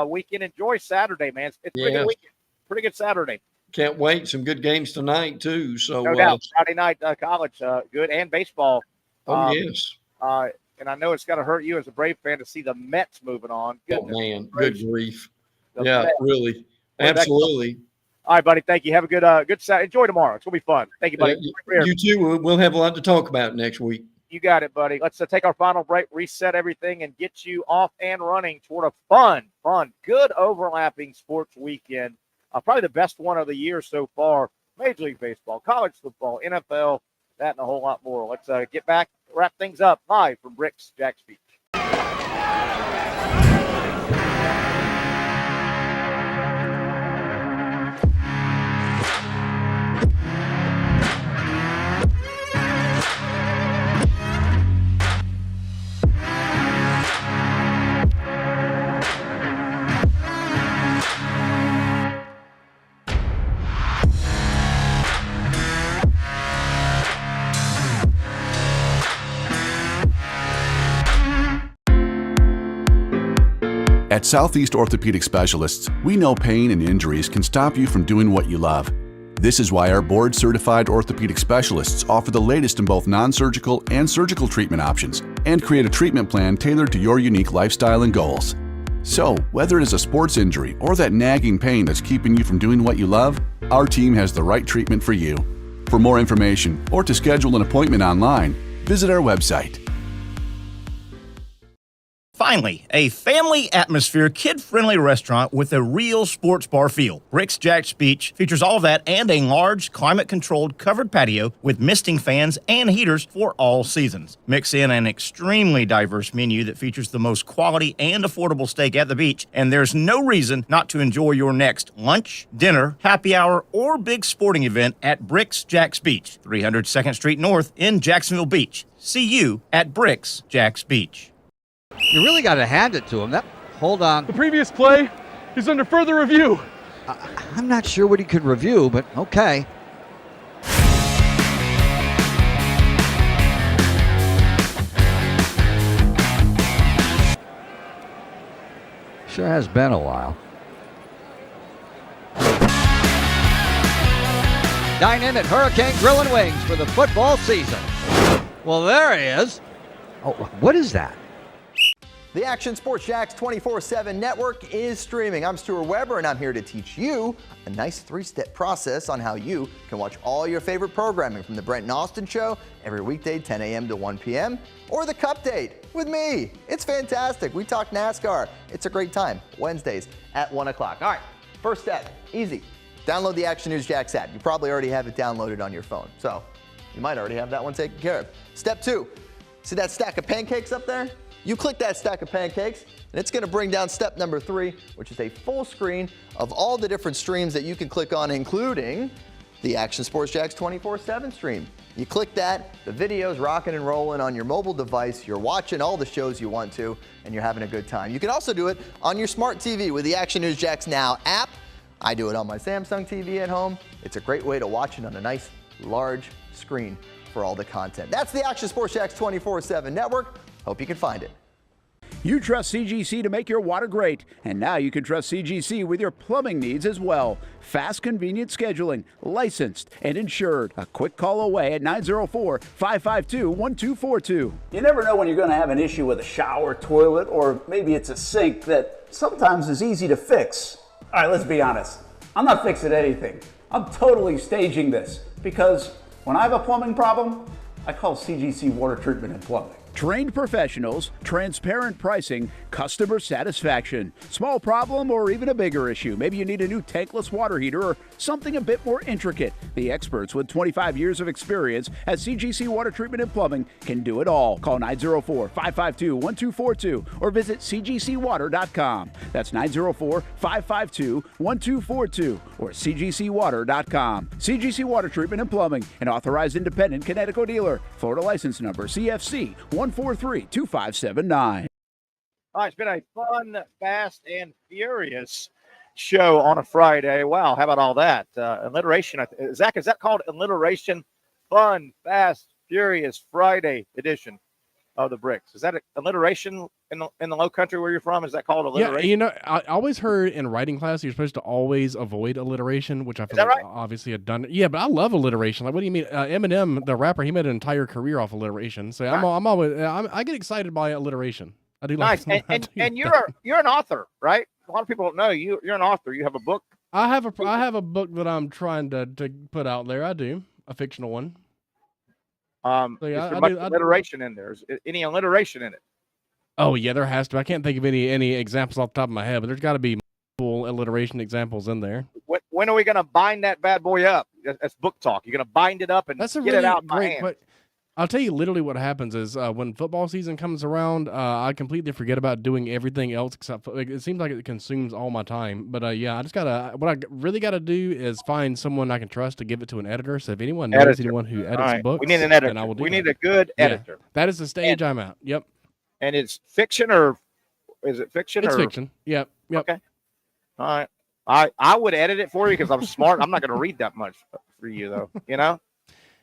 weekend. Enjoy Saturday, man. It's a pretty good weekend. Pretty good Saturday. Can't wait. Some good games tonight, too. So no doubt. Friday night college, good, and baseball. Yes. And I know it's got to hurt you as a Brave fan to see the Mets moving on. Goodness good grief. Mets. Really. Absolutely. All right, buddy. Thank you. Have a good Saturday. Enjoy tomorrow. It's going to be fun. Thank you, buddy. You too. We'll have a lot to talk about next week. You got it, buddy. Let's take our final break, reset everything, and get you off and running toward a fun, good overlapping sports weekend. Probably the best one of the year so far. Major League Baseball, college football, NFL, that and a whole lot more. Let's get back, wrap things up live from Bricks, Jags Beach. At Southeast Orthopedic Specialists, we know pain and injuries can stop you from doing what you love. This is why our board-certified orthopedic specialists offer the latest in both non-surgical and surgical treatment options and create a treatment plan tailored to your unique lifestyle and goals. So, whether it is a sports injury or that nagging pain that's keeping you from doing what you love, our team has the right treatment for you. For more information or to schedule an appointment online, visit our website. Finally, a family atmosphere, kid-friendly restaurant with a real sports bar feel. Bricks Jags Beach features all of that and a large, climate-controlled covered patio with misting fans and heaters for all seasons. Mix in an extremely diverse menu that features the most quality and affordable steak at the beach, and there's no reason not to enjoy your next lunch, dinner, happy hour, or big sporting event at Bricks Jags Beach, 300 2nd Street North in Jacksonville Beach. See you at Bricks Jags Beach. You really got to hand it to him. Hold on. The previous play is under further review. I'm not sure what he could review, but okay. Sure has been a while. Dine in at Hurricane Grill and Wings for the football season. Well, there he is. Oh, what is that? The Action Sports Jax 24/7 network is streaming. I'm Stuart Weber, and I'm here to teach you a nice three-step process on how you can watch all your favorite programming from the Brent Austen Show every weekday 10 a.m. to 1 p.m. or the Cup Date with me. It's fantastic. We talk NASCAR. It's a great time. Wednesdays at 1 o'clock. All right, first step, easy. Download the Action News Jax app. You probably already have it downloaded on your phone, so you might already have that one taken care of. Step 2, see that stack of pancakes up there? You click that stack of pancakes, and it's going to bring down step number 3, which is a full screen of all the different streams that you can click on, including the Action Sports Jax 24/7 stream. You click that, the video's rocking and rolling on your mobile device. You're watching all the shows you want to, and you're having a good time. You can also do it on your smart TV with the Action News Jax Now app. I do it on my Samsung TV at home. It's a great way to watch it on a nice, large screen for all the content. That's the Action Sports Jax 24/7 network. Hope you can find it. You trust CGC to make your water great, and now you can trust CGC with your plumbing needs as well. Fast, convenient scheduling, licensed and insured. A quick call away at 904-552-1242. You never know when you're going to have an issue with a shower, toilet, or maybe it's a sink that sometimes is easy to fix. All right, let's be honest. I'm not fixing anything. I'm totally staging this because when I have a plumbing problem, I call CGC Water Treatment and Plumbing. Trained professionals, transparent pricing, customer satisfaction. Small problem or even a bigger issue. Maybe you need a new tankless water heater or something a bit more intricate. The experts with 25 years of experience at CGC Water Treatment and Plumbing can do it all. Call 904-552-1242 or visit cgcwater.com. That's 904-552-1242 or cgcwater.com. CGC Water Treatment and Plumbing, an authorized independent Connecticut dealer. Florida license number CFC 1432579. All right, it's been a fun, fast, and furious show on a Friday. Wow, how about all that? Alliteration. Zach, is that called alliteration? Fun, fast, furious Friday edition of the Bricks. Is that alliteration in the low country where you're from? Is that called alliteration? Yeah, you know, I always heard in writing class you're supposed to always avoid alliteration, which I feel like right? obviously had done it. Yeah, but I love alliteration. Like, what do you mean? Eminem, the rapper, he made an entire career off alliteration. So I get excited by alliteration. I do nice. Like and you're an author, right? A lot of people don't know you're an author. You have a book. I have a book that I'm trying to put out there. I do a fictional one. So yeah, is there alliteration in there? Is any alliteration in it? Oh yeah, there has to. I can't think of any examples off the top of my head, but there's got to be multiple alliteration examples in there. When are we going to bind that bad boy up? That's book talk. You're going to bind it up and get it out by hand. But I'll tell you literally what happens is when football season comes around, I completely forget about doing everything else except it seems like it consumes all my time. But yeah, what I really gotta do is find someone I can trust to give it to an editor. So if anyone knows anyone who edits books, we need an editor. then I will do we that. need a good editor. That is the stage I'm at. Yep. And it's fiction or is it fiction? It's fiction. Yep. Okay. All right. I would edit it for you because I'm smart. I'm not going to read that much for you though. You know.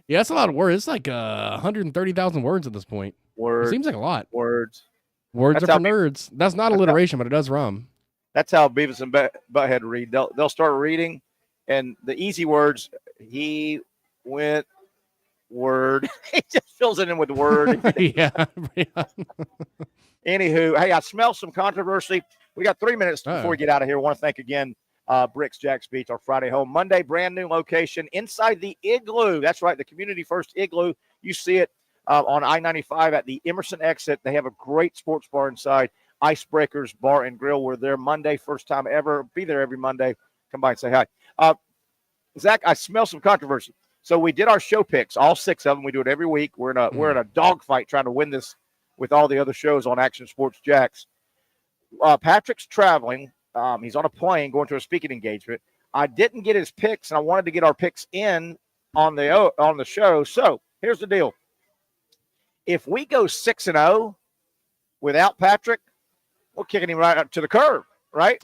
Yeah, that's a lot of words. It's like 130,000 words at this point. Words. It seems like a lot. Words are for nerds. That's not alliteration, but it does rhyme. That's how Beavis and Butthead read. They'll start reading, and the easy words. He went word. He just fills it in with word. Yeah. Anywho, hey, I smell some controversy. We got 3 minutes before we get out of here. I want to thank again. Bricks, Jax Beach, our Friday home. Monday, brand new location inside the Igloo. That's right, the Community First Igloo. You see it on I-95 at the Emerson exit. They have a great sports bar inside. Icebreakers Bar and Grill. We're there Monday, first time ever. Be there every Monday. Come by and say hi. Zach, I smell some controversy. So we did our show picks, all 6 of them. We do it every week. We're in a dogfight trying to win this with all the other shows on Action Sports Jax. Patrick's traveling. He's on a plane going to a speaking engagement. I didn't get his picks, and I wanted to get our picks in on the show. So here's the deal: if we go 6-0 without Patrick, we're kicking him right up to the curb, right?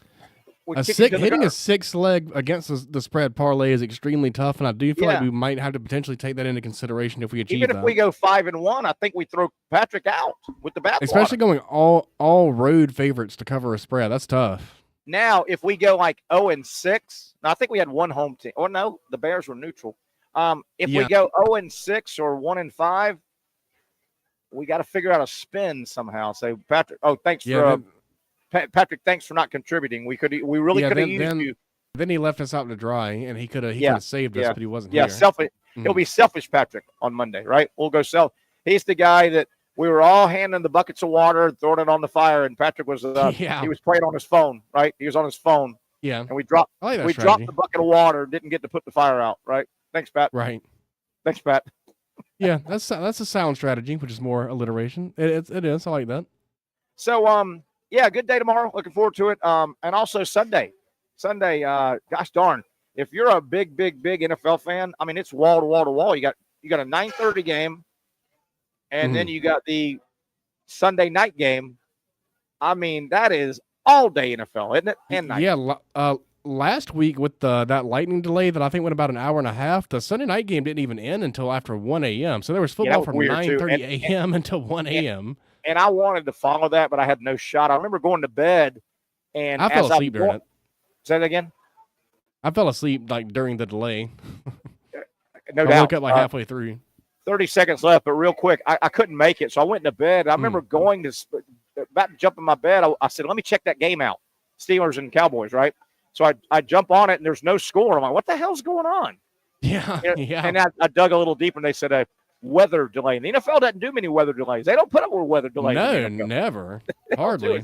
Hitting a 6 leg against the spread parlay is extremely tough, and I do feel like we might have to potentially take that into consideration if we achieve that. Even if we go 5-1, I think we throw Patrick out with the bat. Especially going all road favorites to cover a spread. That's tough. Now, if we go like 0-6, now I think we had one home team. Or no, the Bears were neutral. If we go 0-6 or 1-5, we got to figure out a spin somehow. Say, Patrick. Oh, thanks for Patrick. Thanks for not contributing. We really could have used you. Then he left us out to dry, and he could have saved us, but he wasn't here. Yeah, selfish. He'll be selfish, Patrick, on Monday, right? We'll go self. He's the guy that we were all handing the buckets of water and throwing it on the fire, and Patrick was he was playing on his phone, right? He was on his phone. Yeah. And we dropped the bucket of water, didn't get to put the fire out, right? Thanks, Pat. Right. Thanks, Pat. Yeah, that's a sound strategy, which is more alliteration. It is. I like that. So, good day tomorrow. Looking forward to it. And also Sunday, gosh darn, if you're a big NFL fan, I mean, it's wall to wall to wall. You got a 9:30 game, and then you got the Sunday night game. I mean, that is all day NFL, isn't it? And night. Yeah. Last week with that lightning delay that I think went about an hour and a half, the Sunday night game didn't even end until after 1 a.m. So there was football from 9:30 a.m. until 1 a.m. And I wanted to follow that, but I had no shot. I remember going to bed, and I fell asleep during it. Say that again? I fell asleep like during the delay. No doubt. I woke up like halfway through. 30 seconds left, but real quick, I couldn't make it, so I went to bed. I remember about to jump in my bed. I said, let me check that game out. Steelers and Cowboys, right? So I jump on it, and there's no score. I'm like, what the hell's going on? Yeah. And I dug a little deeper, and they said a weather delay. And the NFL doesn't do many weather delays. They don't put up with weather delays. No, never. Hardly.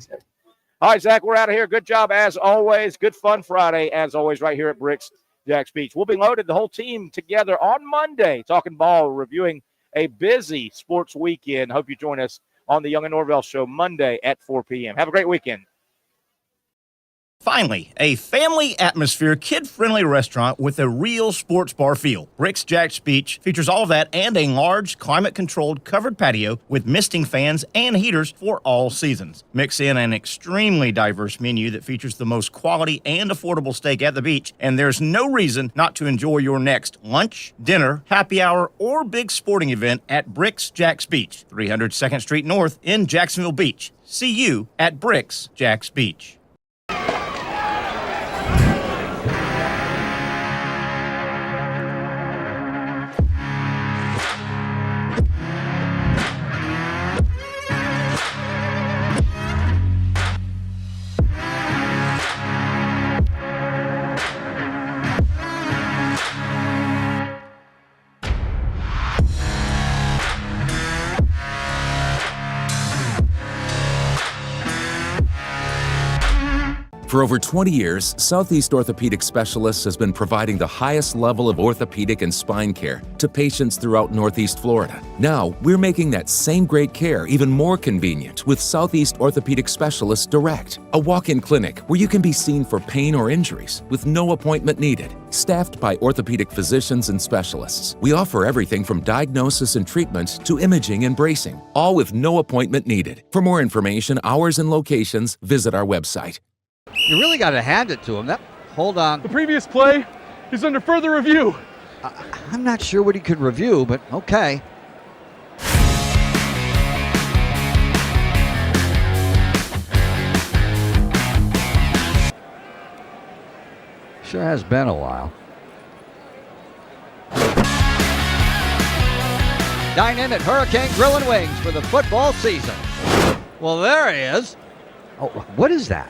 All right, Zach, we're out of here. Good job, as always. Good fun Friday, as always, right here at Bricks, Jags Beach. We'll be loaded, the whole team together on Monday, talking ball, reviewing a busy sports weekend. Hope you join us on the Young and Norvell Show Monday at 4 p.m. Have a great weekend. Finally, a family atmosphere, kid-friendly restaurant with a real sports bar feel. Bricks Jags Beach features all of that and a large, climate-controlled covered patio with misting fans and heaters for all seasons. Mix in an extremely diverse menu that features the most quality and affordable steak at the beach, and there's no reason not to enjoy your next lunch, dinner, happy hour, or big sporting event at Bricks Jags Beach, 300 2nd Street North in Jacksonville Beach. See you at Bricks Jags Beach. For over 20 years, Southeast Orthopedic Specialists has been providing the highest level of orthopedic and spine care to patients throughout Northeast Florida. Now, we're making that same great care even more convenient with Southeast Orthopedic Specialists Direct, a walk-in clinic where you can be seen for pain or injuries with no appointment needed. Staffed by orthopedic physicians and specialists, we offer everything from diagnosis and treatment to imaging and bracing, all with no appointment needed. For more information, hours, and locations, visit our website. You really got to hand it to him. Hold on. The previous play is under further review. I'm not sure what he could review, but okay. Sure has been a while. Dine in at Hurricane Grill and Wings for the football season. Well, there he is. Oh, what is that?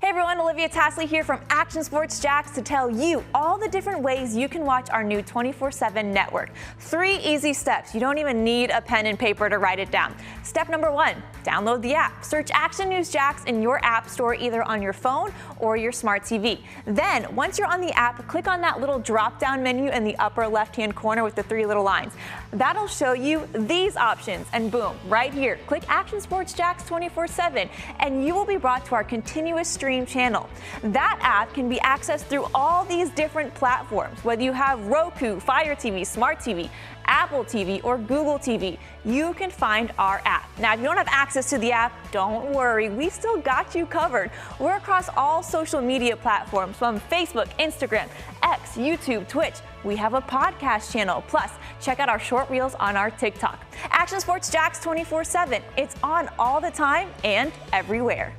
Hey everyone, Olivia Tasley here from Action Sports Jax to tell you all the different ways you can watch our new 24/7 network. 3 easy steps. You don't even need a pen and paper to write it down. Step number 1, download the app. Search Action News Jax in your app store either on your phone or your smart TV. Then, once you're on the app, click on that little drop-down menu in the upper left-hand corner with the 3 little lines. That'll show you these options, and boom, right here, click Action Sports Jax 24/7, and you will be brought to our continuous stream channel. That app can be accessed through all these different platforms. Whether you have Roku, Fire TV, Smart TV, Apple TV, or Google TV, you can find our app. Now, if you don't have access to the app, don't worry, we still got you covered. We're across all social media platforms from Facebook, Instagram, X, YouTube, Twitch. We have a podcast channel. Plus, check out our short reels on our TikTok. Action Sports Jax 24/7. It's on all the time and everywhere.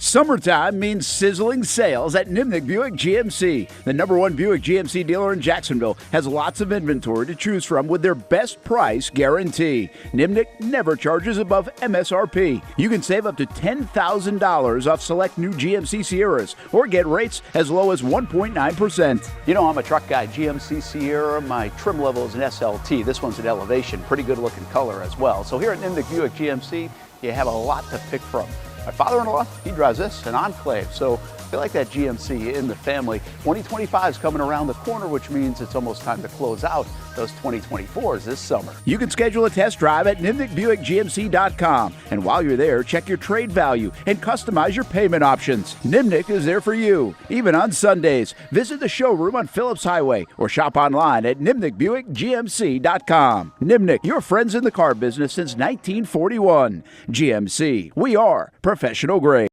Summertime means sizzling sales at Nimnick Buick GMC. The #1 Buick GMC dealer in Jacksonville has lots of inventory to choose from with their best price guarantee. Nimnick never charges above MSRP. You can save up to $10,000 off select new GMC Sierras or get rates as low as 1.9%. You know, I'm a truck guy. GMC Sierra, my trim level is an SLT. This one's an Elevation. Pretty good looking color as well. So here at Nimnick Buick GMC, you have a lot to pick from. My father-in-law, he drives this, an Enclave, so I like that GMC in the family. 2025 is coming around the corner, which means it's almost time to close out those 2024s this summer. You can schedule a test drive at NimnickBuickGMC.com, and while you're there, check your trade value and customize your payment options. Nimnick is there for you, even on Sundays. Visit the showroom on Phillips Highway or shop online at NimnickBuickGMC.com. Nimnick, your friends in the car business since 1941. GMC, we are professional grade.